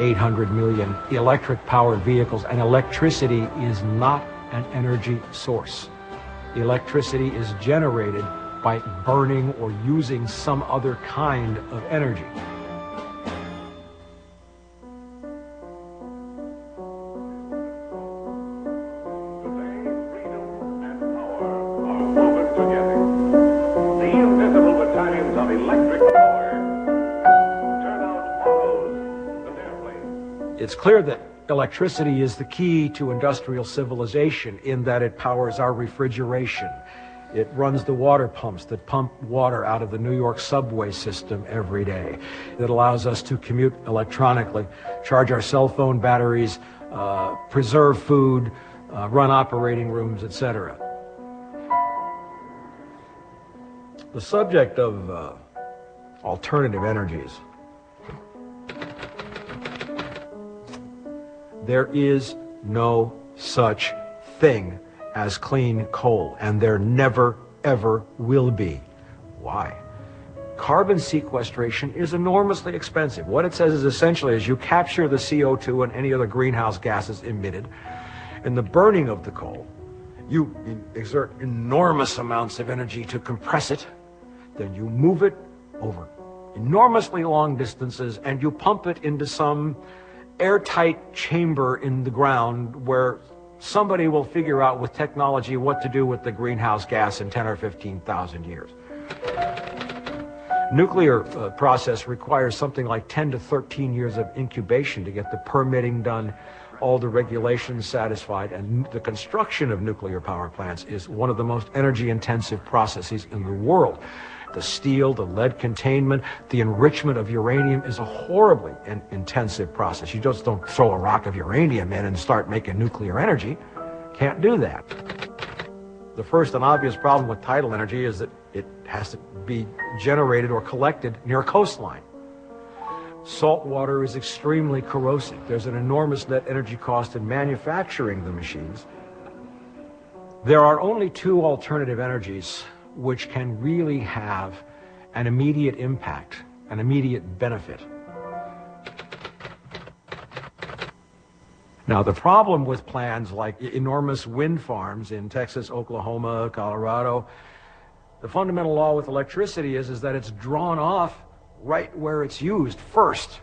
800 million electric-powered vehicles, and electricity is not an energy source. Electricity is generated by burning or using some other kind of energy. It's clear that electricity is the key to industrial civilization in that it powers our refrigeration. It runs the water pumps that pump water out of the New York subway system every day. It allows us to commute electronically, charge our cell phone batteries, preserve food, run operating rooms, etc. The subject of alternative energies. There is no such thing as clean coal, and there never, ever will be. Why? Carbon sequestration is enormously expensive. What it says is essentially is you capture the CO2 and any other greenhouse gases emitted. In the burning of the coal, you exert enormous amounts of energy to compress it, then you move it over enormously long distances, and you pump it into some airtight chamber in the ground where somebody will figure out with technology what to do with the greenhouse gas in 10 or 15,000 years. Nuclear process requires something like 10 to 13 years of incubation to get the permitting done, all the regulations satisfied, and the construction of nuclear power plants is one of the most energy-intensive processes in the world. The steel, the lead containment, the enrichment of uranium is a horribly intensive process. You just don't throw a rock of uranium in and start making nuclear energy. Can't do that. The first and obvious problem with tidal energy is that it has to be generated or collected near a coastline. Salt water is extremely corrosive. There's an enormous net energy cost in manufacturing the machines. There are only 2 alternative energies which can really have an immediate impact, an immediate benefit. Now, the problem with plans like enormous wind farms in Texas, Oklahoma, Colorado, the fundamental law with electricity is that it's drawn off right where it's used first.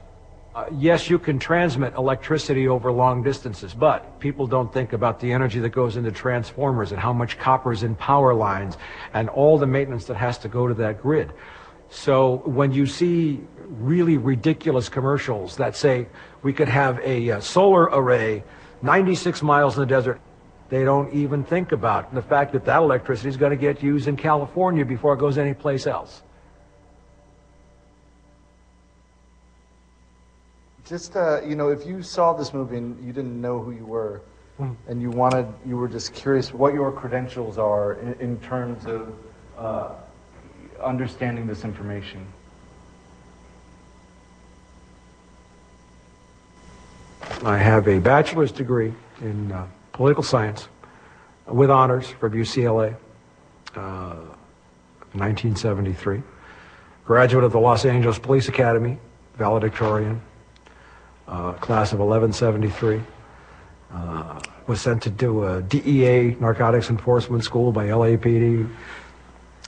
Yes, you can transmit electricity over long distances, but people don't think about the energy that goes into transformers and how much copper is in power lines and all the maintenance that has to go to that grid. So when you see really ridiculous commercials that say we could have a solar array 96 miles in the desert, they don't even think about the fact that that electricity is going to get used in California before it goes anyplace else. Just, if you saw this movie and you didn't know who you were, and you were just curious what your credentials are in terms of understanding this information. I have a bachelor's degree in political science with honors from UCLA, 1973. Graduate of the Los Angeles Police Academy, valedictorian. Class of 1173, was sent to do a DEA narcotics enforcement school by LAPD.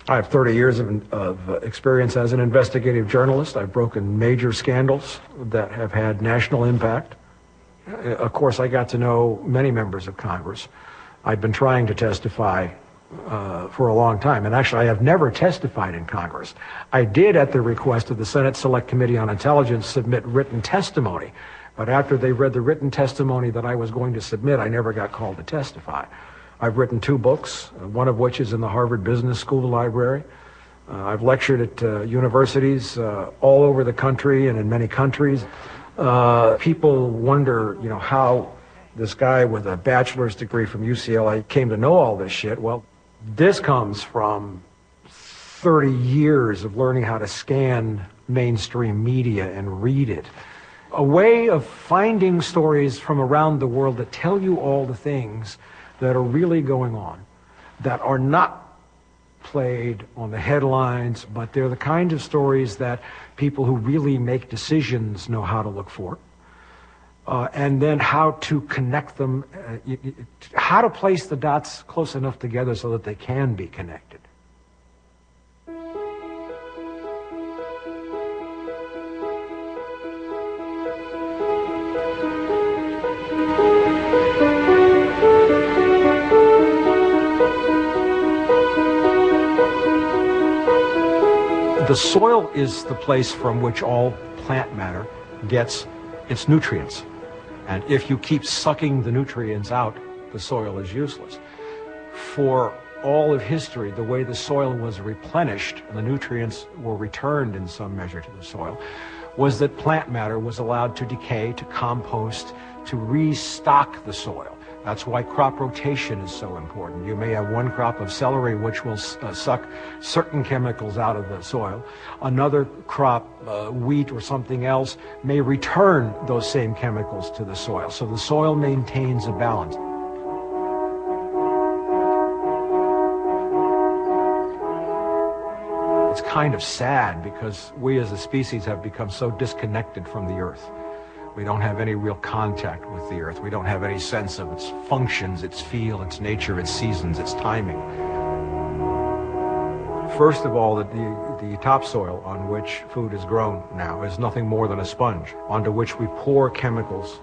I have 30 years of experience as an investigative journalist. I've broken major scandals that have had national impact. Of course, I got to know many members of Congress. I've been trying to testify for a long time, and actually I have never testified in Congress. I did, at the request of the Senate Select Committee on Intelligence, submit written testimony, but after they read the written testimony that I was going to submit, I never got called to testify. I've written 2 books, one of which is in the Harvard Business School library. I've lectured at universities all over the country and in many countries. People wonder, how this guy with a bachelor's degree from UCLA came to know all this shit. Well, this comes from 30 years of learning how to scan mainstream media and read it. A way of finding stories from around the world that tell you all the things that are really going on, that are not played on the headlines, but they're the kind of stories that people who really make decisions know how to look for. And then how to connect them, how to place the dots close enough together so that they can be connected. The soil is the place from which all plant matter gets its nutrients. And if you keep sucking the nutrients out, the soil is useless. For all of history, the way the soil was replenished and the nutrients were returned in some measure to the soil was that plant matter was allowed to decay, to compost, to restock the soil. That's why crop rotation is so important. You may have one crop of celery which will suck certain chemicals out of the soil. Another crop, wheat or something else, may return those same chemicals to the soil. So the soil maintains a balance. It's kind of sad because we as a species have become so disconnected from the earth. We don't have any real contact with the earth. We don't have any sense of its functions, its feel, its nature, its seasons, its timing. First of all, the topsoil on which food is grown now is nothing more than a sponge onto which we pour chemicals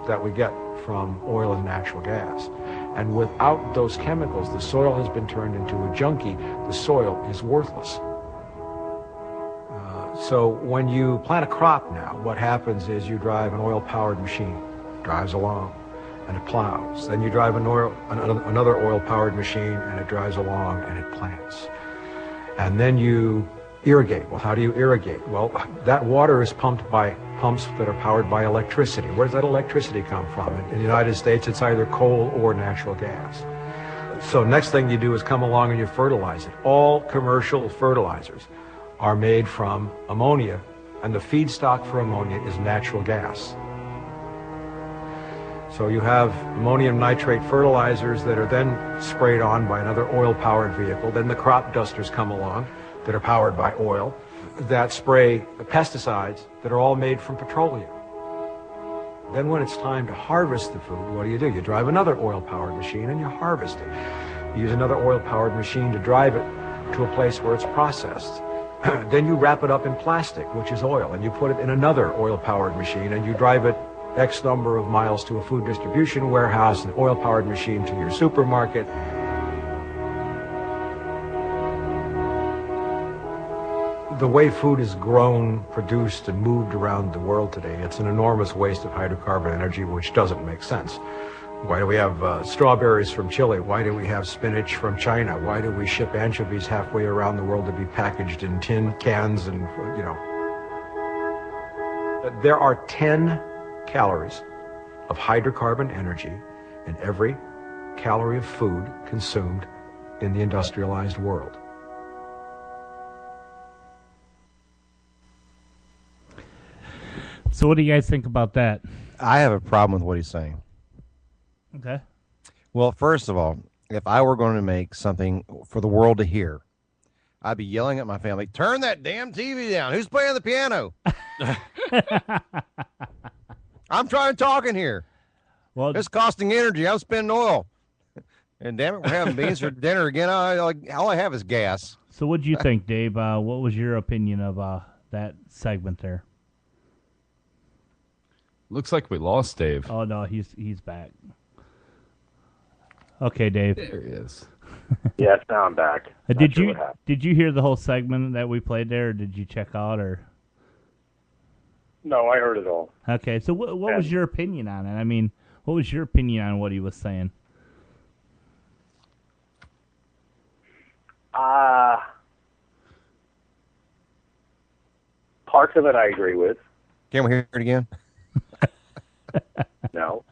that we get from oil and natural gas. And without those chemicals, the soil has been turned into a junkie. The soil is worthless. So when you plant a crop now, what happens is you drive an oil-powered machine, drives along, and it plows. Then you drive another oil-powered machine, and it drives along, and it plants. And then you irrigate. Well, how do you irrigate? Well, that water is pumped by pumps that are powered by electricity. Where does that electricity come from? In the United States, it's either coal or natural gas. So next thing you do is come along and you fertilize it. All commercial fertilizers are made from ammonia, and the feedstock for ammonia is natural gas. So you have ammonium nitrate fertilizers that are then sprayed on by another oil-powered vehicle. Then the crop dusters come along that are powered by oil that spray pesticides that are all made from petroleum. Then when it's time to harvest the food, what do? You drive another oil-powered machine and you harvest it. You use another oil-powered machine to drive it to a place where it's processed. Then you wrap it up in plastic, which is oil, and you put it in another oil-powered machine, and you drive it X number of miles to a food distribution warehouse, an oil-powered machine to your supermarket. The way food is grown, produced, and moved around the world today, it's an enormous waste of hydrocarbon energy, which doesn't make sense. Why do we have strawberries from Chile? Why do we have spinach from China? Why do we ship anchovies halfway around the world to be packaged in tin cans and, There are 10 calories of hydrocarbon energy in every calorie of food consumed in the industrialized world. So what do you guys think about that? I have a problem with what he's saying. Okay. Well, first of all, if I were going to make something for the world to hear, I'd be yelling at my family, turn that damn TV down. Who's playing the piano? I'm trying to talk in here. Well, it's costing energy. I'm spending oil. And damn it, we're having beans for dinner again. All I have is gas. So what do you think, Dave? What was your opinion of that segment there? Looks like we lost Dave. Oh, no, he's back. Okay, Dave. There he is. Yes, now I'm back. Did you hear the whole segment that we played there, or did you check out? Or No, I heard it all. Okay, so what was your opinion on it? I mean, what was your opinion on what he was saying? Parts of it I agree with. Can we hear it again? No.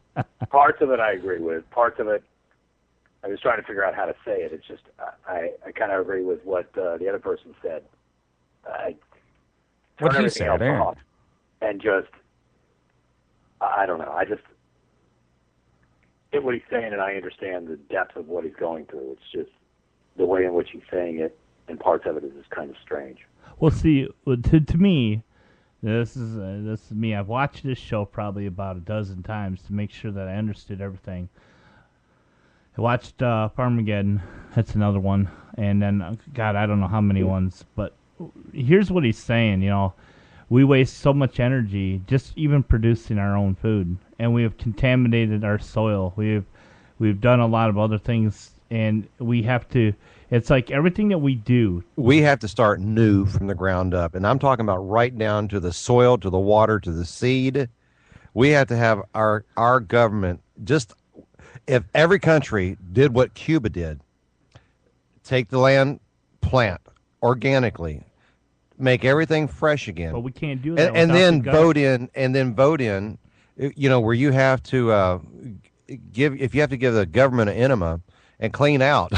Parts of it I agree with. Parts of it, I was trying to figure out how to say it. It's just, I kind of agree with what the other person said. What turn he everything said, else Aaron. off and just, I don't know. Get what he's saying, and I understand the depth of what he's going through. It's just the way in which he's saying it, and parts of it is just kind of strange. Well, see, to me, this is me. I've watched this show probably about a dozen times to make sure that I understood everything. I watched Farmageddon. That's another one. And then, God, I don't know how many ones. But here's what he's saying, we waste so much energy just even producing our own food, and we have contaminated our soil. We've done a lot of other things, and we have to. It's like everything that we do. We have to start new from the ground up, and I'm talking about right down to the soil, to the water, to the seed. We have to have our government. Just if every country did what Cuba did, take the land, plant organically. Make everything fresh again. But we can't do that. And then vote in. Where you have to if you have to give the government an enema and clean out.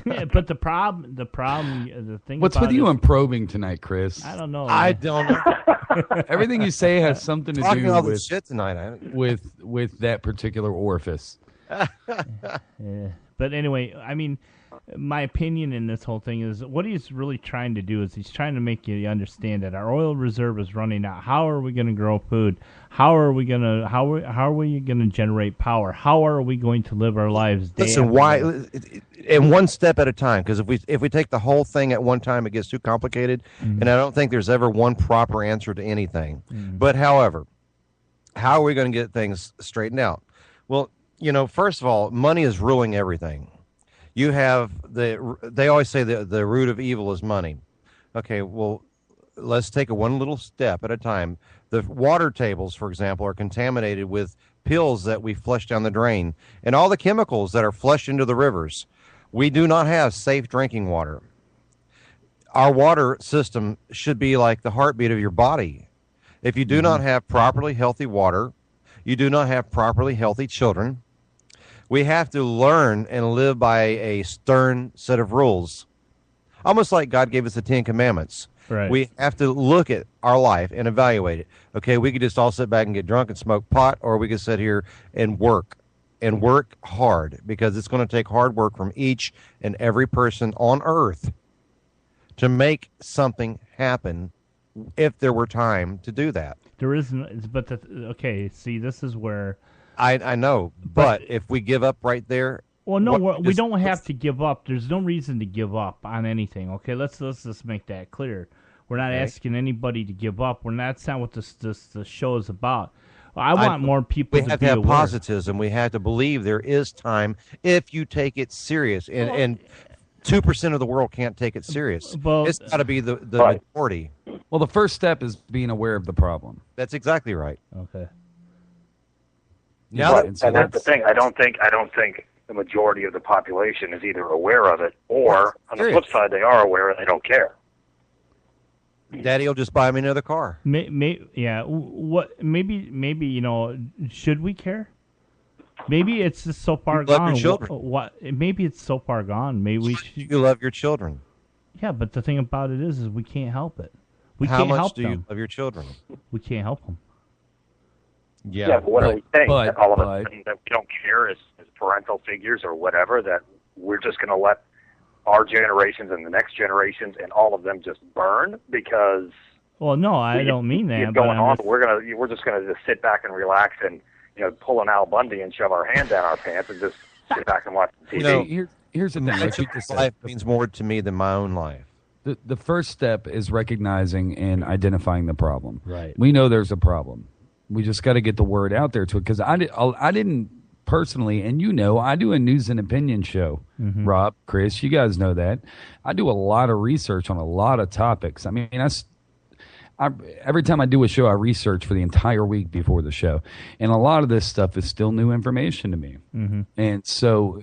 Yeah, but the thing. What's with you and probing tonight, Chris? I don't know. I don't know. Everything you say has something to Talking do all with this shit tonight. with that particular orifice. Yeah. But anyway, I mean, my opinion in this whole thing is what he's really trying to do is he's trying to make you understand that our oil reserve is running out. How are we going to grow food? How are we going to generate power? How are we going to live our lives day Listen, after why? day? And one step at a time, because if we take the whole thing at one time, it gets too complicated, and I don't think there's ever one proper answer to anything. But however, how are we going to get things straightened out? Well, first of all, money is ruling everything. You have they always say the root of evil is money. Okay, well, let's take it one little step at a time. The water tables, for example, are contaminated with pills that we flush down the drain and all the chemicals that are flushed into the rivers. We do not have safe drinking water. Our water system should be like the heartbeat of your body. If you do not have properly healthy water, you do not have properly healthy children. We have to learn and live by a stern set of rules. Almost like God gave us the 10 Commandments. Right. We have to look at our life and evaluate it. Okay, we could just all sit back and get drunk and smoke pot, or we could sit here and work hard, because it's going to take hard work from each and every person on earth to make something happen if there were time to do that. There isn't, but okay, see, this is where... I know, but if we give up right there... Well, no, we don't have to give up. There's no reason to give up on anything, okay? Let's just make that clear. We're not asking anybody to give up. That's not what the show is about. I want more people to be aware. We have to have positivism. We have to believe there is time if you take it serious. And 2% of the world can't take it serious. Well, it's got to be the majority. Well, the first step is being aware of the problem. That's exactly right. Okay. Now and that's the thing. I don't think the majority of the population is either aware of it, or on the flip side, they are aware and they don't care. Daddy will just buy me another car. Yeah. What? Maybe. Should we care? Maybe it's just so far you gone. Love your children. What? Maybe it's so far gone. Maybe we should. You love your children. Yeah, but the thing about it is we can't help it. How can't much help do them. you love your children? We can't help them. Yeah, but what are we saying? That all of a sudden that we don't care as parental figures or whatever, that we're just going to let our generations and the next generations and all of them just burn because... Well, no, I don't mean that. Going on, we're just going to just sit back and relax and pull an Al Bundy and shove our hand down our pants and just sit back and watch TV. Here's the thing. Like life means more to me than my own life. The first step is recognizing and identifying the problem. Right. We know there's a problem. We just got to get the word out there to it, because I didn't personally, and I do a news and opinion show. Rob, Chris, you guys know that. I do a lot of research on a lot of topics. I mean, every time I do a show, I research for the entire week before the show, and a lot of this stuff is still new information to me. And so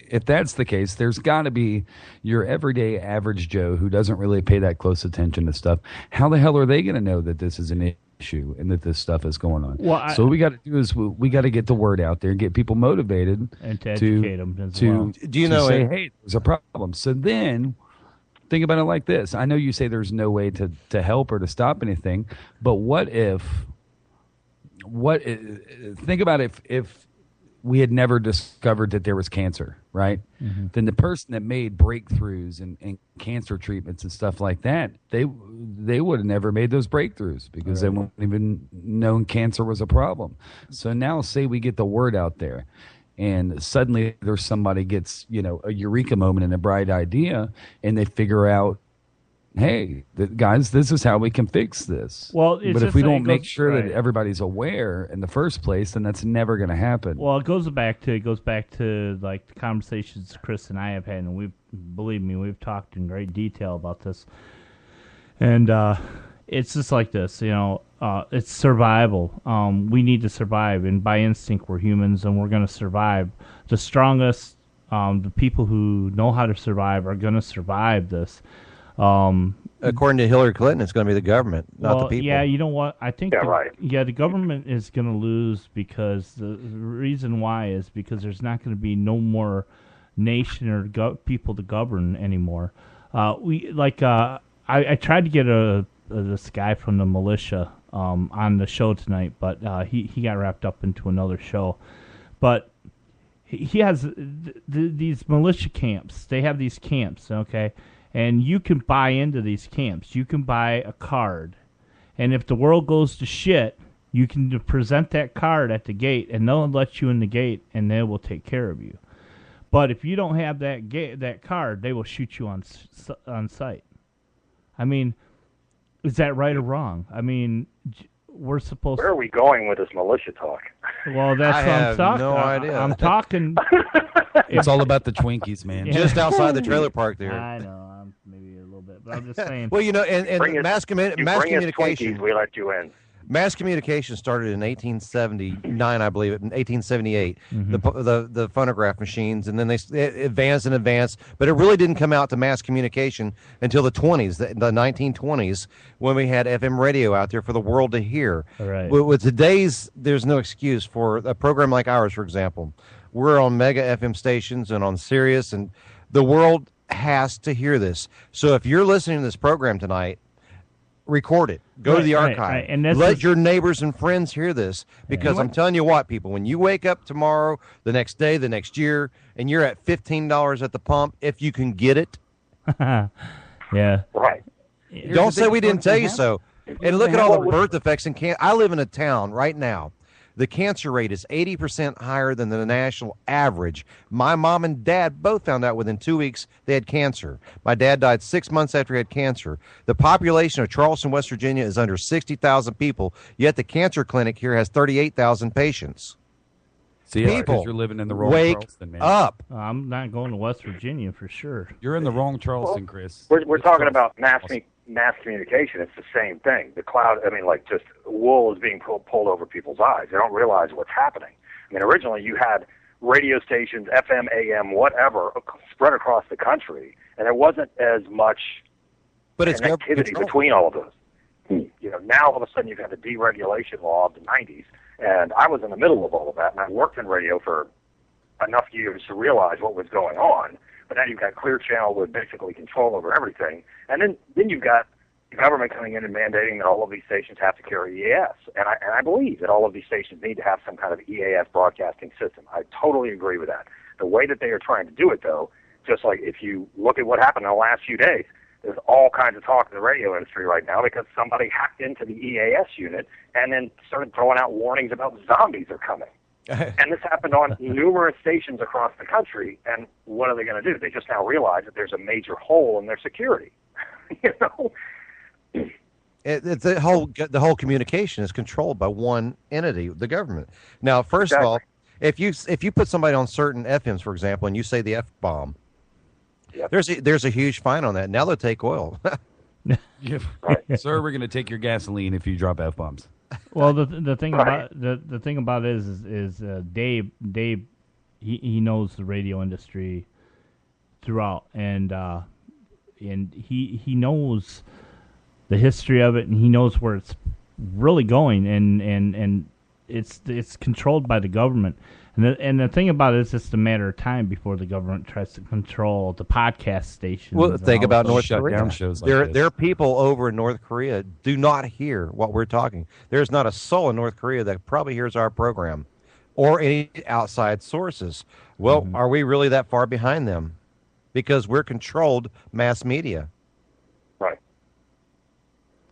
if that's the case, there's got to be your everyday average Joe who doesn't really pay that close attention to stuff. How the hell are they going to know that this is an issue and that this stuff is going on? Well, so what we got to do is we got to get the word out there and get people motivated and to educate them as well. Do you know? Say, hey, there's a problem. So then think about it like this. I know you say there's no way to help or to stop anything, but what if? Think about if we had never discovered that there was cancer, right? Mm-hmm. Then the person that made breakthroughs and cancer treatments and stuff like that, they would have never made those breakthroughs because they wouldn't even known cancer was a problem. So now say we get the word out there and suddenly there's somebody gets, a eureka moment and a bright idea and they figure out, hey, guys, this is how we can fix this. Well, but if we don't make sure that everybody's aware in the first place, then that's never going to happen. Well, it goes back to like the conversations Chris and I have had, and believe me, we've talked in great detail about this. And it's just like this, it's survival. We need to survive, and by instinct, we're humans, and we're going to survive. The strongest, the people who know how to survive are going to survive this. According to Hillary Clinton, it's going to be the government, not the people. Yeah, you know what? I think right. The government is going to lose because the reason why is because there's not going to be no more nation or people to govern anymore. I tried to get this guy from the militia on the show tonight, but he got wrapped up into another show. But he has these militia camps. They have these camps, okay? And you can buy into these camps. You can buy a card. And if the world goes to shit, you can present that card at the gate, and they'll let you in the gate, and they will take care of you. But if you don't have that card, they will shoot you on sight. I mean, is that right or wrong? I mean, we're supposed. Where are we going with this militia talk? Well, that's what I'm talking. No idea. I'm talking. It's all about the Twinkies, man. Yeah. Just outside the trailer park there. I know. Maybe a little bit, but I'm just saying. Well, and mass communication. We let you in. Mass communication started in 1879, I believe, in 1878. Mm-hmm. The phonograph machines, and then they advanced, but it really didn't come out to mass communication until the 20s, the 1920s, when we had FM radio out there for the world to hear. Right. With today's, there's no excuse for a program like ours, for example. We're on mega FM stations and on Sirius, and the world has to hear this. So if you're listening to this program tonight, record it. Go to the archive. Right. And let your neighbors and friends hear this, because I'm telling you what, people, when you wake up tomorrow, the next day, the next year, and you're at $15 at the pump, if you can get it. Yeah. Right. Don't say we didn't tell you so. And look at all the birth defects in cancer. I live in a town right now. The cancer rate is 80% higher than the national average. My mom and dad both found out within 2 weeks they had cancer. My dad died 6 months after he had cancer. The population of Charleston, West Virginia is under 60,000 people, yet the cancer clinic here has 38,000 patients. See, people, you're living in the wrong wake Charleston, man. up. I'm not going to West Virginia for sure. You're in the wrong Charleston, Chris. We're talking about mass communication. It's the same thing. The cloud, just wool is being pulled over people's eyes. They don't realize what's happening. I mean, originally you had radio stations, FM, AM, whatever, spread across the country, and there wasn't as much connectivity between all of those. Now all of a sudden you've got the deregulation law of the 90s, and I was in the middle of all of that, and I worked in radio for enough years to realize what was going on. But now you've got Clear Channel with basically control over everything. And then you've got the government coming in and mandating that all of these stations have to carry EAS. And I believe that all of these stations need to have some kind of EAS broadcasting system. I totally agree with that. The way that they are trying to do it, though, just like if you look at what happened in the last few days, there's all kinds of talk in the radio industry right now because somebody hacked into the EAS unit and then started throwing out warnings about zombies are coming. And this happened on numerous stations across the country. And what are they going to do? They just now realize that there's a major hole in their security. It's the whole communication is controlled by one entity, the government. Now, first of all, if you put somebody on certain FMs, for example, and you say the F-bomb, there's a huge fine on that. Now they'll take oil. Sir, we're going to take your gasoline if you drop F-bombs. Well, the thing about it is Dave, he knows the radio industry throughout, and he knows the history of it, and he knows where it's really going, and it's controlled by the government. And the thing about it is, it's a matter of time before the government tries to control the podcast stations. Well, think about North shut Korea. down shows like There are people over in North Korea do not hear what we're talking. There's not a soul in North Korea that probably hears our program or any outside sources. Well, are we really that far behind them? Because we're controlled mass media. Right.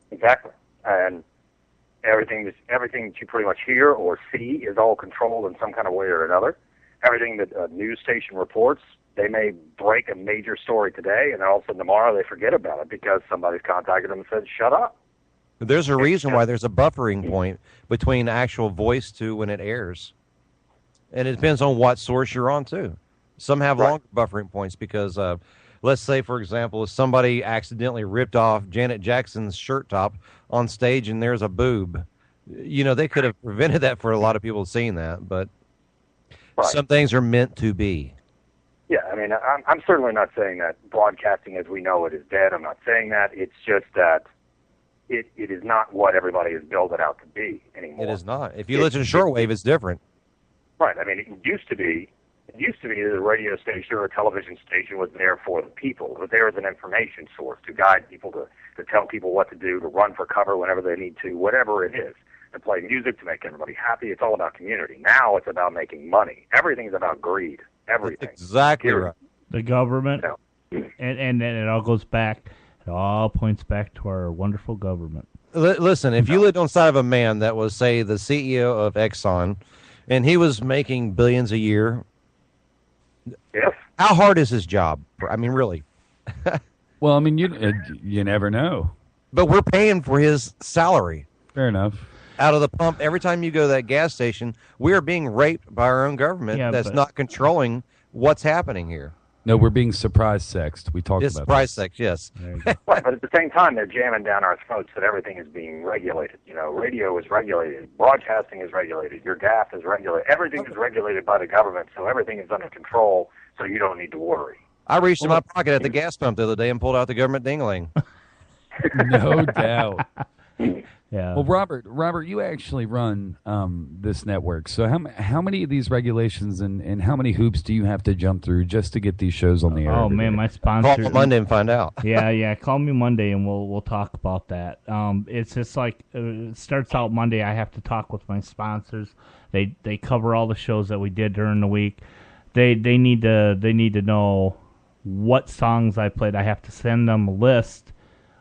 Exactly. And everything that you pretty much hear or see is all controlled in some kind of way or another. Everything that a news station reports, they may break a major story today, and then all of a sudden tomorrow they forget about it because somebody's contacted them and said, shut up. There's a reason why there's a buffering point between actual voice to when it airs. And it depends on what source you're on, too. Some have longer buffering points because, let's say, for example, if somebody accidentally ripped off Janet Jackson's shirt top on stage and there's a boob, they could have prevented that for a lot of people seeing that, but some things are meant to be. Yeah, I mean, I'm certainly not saying that broadcasting as we know it is dead. I'm not saying that. It's just that it is not what everybody has built it out to be anymore. It is not. If you listen to shortwave, it's different. Right. I mean, it used to be that a radio station or a television station was there for the people. It was there as an information source to guide people, to tell people what to do, to run for cover whenever they need to, whatever it is, to play music, to make everybody happy. It's all about community. Now it's about making money. Everything's about greed. Everything. That's exactly right. The government, and then it all goes back. It all points back to our wonderful government. Listen, if you lived on the side of a man that was, say, the CEO of Exxon, and he was making billions a year, how hard is his job? I mean, really. Well, I mean, you never know. But we're paying for his salary. Fair enough. Out of the pump, every time you go to that gas station, we are being raped by our own government that's not controlling what's happening here. No, we're being surprise sexed. We talked about surprise sex, yes. Right, but at the same time, they're jamming down our throats that everything is being regulated. Radio is regulated. Broadcasting is regulated. Your gas is regulated. Everything is regulated by the government, so everything is under control, so you don't need to worry. I reached in my pocket at the gas pump the other day and pulled out the government ding-a-ling. No doubt. Yeah. Well, Robert, you actually run this network. So how many of these regulations and how many hoops do you have to jump through just to get these shows on the air? Oh man, my sponsor. Call Monday and find out. Yeah. Call me Monday and we'll talk about that. It's just like it starts out Monday. I have to talk with my sponsors. They cover all the shows that we did during the week. They need to know what songs I played. I have to send them a list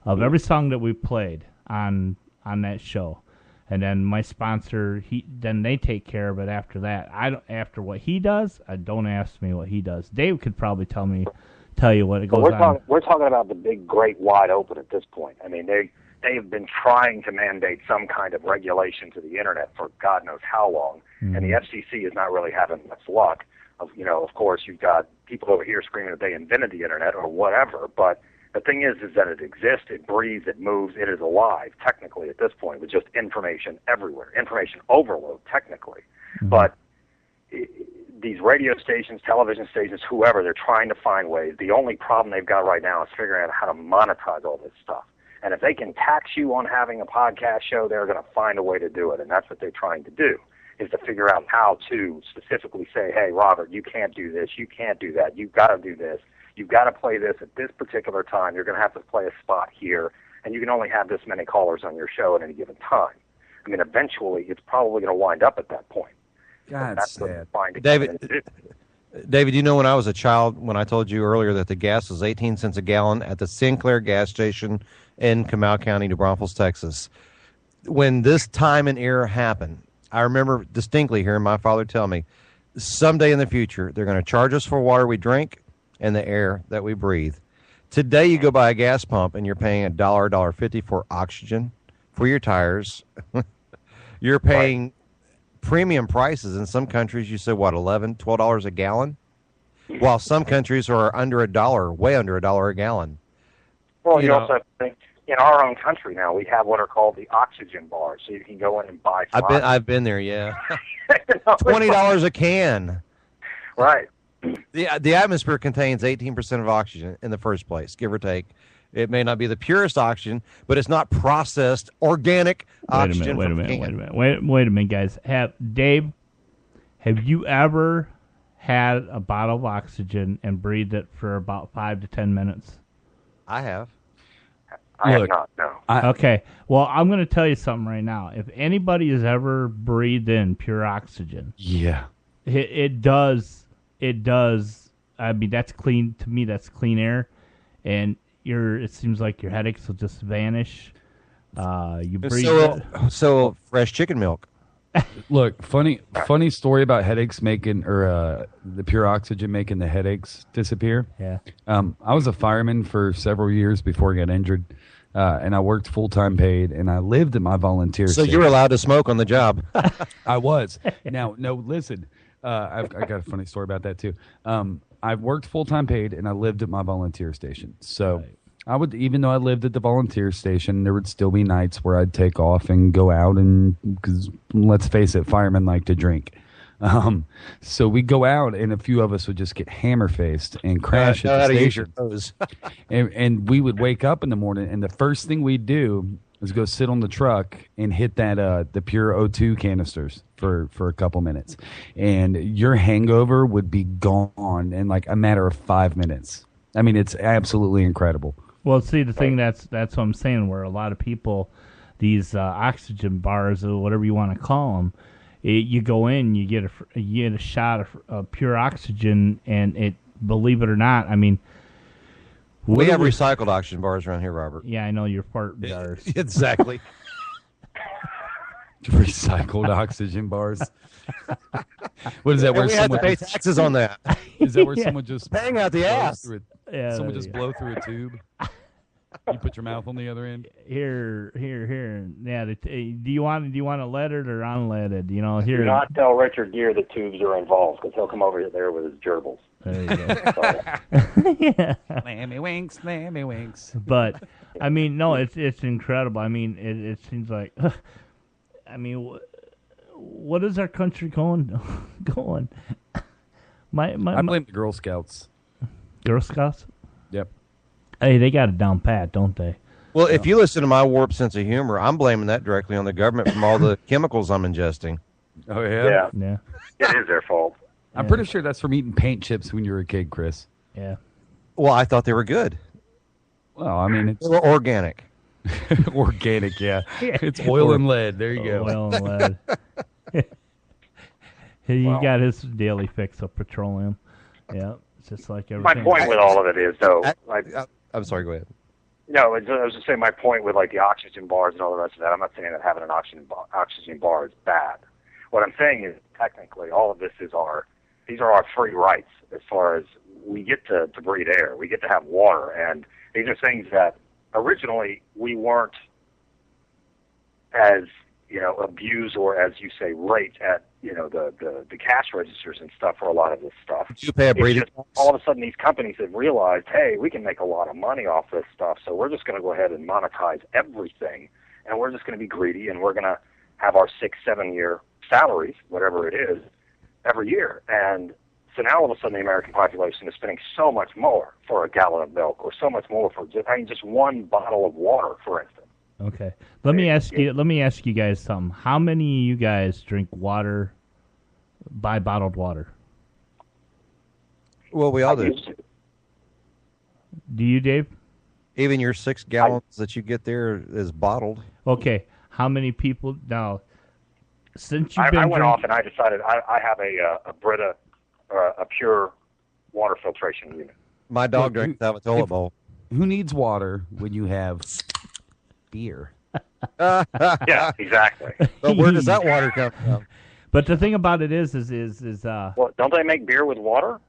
of every song that we played on that show, and then my sponsor, then they take care of it after that. After what he does, don't ask me what he does. Dave could probably tell you what it goes on. We're talking about the big, great, wide open at this point. I mean, they have been trying to mandate some kind of regulation to the internet for God knows how long, and the FCC is not really having much luck. Of course, you've got people over here screaming that they invented the internet or whatever, but the thing is that it exists, it breathes, it moves, it is alive, technically, at this point, with just information everywhere, information overload, technically. But these radio stations, television stations, whoever, they're trying to find ways. The only problem they've got right now is figuring out how to monetize all this stuff. And if they can tax you on having a podcast show, they're going to find a way to do it, and that's what they're trying to do, is to figure out how to specifically say, hey, Robert, you can't do this, you can't do that, you've got to do this. You've got to play this at this particular time. You're going to have to play a spot here, and you can only have this many callers on your show at any given time. I mean, eventually, it's probably going to wind up at that point. God, that's sad. David, you know when I was a child, when I told you earlier that the gas was 18 cents a gallon at the Sinclair gas station in Comal County, New Braunfels, Texas, when this time and era happened, I remember distinctly hearing my father tell me, someday in the future, they're going to charge us for water we drink and the air that we breathe. Today, you go by a gas pump and you're paying $1.50 for oxygen for your tires. You're paying premium prices. In some countries, you say, $11, $12 a gallon? While some countries are under $1, way under $1 a gallon. Well, you also have to think, in our own country now, we have what are called the oxygen bars, so you can go in and buy some I've been there, yeah. $20 a can. Right. The atmosphere contains 18% of oxygen in the first place, give or take. It may not be the purest oxygen, but it's not processed organic oxygen. Wait a minute, guys. Dave, have you ever had a bottle of oxygen and breathed it for about 5 to 10 minutes? I have. I have not, no. Okay. Well, I'm going to tell you something right now. If anybody has ever breathed in pure oxygen, yeah, it does. I mean, that's clean to me. That's clean air, and it seems like your headaches will just vanish. You breathe. So fresh chicken milk. Look, funny story about headaches making, or the pure oxygen making the headaches disappear. Yeah. I was a fireman for several years before I got injured, and I worked full-time paid, and I lived at my volunteer So station. you were allowed to smoke on the job. I was. Now, no, listen. I got a funny story about that, too. I worked full-time paid, and I lived at my volunteer station. So I would, even though I lived at the volunteer station, there would still be nights where I'd take off and go out, and because let's face it, firemen like to drink. So we'd go out, and a few of us would just get hammer-faced and crash at the station. And we would wake up in the morning, and the first thing we'd do was go sit on the truck and hit that the pure O2 canisters for a couple minutes, and your hangover would be gone in like a matter of 5 minutes. I mean, it's absolutely incredible. Well, see, the thing that's what I'm saying, where a lot of people, these oxygen bars or whatever you want to call them, you go in, you get a shot of pure oxygen, and it, believe it or not, I mean, we have recycled oxygen bars around here, Robert. Yeah, I know your fart bars. Exactly. Recycled oxygen bars. What is that? Where we had to pay taxes on that. Is that where someone just paying out the ass? Someone just blow through a tube. You put your mouth on the other end. Here. Yeah. Do you want it leaded or unleaded? You know, here. Do not tell Richard Gere the tubes are involved, because he'll come over there with his gerbils. There you go. Yeah. Lammy winks. But I mean, no, it's incredible. I mean, it seems like. I mean, what is our country going? I blame the Girl Scouts. Girl Scouts? Yep. Hey, they got it down pat, don't they? Well, if you listen to my warped sense of humor, I'm blaming that directly on the government from all the chemicals I'm ingesting. Oh, yeah? Yeah. It is their fault. I'm pretty sure that's from eating paint chips when you were a kid, Chris. Yeah. Well, I thought they were good. Well, I mean, they were organic. Organic, yeah. It's oil and lead. There you go. Oil and lead. He got his daily fix of petroleum. Yeah, it's just like everything. My point with all of it is, though, I'm sorry, go ahead. No, I was just saying my point with like the oxygen bars and all the rest of that. I'm not saying that having an oxygen bar is bad. What I'm saying is, technically, all of this these are our free rights as far as we get to breathe air, we get to have water, and these are things that originally we weren't as abused or, as you say, raped at the cash registers and stuff for a lot of this stuff. You pay a breathing. All of a sudden, these companies have realized, hey, we can make a lot of money off this stuff, so we're just going to go ahead and monetize everything, and we're just going to be greedy, and we're going to have our 6-7 year salaries, whatever it is, every year. And so now all of a sudden the American population is spending so much more for a gallon of milk, or so much more for just one bottle of water, for instance. Okay. Let me ask you guys something. How many of you guys drink water, buy bottled water? Well, we all do. Do you, Dave? Even your 6 gallons that you get there is bottled. Okay. How many people now? Since you've I went off and I decided I have a Brita, a pure water filtration unit. My dog drinks out of a toilet bowl. Who needs water when you have beer? Yeah, exactly. But where does that water come from? But the thing about it is well, don't they make beer with water?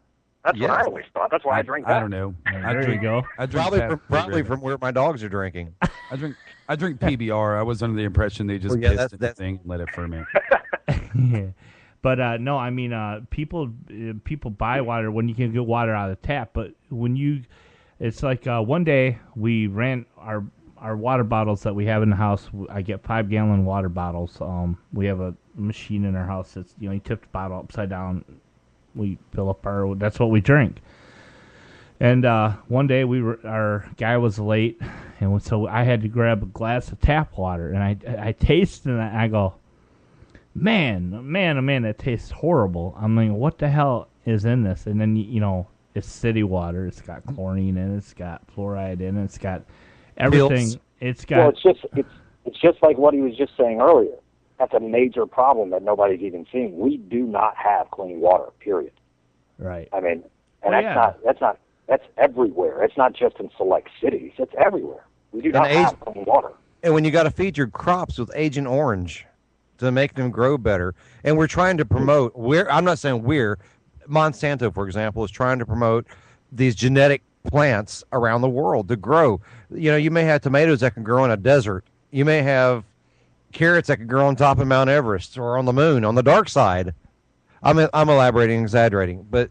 That's what I always thought. That's why I drink that. I don't know. There you go. I drink Probably from where my dogs are drinking. I drink PBR. I was under the impression they just pissed in the thing and let it ferment. Yeah. But no, I mean, people buy water when you can get water out of the tap. But it's like one day we ran our water bottles that we have in the house. I get 5-gallon water bottles. We have a machine in our house that's you tip the bottle upside down, we fill up that's what we drink. And one day our guy was late, and so I had to grab a glass of tap water, and I tasted it, and I go, man, that tastes horrible. I'm like, what the hell is in this? And then, it's city water. It's got chlorine in it. It's got fluoride in it. It's got everything. Pills. It's got... Well, it's just like what he was just saying earlier. That's a major problem that nobody's even seeing. We do not have clean water, period. Right. I mean, and that's everywhere. It's not just in select cities. It's everywhere. We do not have clean water. And when you got to feed your crops with Agent Orange to make them grow better, and we're trying to promote, I'm not saying Monsanto, for example, is trying to promote these genetic plants around the world to grow. You may have tomatoes that can grow in a desert. You may have carrots that can grow on top of Mount Everest or on the moon, on the dark side. I'm elaborating, exaggerating, but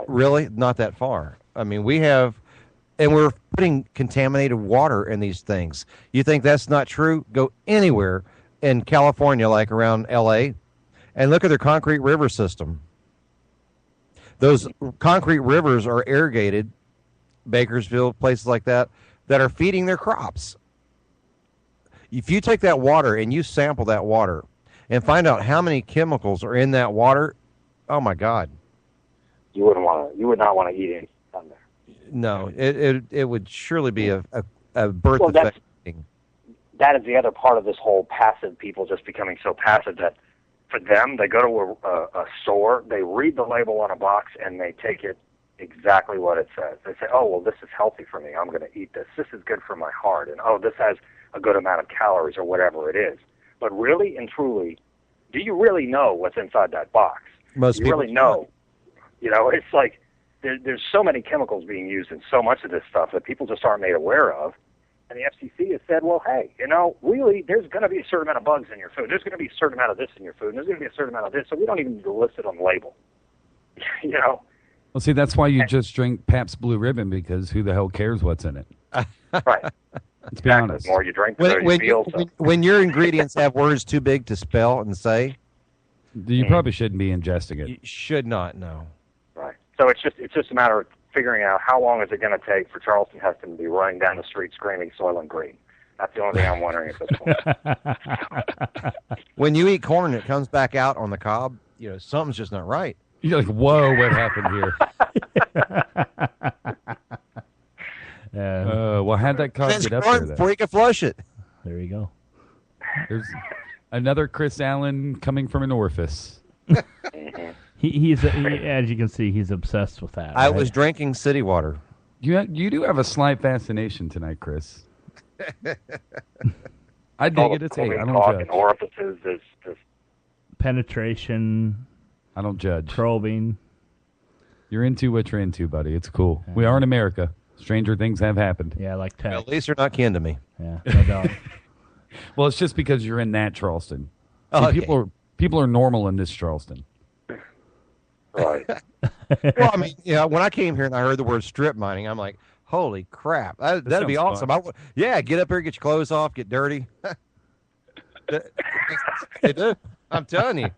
really not that far. I mean, we're putting contaminated water in these things. You think that's not true? Go anywhere in California, like around L.A., and look at their concrete river system. Those concrete rivers are irrigated, Bakersfield, places like that are feeding their crops. If you take that water and you sample that water and find out how many chemicals are in that water, oh my God. You would not want to eat anything on there. No, it would surely be a birth defect thing. That is the other part of this whole passive people just becoming so passive that for them, they go to a store, they read the label on a box, and they take it exactly what it says. They say, oh, well, this is healthy for me. I'm going to eat this. This is good for my heart. And, oh, this has a good amount of calories or whatever it is. But really and truly, do you really know what's inside that box? Most people really know. It's like there's so many chemicals being used in so much of this stuff that people just aren't made aware of. And the FCC has said, well, hey, really, there's going to be a certain amount of bugs in your food. There's going to be a certain amount of this in your food. And there's going to be a certain amount of this. So we don't even need to list it on the label. Well, see, that's why you just drink Pabst Blue Ribbon, because who the hell cares what's in it? Right. Let's be honest. The more you drink, the better you feel. When your ingredients have words too big to spell and say, you probably shouldn't be ingesting it. You should not, no. Right. So it's just a matter of figuring out how long is it going to take for Charleston Heston to be running down the street screaming Soylent Green. That's the only thing I'm wondering at this point. When you eat corn and it comes back out on the cob, something's just not right. You're like, whoa, what happened here? Well, how'd that cob get up there then? Before you can flush it. There you go. There's another Chris Allen coming from an orifice. He's as you can see, he's obsessed with that. I was drinking city water. You do have a slight fascination tonight, Chris. I dig it. It's I don't judge. Orifices is penetration. I don't judge. Probing. You're into what you're into, buddy. It's cool. We are in America. Stranger things have happened. Yeah, like tech. Well, at least you're not kin to me. Yeah, no doubt. Well, it's just because you're in that Charleston. Oh, See, okay. people are normal in this Charleston. Right. Well, I mean, when I came here and I heard the word strip mining, I'm like, holy crap. That'd be awesome. Get up here, get your clothes off, get dirty. They do. I'm telling you.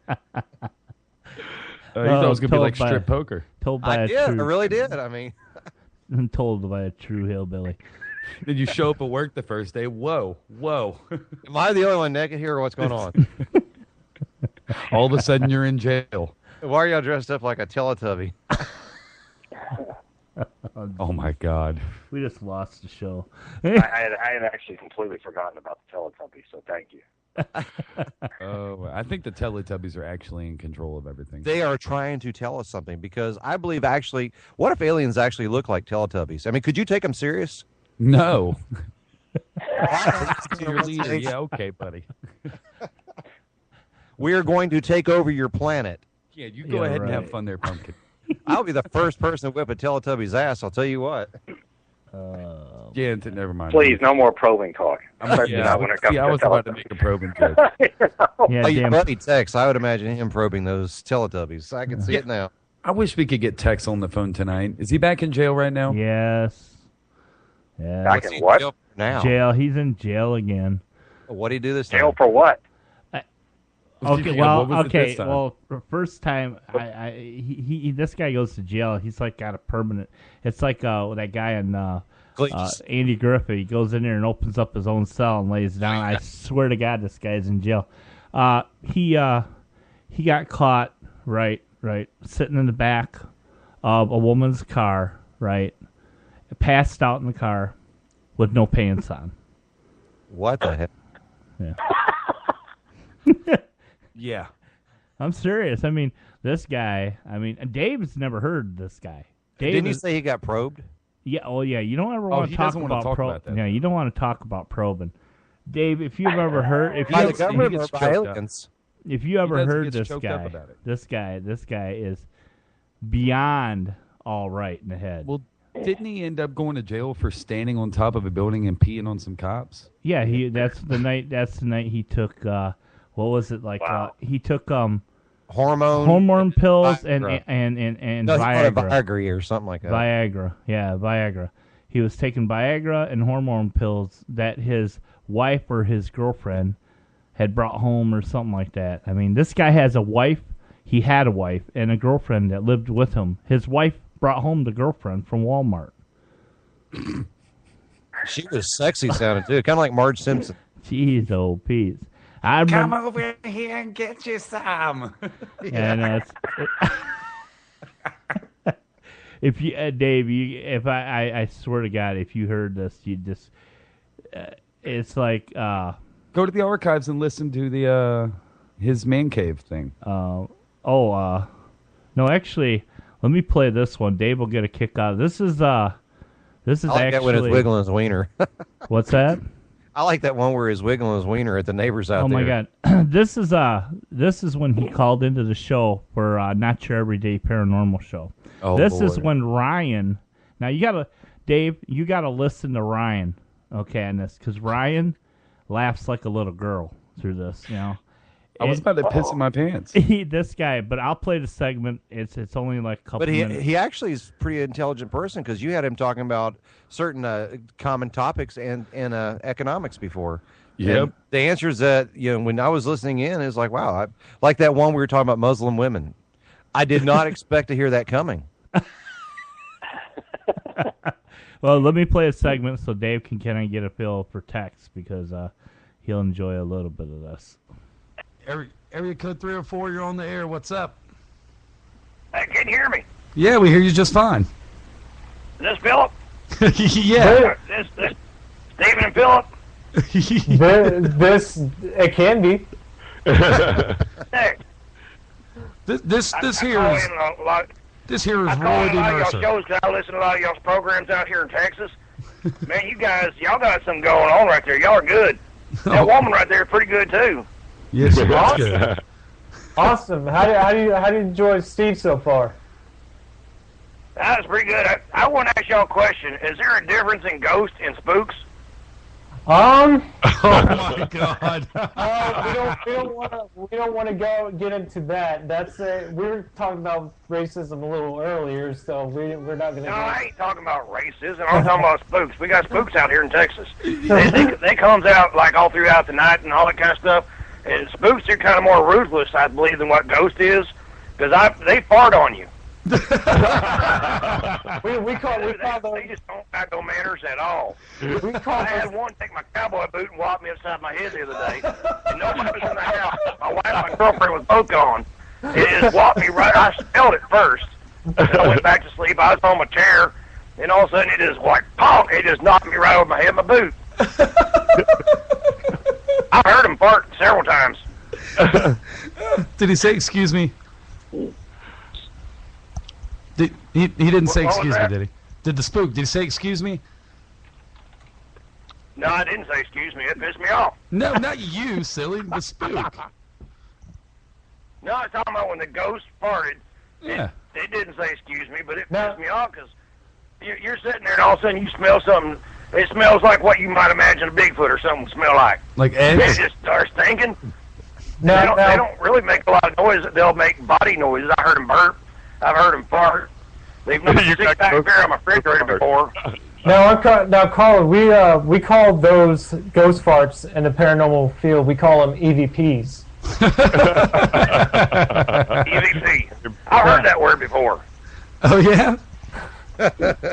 You thought it was going to be like strip poker. I really did. I mean, I'm told by a true hillbilly. Did you show up at work the first day? Whoa. Am I the only one naked here, or what's going on? All of a sudden, you're in jail. Why are y'all dressed up like a Teletubby? Oh, my God. We just lost the show. I had actually completely forgotten about the Teletubbies, so thank you. I think the Teletubbies are actually in control of everything. They are trying to tell us something, because I believe actually, what if aliens actually look like Teletubbies? I mean, could you take them serious? No. Your leader. Yeah, okay, buddy. We are going to take over your planet. Yeah, you go ahead and have fun there, Pumpkin. I'll be the first person to whip a Teletubby's ass, I'll tell you what. Yeah, never mind. Please, no more probing talk. I was about to make a probing joke. Your buddy Tex, I would imagine him probing those Teletubbies. I can see it now. I wish we could get Tex on the phone tonight. Is he back in jail right now? Yes. Yeah. Back in what? Now. Jail. He's in jail again. What did he do this time? Jail time? for what? Okay, Yeah, what was it this time? Well, first time, this guy goes to jail. He's like got a permanent. It's like that guy in Andy Griffith. He goes in there and opens up his own cell and lays down. I swear to God, this guy's in jail. He got caught right sitting in the back of a woman's car, right, passed out in the car with no pants on. What the heck? Yeah. Yeah. I'm serious. I mean, this guy, Dave's never heard this guy. Didn't you say he got probed? Yeah, oh yeah. You don't ever want to talk about probing. Yeah, you don't want to talk about probing. Dave, if you've ever heard... If by the government or by aliens? If you ever heard this guy is beyond all right in the head. Well, didn't he end up going to jail for standing on top of a building and peeing on some cops? Yeah, that's the night he took what was it like? Wow. He took hormone pills Viagra. and No, Viagra. Viagra or something like that. Viagra, yeah, Viagra. He was taking Viagra and hormone pills that his wife or his girlfriend had brought home or something like that. I mean, this guy has a wife. He had a wife and a girlfriend that lived with him. His wife brought home the girlfriend from Walmart. She was sexy sounding too, kind of like Marge Simpson. Jeez, oh, Pete. Come over here and get you some. And if you, Dave, if I swear to God, if you heard this, you just, it's like go to the archives and listen to the his man cave thing. No, actually, let me play this one. Dave will get a kick out of this. Is I like actually that when it's wiggling his wiener. What's that? I like that one where he's wiggling his wiener at the neighbors out there. Oh my God, this is when he called into the show for Not Your Everyday Paranormal Show. Oh, this boy. is when Ryan. Now Dave, you gotta listen to Ryan, okay, on this, because Ryan laughs like a little girl through this. You know, I was about to piss in my pants. This guy, but I'll play the segment. It's only like a couple minutes. But he actually is a pretty intelligent person because you had him talking about certain common topics and economics before. Yep. And the answers that when I was listening in is like, wow, like that one we were talking about Muslim women. I did not expect to hear that coming. Well, let me play a segment so Dave can kind of get a feel for text because he'll enjoy a little bit of this. Area code 304, you're on the air. What's up? Hey, can you hear me? Yeah, we hear you just fine. Is this Philip? Yeah. This Stephen and Philip? This it can be. Hey. This here is Roy D. I call a lot of y'all Mercer. shows because I listen to a lot of y'all's programs out here in Texas. Man, y'all got something going on right there. Y'all are good. That woman right there is pretty good too. Yes, awesome. good. Awesome. How do you enjoy Steve so far? That was pretty good. I want to ask y'all a question. Is there a difference in ghosts and spooks? Oh my God! We don't want to get into that. We were talking about racism a little earlier, so we're not going to. No, I ain't talking about racism. I'm talking about spooks. We got spooks out here in Texas. They comes out like all throughout the night and all that kind of stuff. And spooks are kind of more ruthless, I believe, than what ghost is, because they fart on you. we call they just don't have no manners at all. I had one take my cowboy boot and whop me upside my head the other day, and nobody was in the house. My wife and my girlfriend was both gone. It just whopped me right. I smelled it first. And I went back to sleep. I was on my chair, and all of a sudden it just like pong. It just knocked me right over my head, my boot. I've heard him fart several times. Did he say excuse me? He didn't say excuse me, did he? Did he say excuse me? No, I didn't say excuse me. It pissed me off. No, not you, silly. The spook. No, I'm talking about when the ghost farted. Yeah. It didn't say excuse me, but it pissed me off because you're sitting there and all of a sudden you smell something. It smells like what you might imagine a Bigfoot or something would smell like. Like eggs? It just starts stinking. They don't really make a lot of noise. They'll make body noises. I heard them burp. I've heard them fart. They've knocked a six-pack beer on my refrigerator before. Now, Colin, we call those ghost farts in the paranormal field. We call them EVPs. EVP. I heard that word before. Oh, yeah?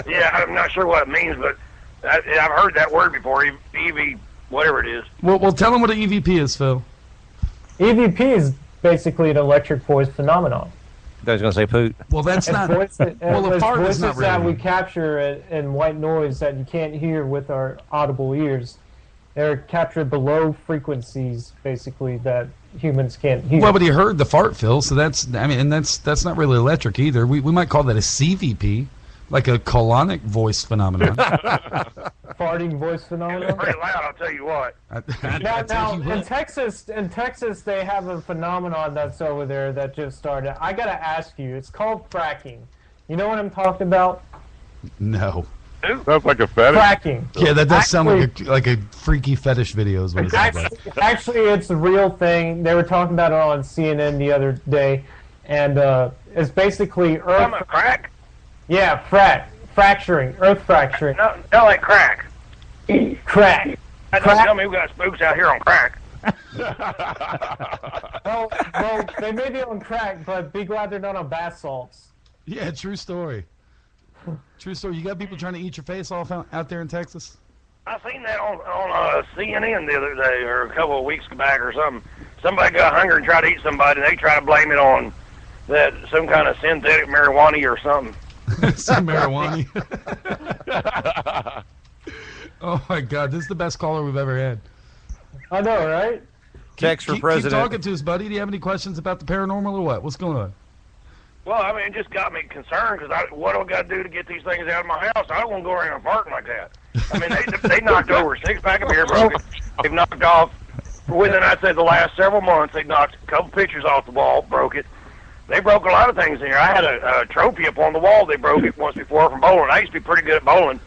Yeah, I'm not sure what it means, but I've heard that word before. EV, whatever it is. Well, tell them what an EVP is, Phil. EVP is basically an electric voice phenomenon. I was going to say poot. Well, that's not. Well, a fart is not voices that really. we capture in white noise that you can't hear with our audible ears. They're captured below frequencies, basically, that humans can't hear. Well, but he heard the fart, Phil. So that's not really electric either. We might call that a CVP, like a colonic voice phenomenon. Farting voice phenomenon. Pretty loud, I'll tell you what. Now, in Texas, they have a phenomenon that's over there that just started. I gotta ask you, it's called fracking. You know what I'm talking about? No. Sounds like a fetish. Fracking. Yeah, that does sound like a freaky fetish video. Is what it sounds like. Actually, it's a real thing. They were talking about it on CNN the other day, and it's basically earth. Crack? Yeah, fracturing, earth fracturing. No, like crack. Crack. Don't tell me we got spooks out here on crack. well, they may be on crack, but be glad they're not on bath salts. Yeah, true story. True story. You got people trying to eat your face off out there in Texas? I seen that on CNN the other day, or a couple of weeks back or something. Somebody got hungry and tried to eat somebody, and they try to blame it on some kind of synthetic marijuana or something. Some marijuana. Oh my God, this is the best caller we've ever had. I know, right? Text for president. Keep talking to us, buddy. Do you have any questions about the paranormal or what? What's going on? Well, I mean, it just got me concerned because what do I got to do to get these things out of my house? I don't want to go around farting like that. I mean, they knocked over a 6-pack of beer, broke it. They've knocked off, within, I'd say, the last several months, they knocked a couple pictures off the wall, broke it. They broke a lot of things in here. I had a trophy up on the wall. They broke it once before from bowling. I used to be pretty good at bowling.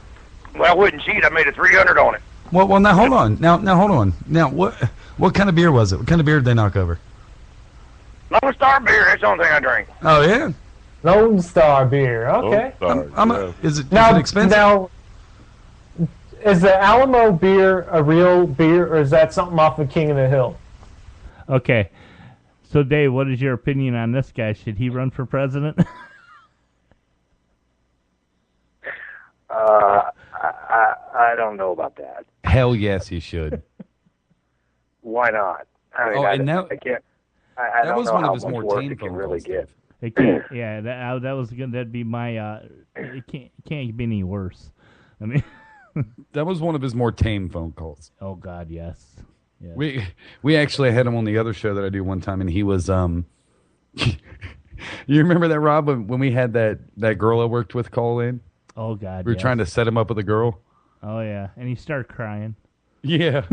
Well, I wouldn't cheat. I made a 300 on it. Well, now hold on. Now hold on. Now, what kind of beer was it? What kind of beer did they knock over? Lone Star beer. That's the only thing I drink. Oh yeah, Lone Star beer. Okay. Is it Now, expensive? now, is the Alamo beer a real beer, or is that something off of King of the Hill? Okay. So, Dave, what is your opinion on this guy? Should he run for president? I don't know about that. Hell yes, he should. Why not? I mean, I can't. I that don't was know one how of his much more work tame it can phone really calls, get. It can't, yeah, that was good. That'd be my. It can't be any worse. I mean, that was one of his more tame phone calls. Oh God, yes. We actually had him on the other show that I do one time, and he was You remember that, Rob, when we had that girl I worked with call in? Oh God, we were trying to set him up with a girl. Oh yeah, and he started crying. Yeah.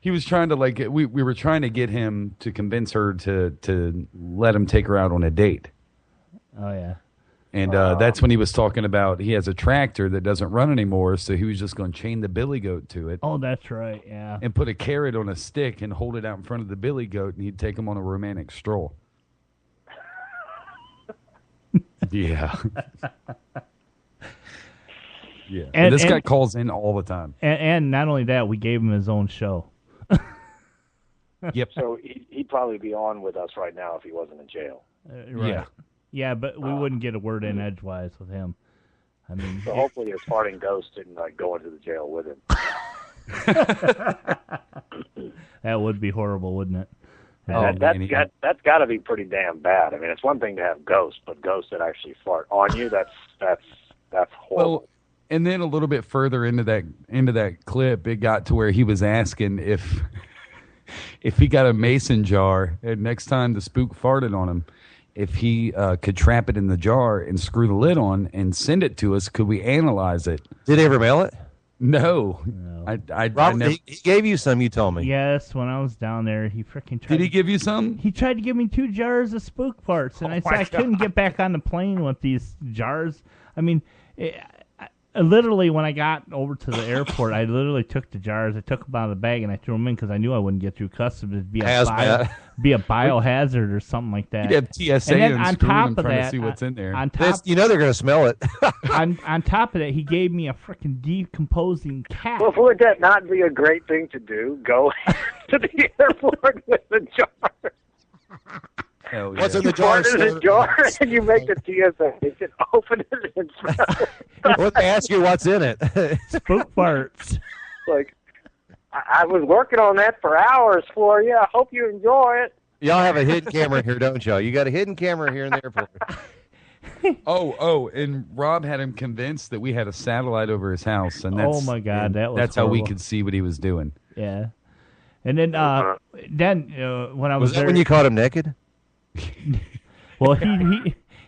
He was trying to we were trying to get him to convince her to let him take her out on a date. Oh yeah. And that's when he was talking about he has a tractor that doesn't run anymore, so he was just going to chain the billy goat to it. Oh, that's right, yeah. And put a carrot on a stick and hold it out in front of the billy goat, and he'd take him on a romantic stroll. Yeah. Yeah. And this guy calls in all the time. And not only that, we gave him his own show. Yep. So he'd probably be on with us right now if he wasn't in jail. Right. Yeah. Yeah, but we wouldn't get a word in edgewise with him. I mean, so hopefully his farting ghost didn't go into the jail with him. That would be horrible, wouldn't it? That's got to be pretty damn bad. I mean, it's one thing to have ghosts, but ghosts that actually fart on you, that's horrible. Well, and then a little bit further into that clip, it got to where he was asking if he got a mason jar, and next time the spook farted on him, if he could trap it in the jar and screw the lid on and send it to us, could we analyze it? Did he ever mail it? No. Rob, he gave you some, you told me. Yes, when I was down there, he freaking tried. Did he give you some? He tried to give me 2 jars of spook parts, and I said I couldn't get back on the plane with these jars. I mean, literally, when I got over to the airport, I literally took the jars. I took them out of the bag, and I threw them in because I knew I wouldn't get through customs. It'd be a biohazard or something like that. You'd have TSA and screwing them trying to see what's in there. You know they're going to smell it. on top of that, he gave me a freaking decomposing cat. Well, would that not be a great thing to do? Go to the airport with a jar. Hell yeah. What's in You the jar? put it in a sir? jar and you make the TSA. They can open it and smell it. Well, they ask you what's in it. Spook farts. Like, I was working on that for hours for you. I hope you enjoy it. Y'all have a hidden camera here, don't y'all? You got a hidden camera here in the airport. And Rob had him convinced that we had a satellite over his house, and that's, Oh my God, that was that's how we horrible. could see what he was doing. Yeah. And then when I was that there, when you caught him naked? well,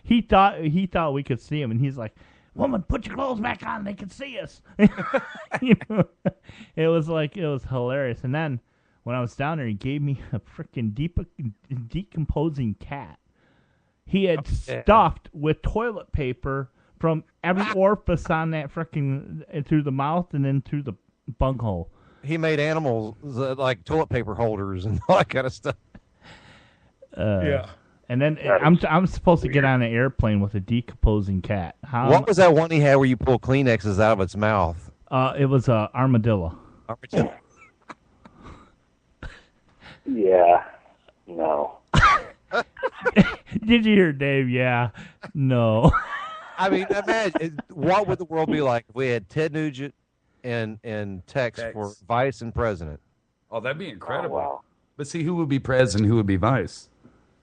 he thought we could see him, and he's like, "Woman, put your clothes back on. They can see us." You know? It was hilarious. And then when I was down there, he gave me a freaking decomposing cat. He had stuffed with toilet paper from every orifice on that freaking through the mouth and then through the bunghole. He made animals like toilet paper holders and all that kind of stuff. Yeah. And then I'm supposed to get on an airplane with a decomposing cat. What was that one he had where you pull Kleenexes out of its mouth? It was a armadillo. Armadillo. Yeah. No. Did you hear Dave? Yeah. No. I mean, imagine what would the world be like if we had Ted Nugent and Tex for vice and president? Oh, that'd be incredible. Oh, wow. But see, who would be president, who would be vice?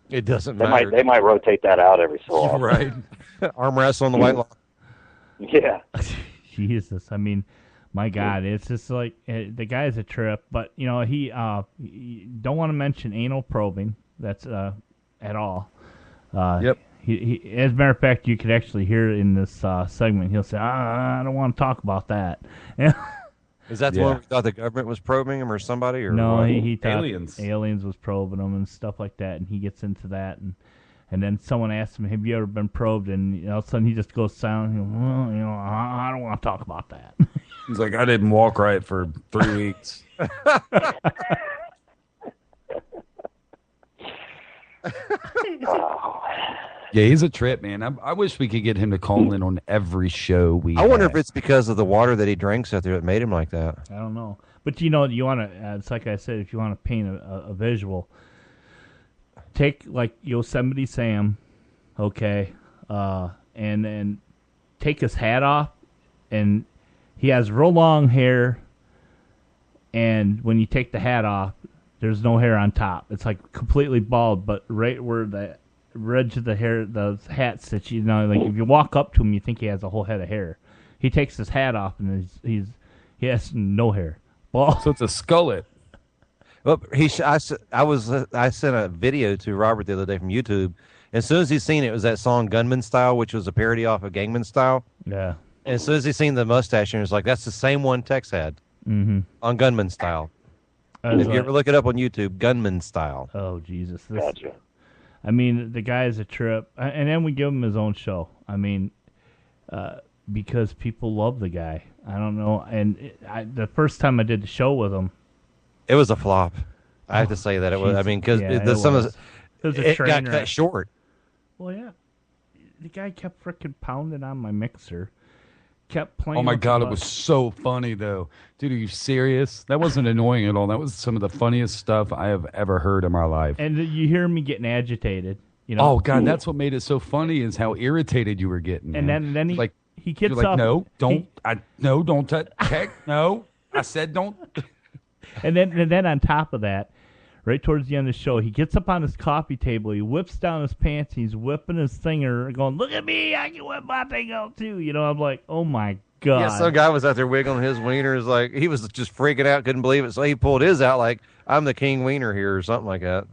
It doesn't They matter. might rotate that out every so often. Right. Arm wrestle on the White Lawn. Yeah. Jesus. I mean, my God, it's just like the guy's a trip. But you know, he don't want to mention anal probing. That's at all. Yep. He, as a matter of fact, you could actually hear it in this segment. He'll say, "I don't want to talk about that." Is that the one we thought the government was probing him or somebody? Or no, what? he thought aliens was probing him and stuff like that, and he gets into that, and then someone asks him, "Have you ever been probed?" And all of a sudden he just goes silent. He goes, "Well, you know, I don't want to talk about that." He's like, I didn't walk right for 3 weeks. Yeah, he's a trip, man. I wish we could get him to call in on every show we I wonder had. if it's because of the water that he drinks out there that made him like that. I don't know, but you know, you want to. It's like I said, if you want to paint a visual, take like Yosemite Sam, okay, and then take his hat off, and he has real long hair, and when you take the hat off, there's no hair on top. It's like completely bald, but right where the ridge of the hair, the hat sits, you know, like if you walk up to him, you think he has a whole head of hair. He takes his hat off, and he has no hair. Bald. So it's a skullet. Well, I sent a video to Robert the other day from YouTube. As soon as he seen it, it was that song "Gunman Style," which was a parody off of "Gangman Style." Yeah. And as soon as he seen the mustache, and he was like, "That's the same one Tex had on Gunman Style." If you ever look it up on YouTube, Gunman Style. Oh Jesus! Gotcha. I mean, the guy is a trip, and then we give him his own show. I mean, because people love the guy. I don't know, and the first time I did the show with him, it was a flop. I have to say that it was. I mean, because it got cut short. Well, yeah, the guy kept freaking pounding on my mixer. Kept playing. Oh my God, it was so funny though, dude. Are you serious? That wasn't annoying at all. That was some of the funniest stuff I have ever heard in my life. And you hear me getting agitated. You know. Oh God, that's what made it so funny is how irritated you were getting. Man. And then he gets like, up. No, don't. Don't touch. Heck, no. I said don't. And then on top of that, right towards the end of the show, he gets up on his coffee table, he whips down his pants, he's whipping his thinger, going, "Look at me, I can whip my thing out too." You know, I'm like, oh my God. Yeah, some guy was out there wiggling his wieners, like he was just freaking out, couldn't believe it. So he pulled his out like, "I'm the king wiener here," or something like that.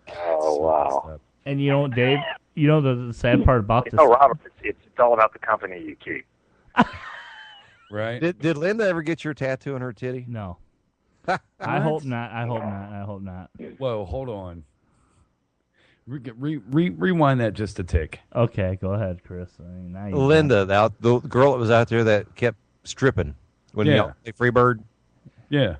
Oh wow! And you know, Dave, you know the sad part about this. Oh, Robert, it's all about the company you keep. Right? Did Linda ever get your tattoo on her titty? No. I hope not. I hope not. Whoa, hold on. Rewind that just a tick. Okay, go ahead, Chris. I mean, now Linda, the girl that was out there that kept stripping when you yelled, "Hey, Freebird." Yeah.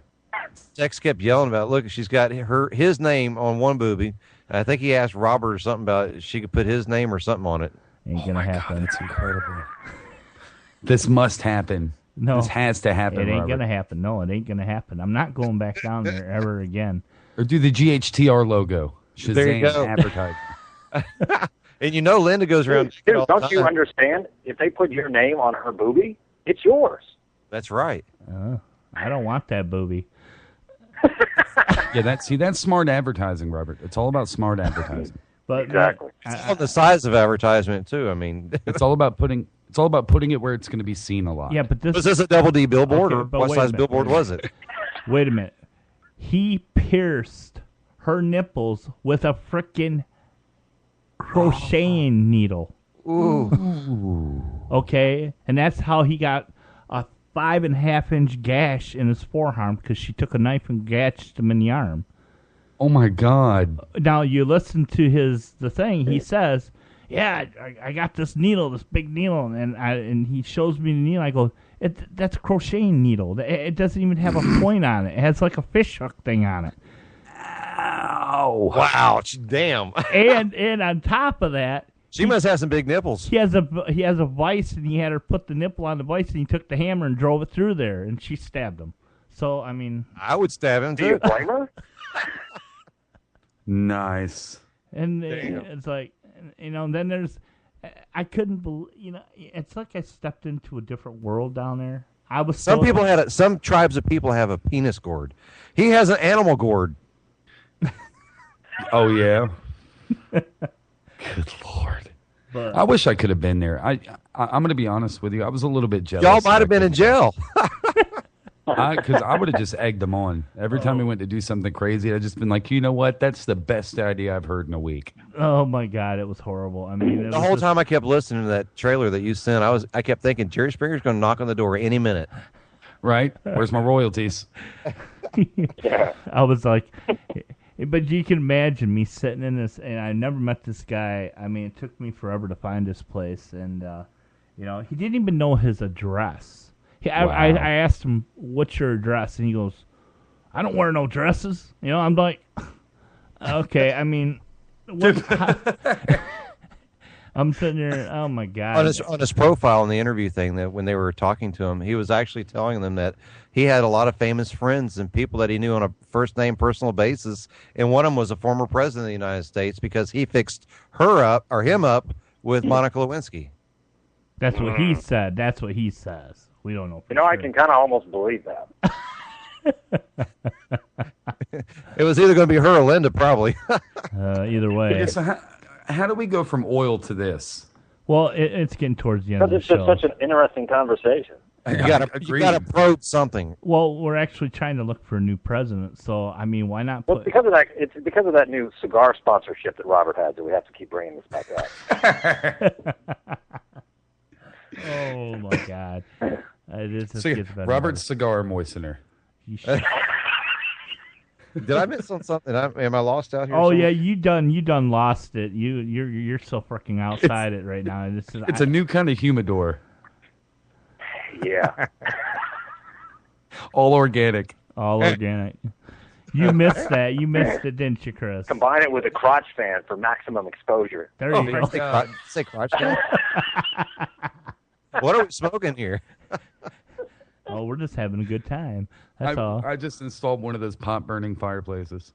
Tex kept yelling about, look, she's got his name on one boobie. And I think he asked Robert or something about if she could put his name or something on it. Ain't gonna happen. God, that's incredible. This must happen. No, this has to happen. It ain't Robert. gonna happen. No, it ain't gonna happen. I'm not going back down there ever again. Or do the GHTR logo. Shazam There you go. advertise. And you know Linda goes around. Dude, don't you understand? If they put your name on her boobie, it's yours. That's right. I don't want that booby. Yeah, that's smart advertising, Robert. It's all about smart advertising. But exactly. It's all the size of advertisement too. I mean, it's all about putting it where it's going to be seen a lot. Yeah, but this was this a double D billboard, Okay, or but what wait a size minute, billboard wait a was minute. it? Wait a minute. He pierced her nipples with a frickin' crocheting needle. Ooh. Okay, and that's how he got a 5.5-inch gash in his forearm because she took a knife and gashed him in the arm. Oh my God! Now you listen to the thing. He says, "Yeah, I got this needle, this big needle," and he shows me the needle. I go, "That's a crocheting needle. It doesn't even have a point on it. It has like a fish hook thing on it." Ow! Wow! Damn! and on top of that, she must have some big nipples. He has a vice, and he had her put the nipple on the vice, and he took the hammer and drove it through there, and she stabbed him. So I mean, I would stab him too. Do you blame her? Nice. And it's like, then there's, I couldn't believe, it's like I stepped into a different world down there. I was Some people some tribes of people have a penis gourd. He has an animal gourd. Oh yeah. Good Lord. But I wish I could have been there. I'm going to be honest with you. I was a little bit jealous. Y'all might have been in jail. Because I would have just egged them on. Every time we went to do something crazy, I'd just been like, you know what? That's the best idea I've heard in a week. Oh my God, it was horrible. I mean, The whole time I kept listening to that trailer that you sent, I kept thinking Jerry Springer's going to knock on the door any minute. Right? Where's my royalties? I was like, but you can imagine me sitting in this, and I never met this guy. I mean, it took me forever to find this place, and he didn't even know his address. I asked him, "What's your address?" And he goes, "I don't wear no dresses." I'm like, okay. I mean, I'm sitting there. Oh my God! On his profile in the interview thing, that when they were talking to him, he was actually telling them that he had a lot of famous friends and people that he knew on a first name personal basis, and one of them was a former president of the United States because he fixed him up with Monica Lewinsky. That's what he said. That's what he says. We don't know. I can kind of almost believe that. It was either going to be her or Linda, probably. Either way. Yeah, so how do we go from oil to this? Well, it's getting towards the end of the Because show. it's just such an interesting conversation. You got to probe something. Well, we're actually trying to look for a new president, so I mean, why not Well, put? because of that, it's because of that new cigar sponsorship that Robert has that we have to keep bringing this back up. Oh my God! It just gets better. Robert's cigar moistener. Did I miss on something? Am I lost out here? Oh somewhere? yeah, you done lost it. You're so freaking outside it right now. It's a new kind of humidor. Yeah. All organic. All organic. You missed that. You missed it, didn't you, Chris? Combine it with a crotch fan for maximum exposure. There you go. Say crotch fan. What are we smoking here? Oh, we're just having a good time. That's all. I just installed one of those pot-burning fireplaces.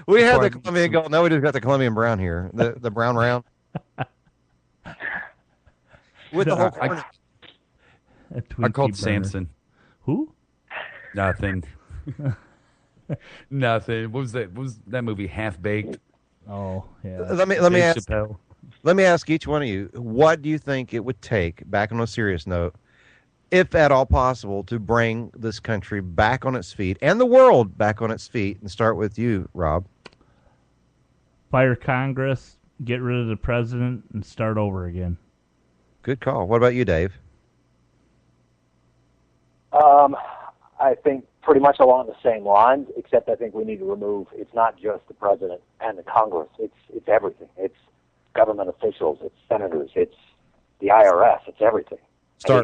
We had the Colombian Gold. Now we just got the Colombian Brown here. The brown round. With the whole corner. I called Samson. Who? Nothing. Nothing. What was that? What was that movie? Half Baked. Oh yeah. Let me ask each one of you, what do you think it would take, back on a serious note, if at all possible, to bring this country back on its feet and the world back on its feet? And start with you, Rob. Fire Congress, get rid of the president, and start over again. Good call. What about you, Dave? I think pretty much along the same lines, except I think we need to remove, it's not just the president and the Congress, it's everything. It's government officials, it's senators, it's the IRS, it's everything.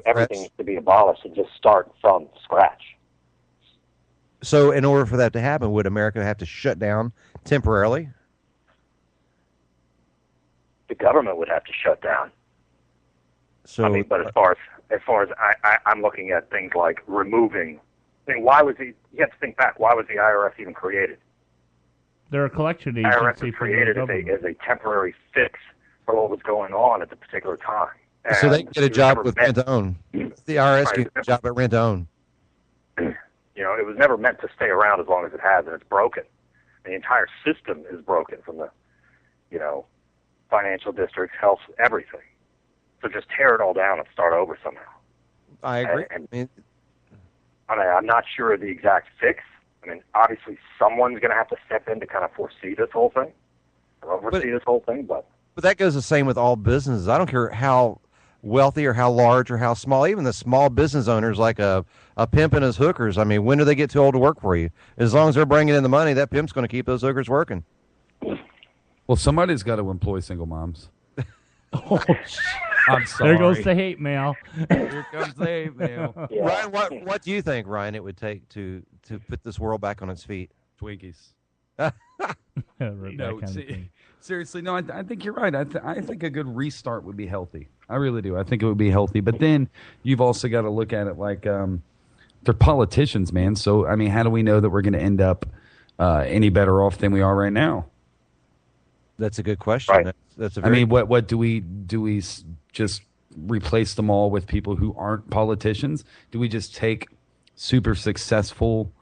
Everything needs to be abolished and just start from scratch. So in order for that to happen, would America have to shut down temporarily? The government would have to shut down. So, but as far as as far as I'm looking at things like removing. I mean, why was you have to think back. Why was the IRS even created? They're a collection IRS agency was for the created government. as a temporary fix for what was going on at the particular time. So they can get a job with meant, rent to own. The IRS can get a job at rent to own. You know, it was never meant to stay around as long as it has, and it's broken. The entire system is broken from the, you know, financial districts, health, everything. So just tear it all down and start over somehow. I agree. I'm not sure of the exact fix. I mean, obviously someone's going to have to step in to kind of foresee this whole thing, or oversee this whole thing, but that goes the same with all businesses. I don't care how wealthy or how large or how small, even the small business owners like a pimp and his hookers. I mean, when do they get too old to work for you? As long as they're bringing in the money, that pimp's going to keep those hookers working. Well, somebody's got to employ single moms. I'm sorry. There goes the hate mail. Here comes the hate mail. Yeah. Ryan, what do you think, Ryan, it would take to put this world back on its feet? Twinkies. No, seriously, no, I think you're right. I think a good restart would be healthy. I really do. I think it would be healthy. But then you've also got to look at it like they're politicians, man. So, I mean, how do we know that we're going to end up any better off than we are right now? That's a good question. Right. That's a I mean, what do we just replace them all with people who aren't politicians? Do we just take super successful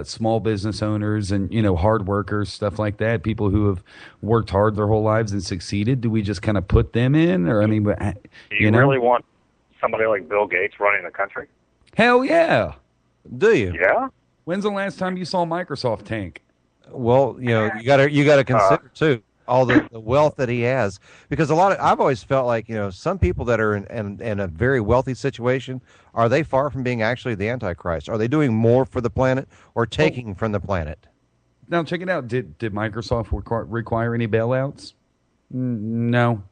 small business owners and, you know, hard workers, stuff like that, people who have worked hard their whole lives and succeeded? Do we just kind of put them in? Or, I mean, do you really want somebody like Bill Gates running the country? Hell yeah. Do you? Yeah. When's the last time you saw Microsoft tank? Well, you know, you got to consider too all the wealth that he has, because I've always felt like, you know, some people that are in a very wealthy situation, are they far from being actually the Antichrist? Are they doing more for the planet or taking from the planet? Now check it out. Did Microsoft require any bailouts? No.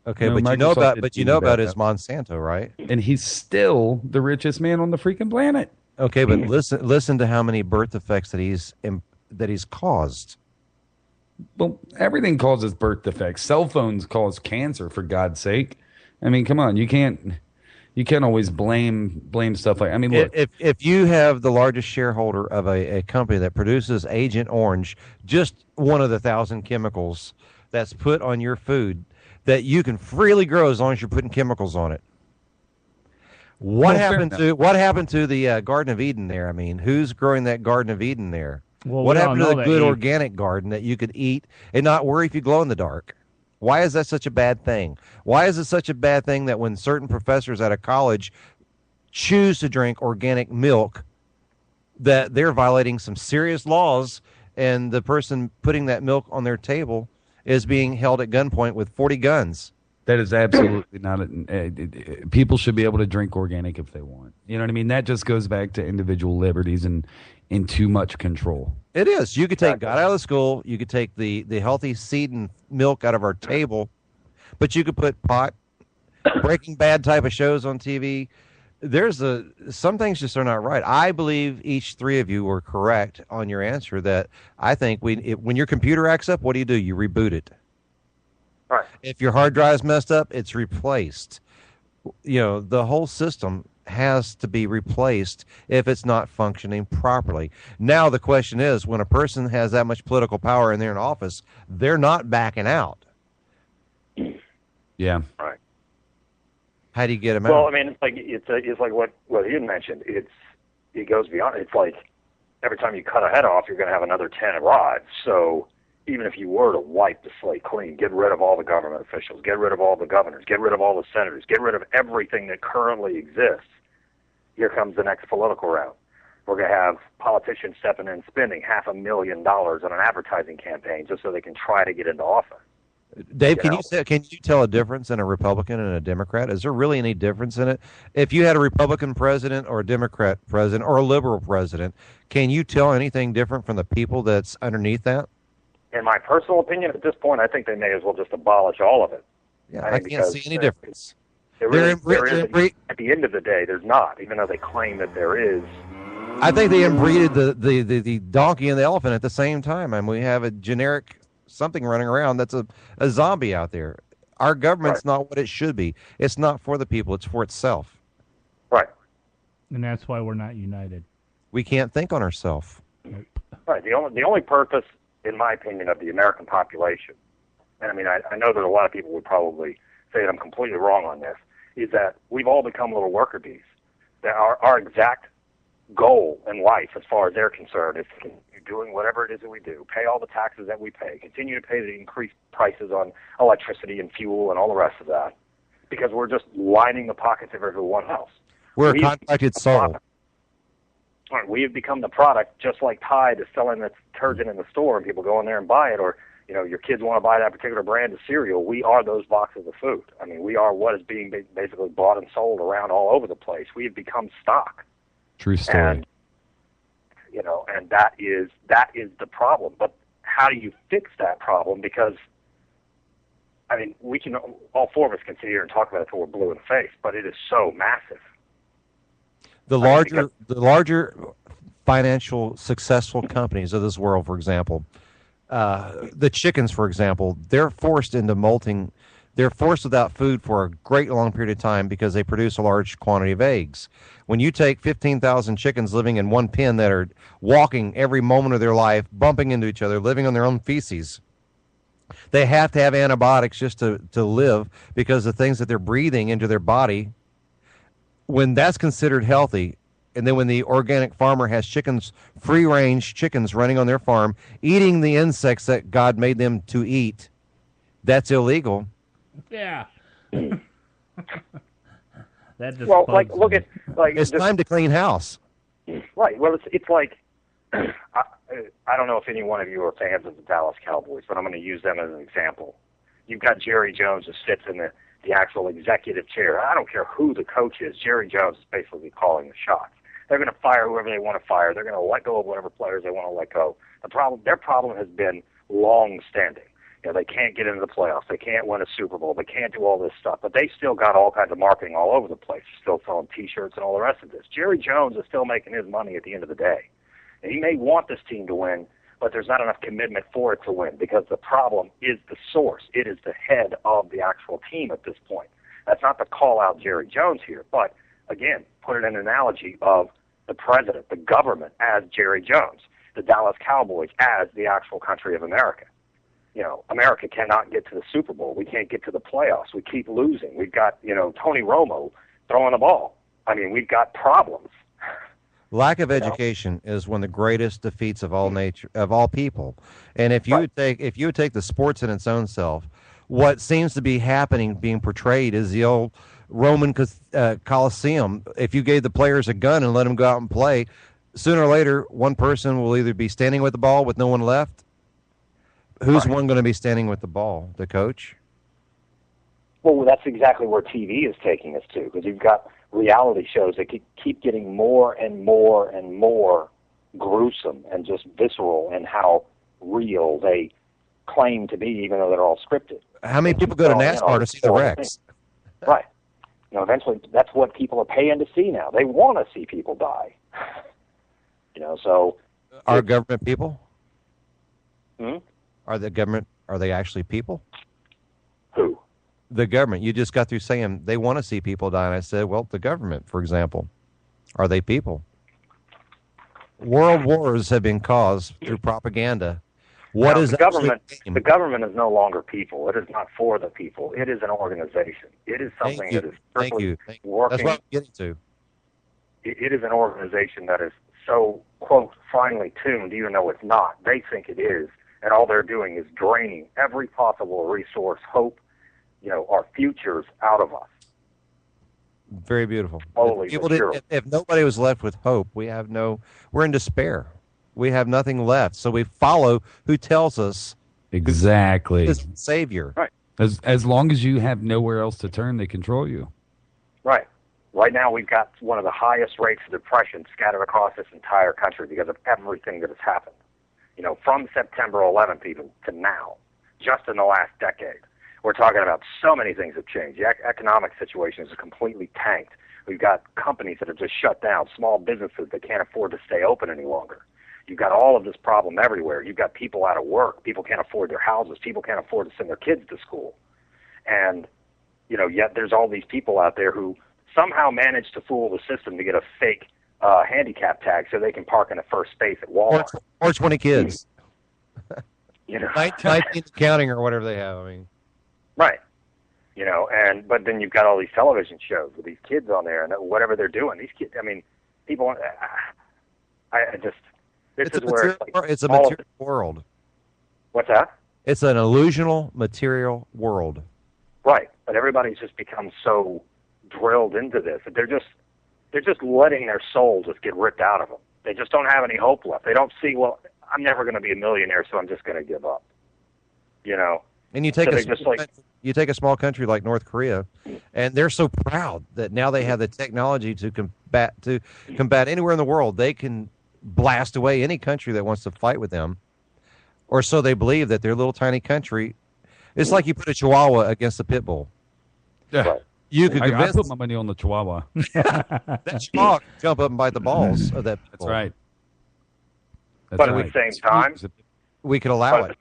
Okay, No, but you know about his Monsanto, right? And he's still the richest man on the freaking planet. Okay, but listen to how many birth defects that he's caused. Well, everything causes birth defects. Cell phones cause cancer, for God's sake. I mean, come on, you can't always blame stuff like. I mean, look, if you have the largest shareholder of a company that produces Agent Orange, just one of the 1,000 chemicals that's put on your food that you can freely grow as long as you're putting chemicals on it. What happened to the Garden of Eden there? I mean, who's growing that Garden of Eden there? Well, what happened to the good organic garden that you could eat and not worry if you glow in the dark? Why is that such a bad thing? Why is it such a bad thing that when certain professors at a college choose to drink organic milk, that they're violating some serious laws, and the person putting that milk on their table is being held at gunpoint with 40 guns? That is absolutely not. People should be able to drink organic if they want. You know what I mean? That just goes back to individual liberties and too much control. It is. You could take God out of the school. You could take the healthy seed and milk out of our table, but you could put pot, Breaking Bad type of shows on TV. Some things just are not right. I believe each three of you were correct on your answer. That I think when your computer acts up, what do? You reboot it. Right. If your hard drive's messed up, it's replaced. You know, the whole system has to be replaced if it's not functioning properly. Now the question is, when a person has that much political power and they're in office, they're not backing out. Yeah. Right. How do you get them out? Well, I mean, it's like what you mentioned. It goes beyond. It's like every time you cut a head off, you're going to have another 10 arrive. So even if you were to wipe the slate clean, get rid of all the government officials, get rid of all the governors, get rid of all the senators, get rid of everything that currently exists, here comes the next political round. We're going to have politicians stepping in, spending $500,000 on an advertising campaign just so they can try to get into office. Dave, can you tell a difference in a Republican and a Democrat? Is there really any difference in it? If you had a Republican president or a Democrat president or a liberal president, can you tell anything different from the people that's underneath that? In my personal opinion, at this point, I think they may as well just abolish all of it. Yeah, I can't see any difference. At the end of the day, there's not, even though they claim that there is. I think they inbreeded the donkey and the elephant at the same time. I mean, we have a generic something running around that's a zombie out there. Our government's not what it should be. It's not for the people. It's for itself. Right. And that's why we're not united. We can't think on ourselves. Right. The only purpose, in my opinion, of the American population, and I mean, I know that a lot of people would probably say that I'm completely wrong on this, is that we've all become little worker bees. That our exact goal in life, as far as they're concerned, is to continue doing whatever it is that we do, pay all the taxes that we pay, continue to pay the increased prices on electricity and fuel and all the rest of that, because we're just lining the pockets of everyone else. We're a contracted soul. We have become the product, just like Tide is selling the detergent in the store and people go in there and buy it, or your kids want to buy that particular brand of cereal. We are those boxes of food. I mean, we are what is being basically bought and sold around all over the place. We have become stock. True story. And, and that is the problem. But how do you fix that problem? Because, I mean, all four of us can sit here and talk about it till we're blue in the face, but it is so massive. The larger financial successful companies of this world, for example, the chickens, for example, they're forced into molting. They're forced without food for a great long period of time because they produce a large quantity of eggs. When you take 15,000 chickens living in one pen that are walking every moment of their life, bumping into each other, living on their own feces, they have to have antibiotics just to live because the things that they're breathing into their body, when that's considered healthy, and then when the organic farmer has chickens, free-range chickens running on their farm, eating the insects that God made them to eat, that's illegal. Yeah. That just look at it's time to clean house. Right. Well, it's like I don't know if any one of you are fans of the Dallas Cowboys, but I'm going to use them as an example. You've got Jerry Jones who sits in the actual executive chair. I don't care who the coach is. Jerry Jones is basically calling the shots. They're going to fire whoever they want to fire. They're going to let go of whatever players they want to let go. Their problem has been long-standing. They can't get into the playoffs. They can't win a Super Bowl. They can't do all this stuff. But they still got all kinds of marketing all over the place. Still selling T-shirts and all the rest of this. Jerry Jones is still making his money at the end of the day. And he may want this team to win, but there's not enough commitment for it to win because the problem is the source. It is the head of the actual team at this point. That's not to call out Jerry Jones here, but, again, put it in an analogy of the president, the government, as Jerry Jones, the Dallas Cowboys as the actual country of America. America cannot get to the Super Bowl. We can't get to the playoffs. We keep losing. We've got, Tony Romo throwing the ball. I mean, we've got problems. Lack of education is one of the greatest defeats of all people. And if you would take the sports in its own self, what seems to be happening, being portrayed, is the old Roman Coliseum. If you gave the players a gun and let them go out and play, sooner or later, one person will either be standing with the ball with no one left. Who's one going to be standing with the ball? The coach? Well, that's exactly where TV is taking us to, because you've got reality shows that keep getting more and more and more gruesome and just visceral in how real they claim to be, even though they're all scripted. How many people go to NASCAR to see the wrecks? Right. Eventually, that's what people are paying to see now. They want to see people die. So... Are government people? Hmm? Are they actually people? Who? The government. You just got through saying they want to see people die, and I said, well, the government, for example. Are they people? World wars have been caused through propaganda. The government? The government is no longer people. It is not for the people. It is an organization. It is something that is working. That's what I'm getting to. It is an organization that is so, quote, finely tuned, even though it's not. They think it is. And all they're doing is draining every possible resource, hope, our futures out of us. Very beautiful. If nobody was left with hope, we're in despair. We have nothing left. So we follow who tells us exactly is Savior. Right. As long as you have nowhere else to turn, they control you. Right. Right now we've got one of the highest rates of depression scattered across this entire country because of everything that has happened. From September 11th even to now, just in the last decade, we're talking about so many things have changed. The economic situation is completely tanked. We've got companies that have just shut down, small businesses that can't afford to stay open any longer. You've got all of this problem everywhere. You've got people out of work. People can't afford their houses. People can't afford to send their kids to school. And, yet there's all these people out there who somehow manage to fool the system to get a fake handicap tag so they can park in a first space at Walmart. Or 20 kids. 19 counting or whatever they have. I mean, right. But then you've got all these television shows with these kids on there and whatever they're doing. These kids, people. It's a material world. What's that? It's an illusional material world. Right, but everybody's just become so drilled into this that they're just letting their soul just get ripped out of them. They just don't have any hope left. They don't see, well, I'm never going to be a millionaire, so I'm just going to give up. And you take you take a small country like North Korea, and they're so proud that now they have the technology to combat anywhere in the world. They can blast away any country that wants to fight with them, or so they believe that their little tiny country. It's like you put a Chihuahua against a pit bull. Yeah. Right. You could I put my money on the Chihuahua. that Chihuahua could jump up and bite the balls of that pit bull. That's right. But at the same time, we could allow it.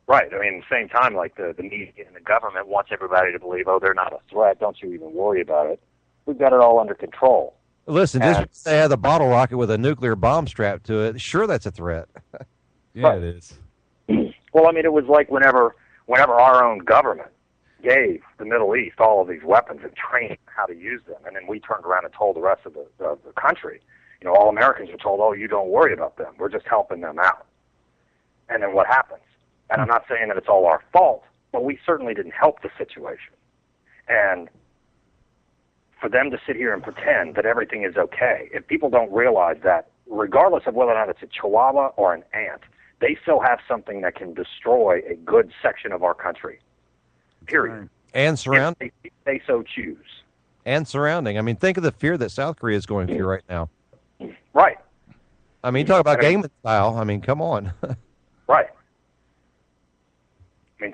Right. At the same time, like the media and the government wants everybody to believe, oh, they're not a threat. Don't you even worry about it. We've got it all under control. Listen, just because they had the bottle rocket with a nuclear bomb strapped to it, sure, that's a threat. Yeah, it is. Well, it was like whenever our own government gave the Middle East all of these weapons and trained how to use them, and then we turned around and told the rest of the country, all Americans are told, oh, you don't worry about them. We're just helping them out. And then what happens? And I'm not saying that it's all our fault, but we certainly didn't help the situation. And for them to sit here and pretend that everything is okay, if people don't realize that regardless of whether or not it's a Chihuahua or an ant, they still have something that can destroy a good section of our country. Period. And surrounding. If they so choose. And surrounding. Think of the fear that South Korea is going through right now. Right. Talk about game style. Come on. Right.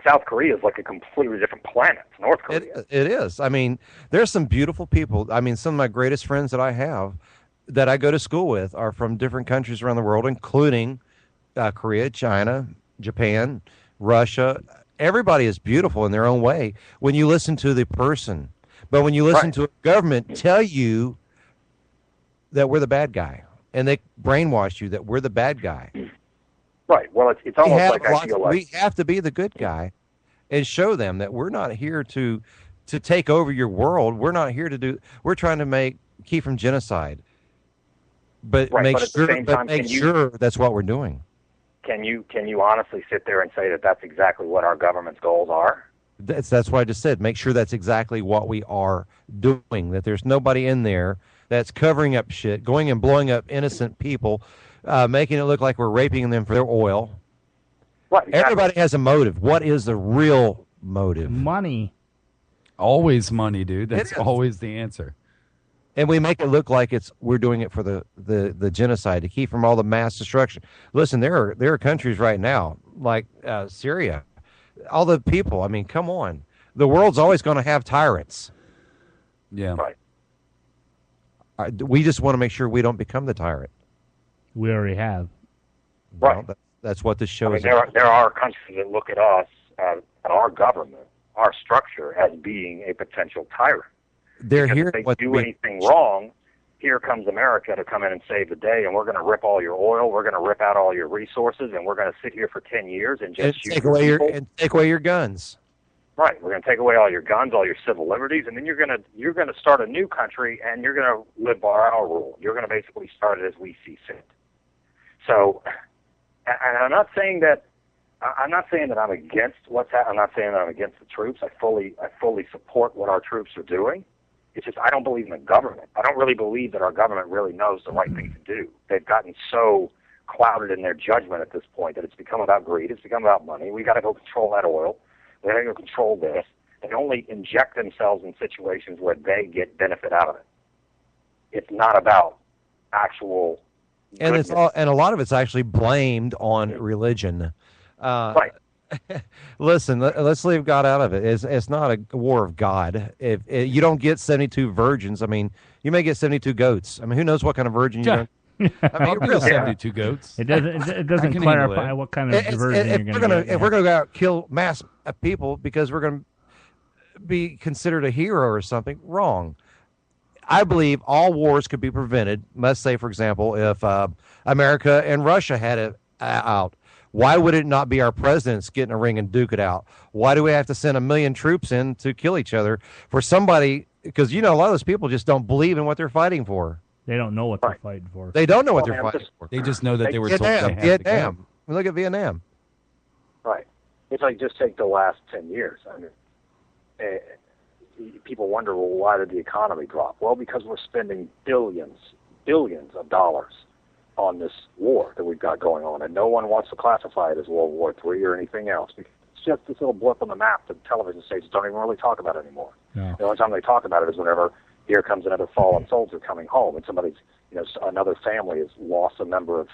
South Korea is like a completely different planet. North Korea. It is. There's some beautiful people. Some of my greatest friends that I have that I go to school with are from different countries around the world, including Korea, China, Japan, Russia. Everybody is beautiful in their own way when you listen to the person. But when you listen to a government tell you that we're the bad guy, and they brainwash you that we're the bad guy. Right. Well, it's almost like I feel like we have to be the good guy and show them that we're not here to take over your world. We're not here to do. We're trying to keep from genocide. But make sure that's what we're doing. Can you honestly sit there and say that that's exactly what our government's goals are? That's what I just said. Make sure that's exactly what we are doing. That there's nobody in there that's covering up shit, going and blowing up innocent people, making it look like we're raping them for their oil. Right, exactly. Everybody has a motive. What is the real motive? Money. Always money, dude. That's always the answer. And we make it look like we're doing it for the genocide, to keep from all the mass destruction. Listen, there are countries right now, like Syria, all the people. Come on. The world's always going to have tyrants. Yeah. Right. We just want to make sure we don't become the tyrant. We already have. Right. Well, that's what this show is. There are countries that look at us, at our government, our structure, as being a potential tyrant. They're because here. If they do anything wrong, here comes America to come in and save the day, and we're going to rip all your oil, we're going to rip out all your resources, and we're going to sit here for 10 years and just take away your guns. Right, we're going to take away all your guns, all your civil liberties, and then you're going to start a new country, and you're going to live by our rule. You're going to basically start it as we see fit. So, and I'm not saying that I'm against what's happening. I'm not saying that I'm against the troops. I fully support what our troops are doing. It's just I don't believe in the government. I don't really believe that our government really knows the right thing to do. They've gotten so clouded in their judgment at this point that it's become about greed. It's become about money. We got to go control that oil. We got to go control this. They only inject themselves in situations where they get benefit out of it. It's not about actual. And and a lot of it's actually blamed on religion. Right. Listen, let's leave God out of it. It's not a war of God. If you don't get 72 virgins, you may get 72 goats. Who knows what kind of virgin you're going to really 72 goats. It doesn't clarify what kind of virgin you're going to get. If we're going to go out kill mass people because we're going to be considered a hero or something. Wrong. I believe all wars could be prevented. Let's say, for example, if America and Russia had it out, why would it not be our presidents get in a ring and duke it out? Why do we have to send 1 million troops in to kill each other for somebody? Because, a lot of those people just don't believe in what they're fighting for. They don't know what they're fighting for. They don't know what they're fighting for. They just know that they were told Vietnam. they had to go. Look at Vietnam. Right. It's like just take the last 10 years. I mean, people wonder, well, why did the economy drop? Well, because we're spending billions of dollars on this war that we've got going on, and no one wants to classify it as World War III or anything else. It's just this little blip on the map that television stations don't even really talk about anymore. No. The only time they talk about it is whenever here comes another fallen soldier coming home, and somebody's, another family has lost a member of,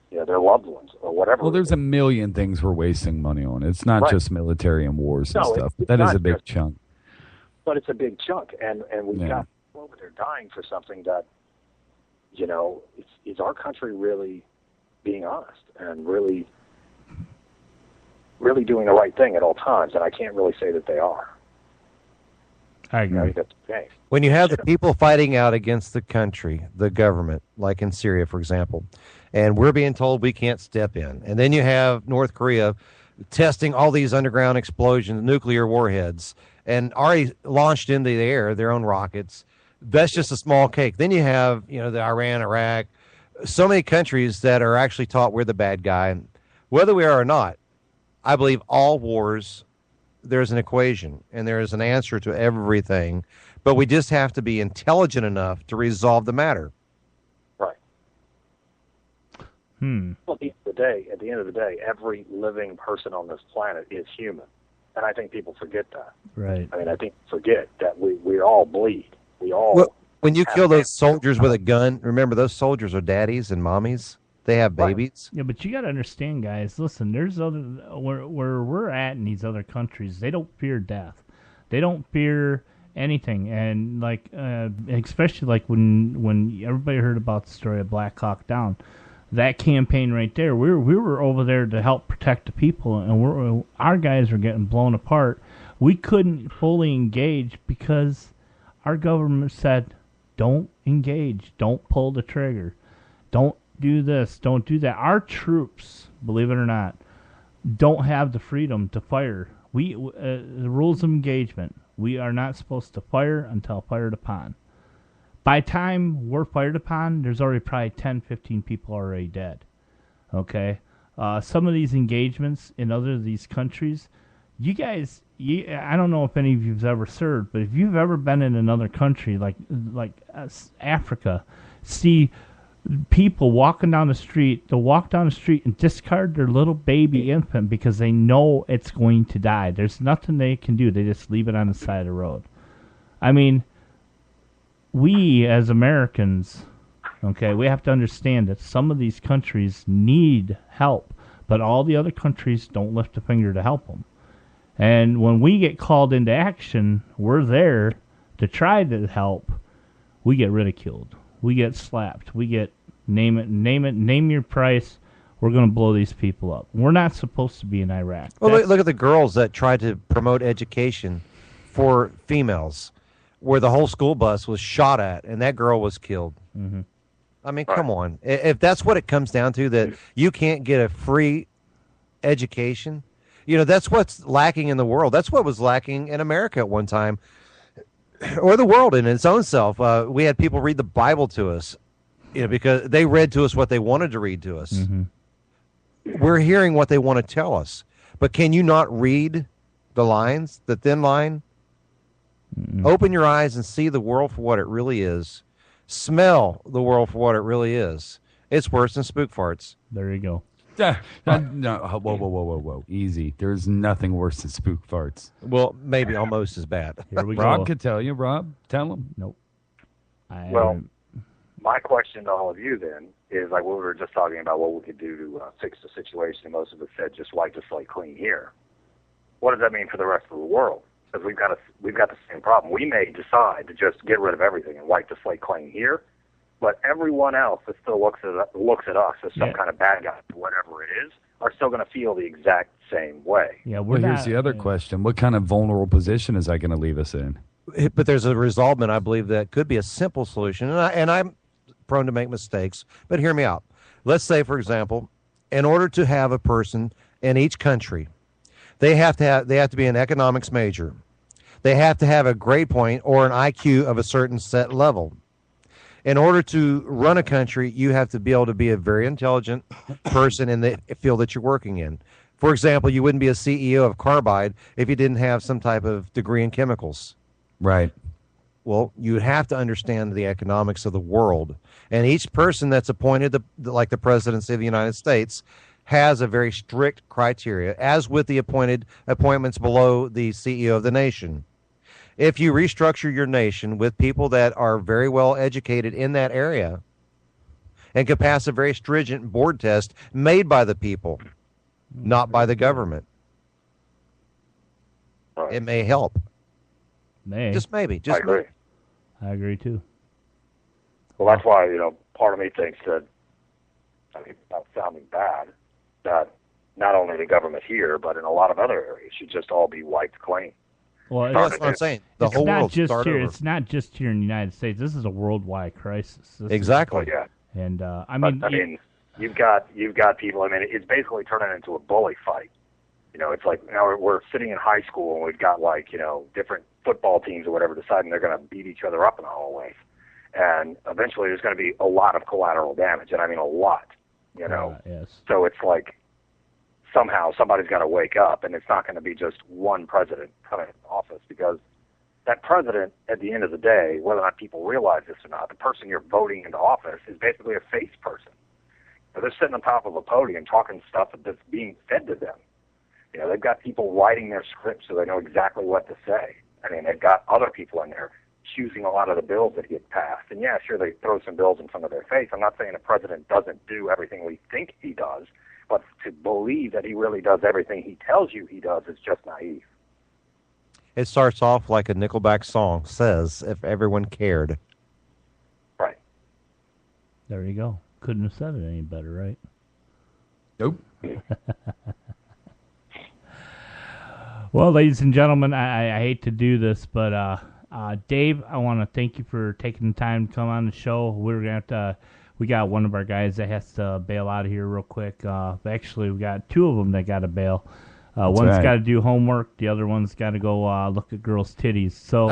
their loved ones or whatever. Well, there's a million things we're wasting money on. It's not just military and wars and stuff. It's That is a big just, chunk. But it's a big chunk, and we've got people over there dying for something that, is our country really being honest and really doing the right thing at all times? And I can't really say that they are. I agree. That's okay. When you have the people fighting out against the country, the government, like in Syria, for example, and we're being told we can't step in, and then you have North Korea testing all these underground explosions, nuclear warheads, and already launched into the air their own rockets. That's just a small cake. Then you have, the Iran, Iraq, so many countries that are actually taught we're the bad guy. And whether we are or not, I believe all wars, there's an equation and there is an answer to everything, but we just have to be intelligent enough to resolve the matter. Right. Well, at the end of the day, every living person on this planet is human. And I think people forget that. Right. I mean, I think forget that we all bleed. We all. When you kill those soldiers with a gun, remember those soldiers are daddies and mommies. They have babies. Yeah, but you got to understand, guys. Listen, there's other where we're at in these other countries. They don't fear death. They don't fear anything. And especially like when everybody heard about the story of Black Hawk Down, that campaign right there. We were over there to help protect the people, and our guys were getting blown apart. We couldn't fully engage because our government said, don't engage, don't pull the trigger, don't do this, don't do that. Our troops, believe it or not, don't have the freedom to fire. The rules of engagement, we are not supposed to fire until fired upon. By the time we're fired upon, there's already probably 10, 15 people already dead. Okay? Some of these engagements in other of these countries, you guys, I don't know if any of you've ever served, but if you've ever been in another country like Africa, see people walking down the street, they'll walk down the street and discard their little baby infant because they know it's going to die. There's nothing they can do. They just leave it on the side of the road. I mean, we as Americans, okay, we have to understand that some of these countries need help, but all the other countries don't lift a finger to help them. And when we get called into action, we're there to try to help. We get ridiculed. We get slapped. We get name your price. We're going to blow these people up. We're not supposed to be in Iraq. Well, look at the girls that tried to promote education for females, where the whole school bus was shot at, and that girl was killed. Mm-hmm. I mean, come on. If that's what it comes down to, that you can't get a free education, that's what's lacking in the world. That's what was lacking in America at one time, or the world in its own self. We had people read the Bible to us, because they read to us what they wanted to read to us. Mm-hmm. We're hearing what they want to tell us. But can you not read the lines, the thin line? Mm-hmm. Open your eyes and see the world for what it really is. Smell the world for what it really is. It's worse than spook farts. There you go. No, whoa. Easy. There's nothing worse than spook farts. Well, maybe almost as bad. Here we Rob go. could tell you. Rob, tell him. Nope. Well, my question to all of you then is like what we were just talking about, what we could do to fix the situation. Most of us said just wipe the slate clean here. What does that mean for the rest of the world? Because we've got the same problem. We may decide to just get rid of everything and wipe the slate clean here, but everyone else that still looks at us as some kind of bad guy, whatever it is, are still going to feel the exact same way. Yeah, here's the other question. What kind of vulnerable position is that going to leave us in? But there's a resolvement, I believe, that could be a simple solution. And I'm prone to make mistakes, but hear me out. Let's say, for example, in order to have a person in each country, they have to be an economics major. They have to have a grade point or an IQ of a certain set level. In order to run a country, you have to be able to be a very intelligent person in the field that you're working in. For example, you wouldn't be a CEO of Carbide if you didn't have some type of degree in chemicals. Right. Well, you have to understand the economics of the world. And each person that's appointed, like the presidency of the United States, has a very strict criteria, as with the appointments below the CEO of the nation. If you restructure your nation with people that are very well educated in that area and can pass a very stringent board test made by the people, not by the government, it may help. Just maybe. I agree. I agree too. Well, that's why, part of me thinks that, not sounding bad, that not only the government here, but in a lot of other areas should just all be wiped clean. Well, that's what I'm saying. The whole world start over. It's not just here in the United States. This is a worldwide crisis. Exactly. Yeah. And you've got people. It's basically turning into a bully fight. It's like now we're sitting in high school and we've got different football teams or whatever deciding they're going to beat each other up in the hallways, and eventually there's going to be a lot of collateral damage, and I mean a lot. Yes. So it's like somehow somebody's got to wake up, and it's not going to be just one president coming into office, because that president, at the end of the day, whether or not people realize this or not, the person you're voting into office is basically a face person. They're sitting on top of a podium talking stuff that's being fed to them. They've got people writing their scripts so they know exactly what to say. They've got other people in there choosing a lot of the bills that get passed. And yeah, sure, they throw some bills in front of their face. I'm not saying a president doesn't do everything we think he does, but to believe that he really does everything he tells you he does is just naive. It starts off like a Nickelback song says, if everyone cared. Right. There you go. Couldn't have said it any better, right? Nope. Well, ladies and gentlemen, I hate to do this, but Dave, I want to thank you for taking the time to come on the show. We're gonna have to. We got one of our guys that has to bail out of here real quick. Actually, we got two of them that got to bail. One's got to do homework. The other one's got to go look at girls' titties. So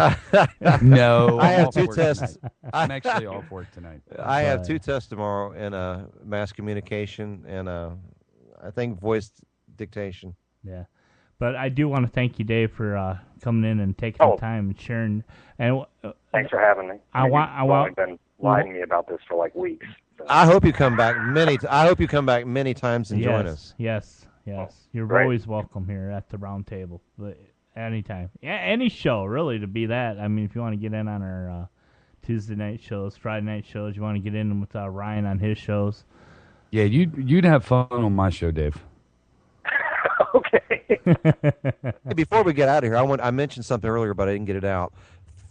no, I have two tests. I'm actually off work tonight. I have two tests tomorrow in mass communication and I think voice dictation. Yeah. But I do want to thank you, Dave, for coming in and taking the time and sharing. And thanks for having me. You've been lying to me about this for like weeks. So. I hope you come back many times and join us. Yes. You're always welcome here at the round table. But anytime, any show really to be that. If you want to get in on our Tuesday night shows, Friday night shows, you want to get in with Ryan on his shows. Yeah, you'd have fun on my show, Dave. Okay. Hey, before we get out of here, I mentioned something earlier, but I didn't get it out.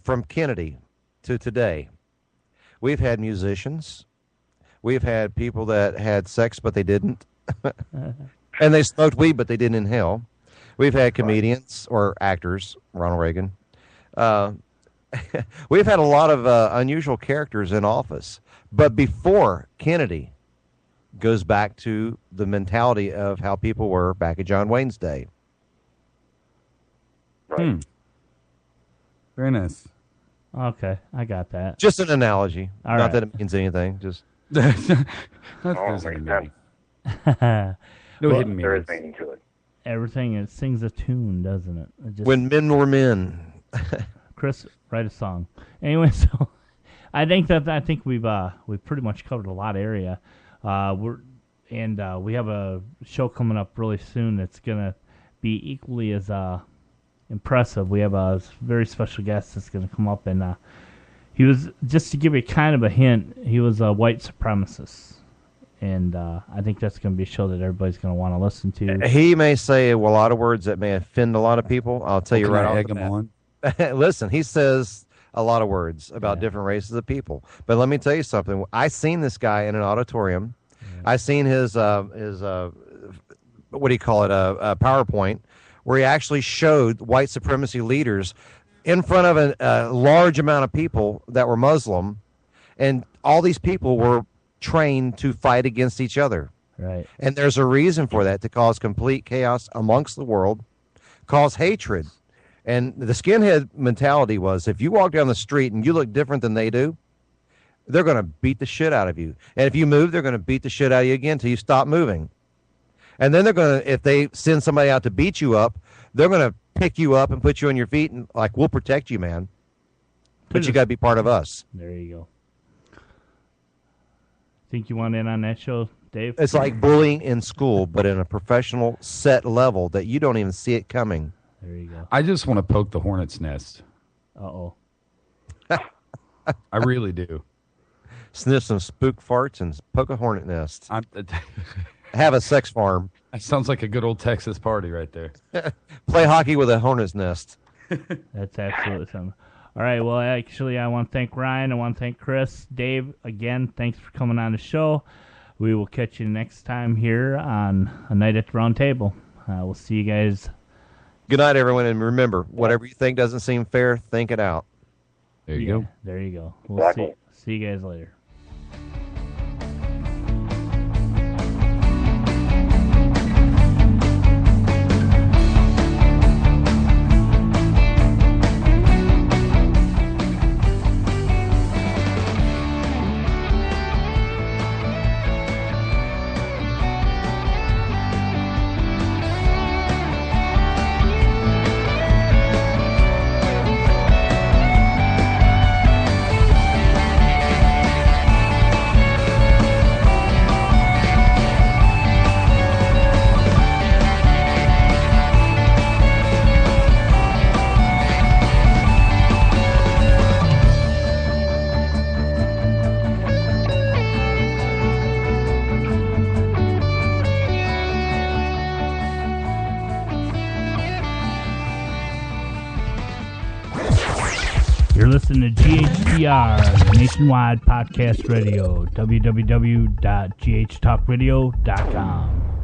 From Kennedy to today, we've had musicians, we've had people that had sex but they didn't, and they smoked weed but they didn't inhale. We've had comedians or actors, Ronald Reagan. We've had a lot of unusual characters in office, but before Kennedy goes back to the mentality of how people were back at John Wayne's day. Right. Very nice. Okay, I got that. Just an analogy. All Not right. that it means anything. Just No Well, hidden there meanings. is meaning to it. Everything, it sings a tune, doesn't it? when men were men. Chris, write a song. Anyway, so I think we've pretty much covered a lot of area. We have a show coming up really soon that's gonna be equally as impressive. We have a very special guest that's gonna come up, and he was, just to give you kind of a hint, he was a white supremacist, and I think that's gonna be a show that everybody's gonna want to listen to. He may say a lot of words that may offend a lot of people. I'll tell you right off the bat. Listen, he says a lot of words about different races of people. But let me tell you something. I seen this guy in an auditorium. I seen his what do you call it, a PowerPoint, where he actually showed white supremacy leaders in front of a large amount of people that were Muslim, and all these people were trained to fight against each other. Right. And there's a reason for that, to cause complete chaos amongst the world, cause hatred. And the skinhead mentality was, if you walk down the street and you look different than they do, they're going to beat the shit out of you. And if you move, they're going to beat the shit out of you again until you stop moving. And then they're going to, if they send somebody out to beat you up, they're going to pick you up and put you on your feet and, like, we'll protect you, man. But you got to be part of us. There you go. Think you want in on that show, Dave? It's like bullying in school, but in a professional set level that you don't even see it coming. There you go. I just want to poke the hornet's nest. Uh-oh. I really do. Sniff some spook farts and poke a hornet nest. Have a sex farm. That sounds like a good old Texas party right there. Play hockey with a hornet's nest. That's absolutely something. All right, well, actually, I want to thank Ryan. I want to thank Chris. Dave, again, thanks for coming on the show. We will catch you next time here on A Night at the Round Table. We'll see you guys. Good night, everyone, and remember, whatever you think doesn't seem fair, think it out. There you go. There you go. We'll see you guys later. You're listening to GHTR, Nationwide Podcast Radio, www.ghtalkradio.com.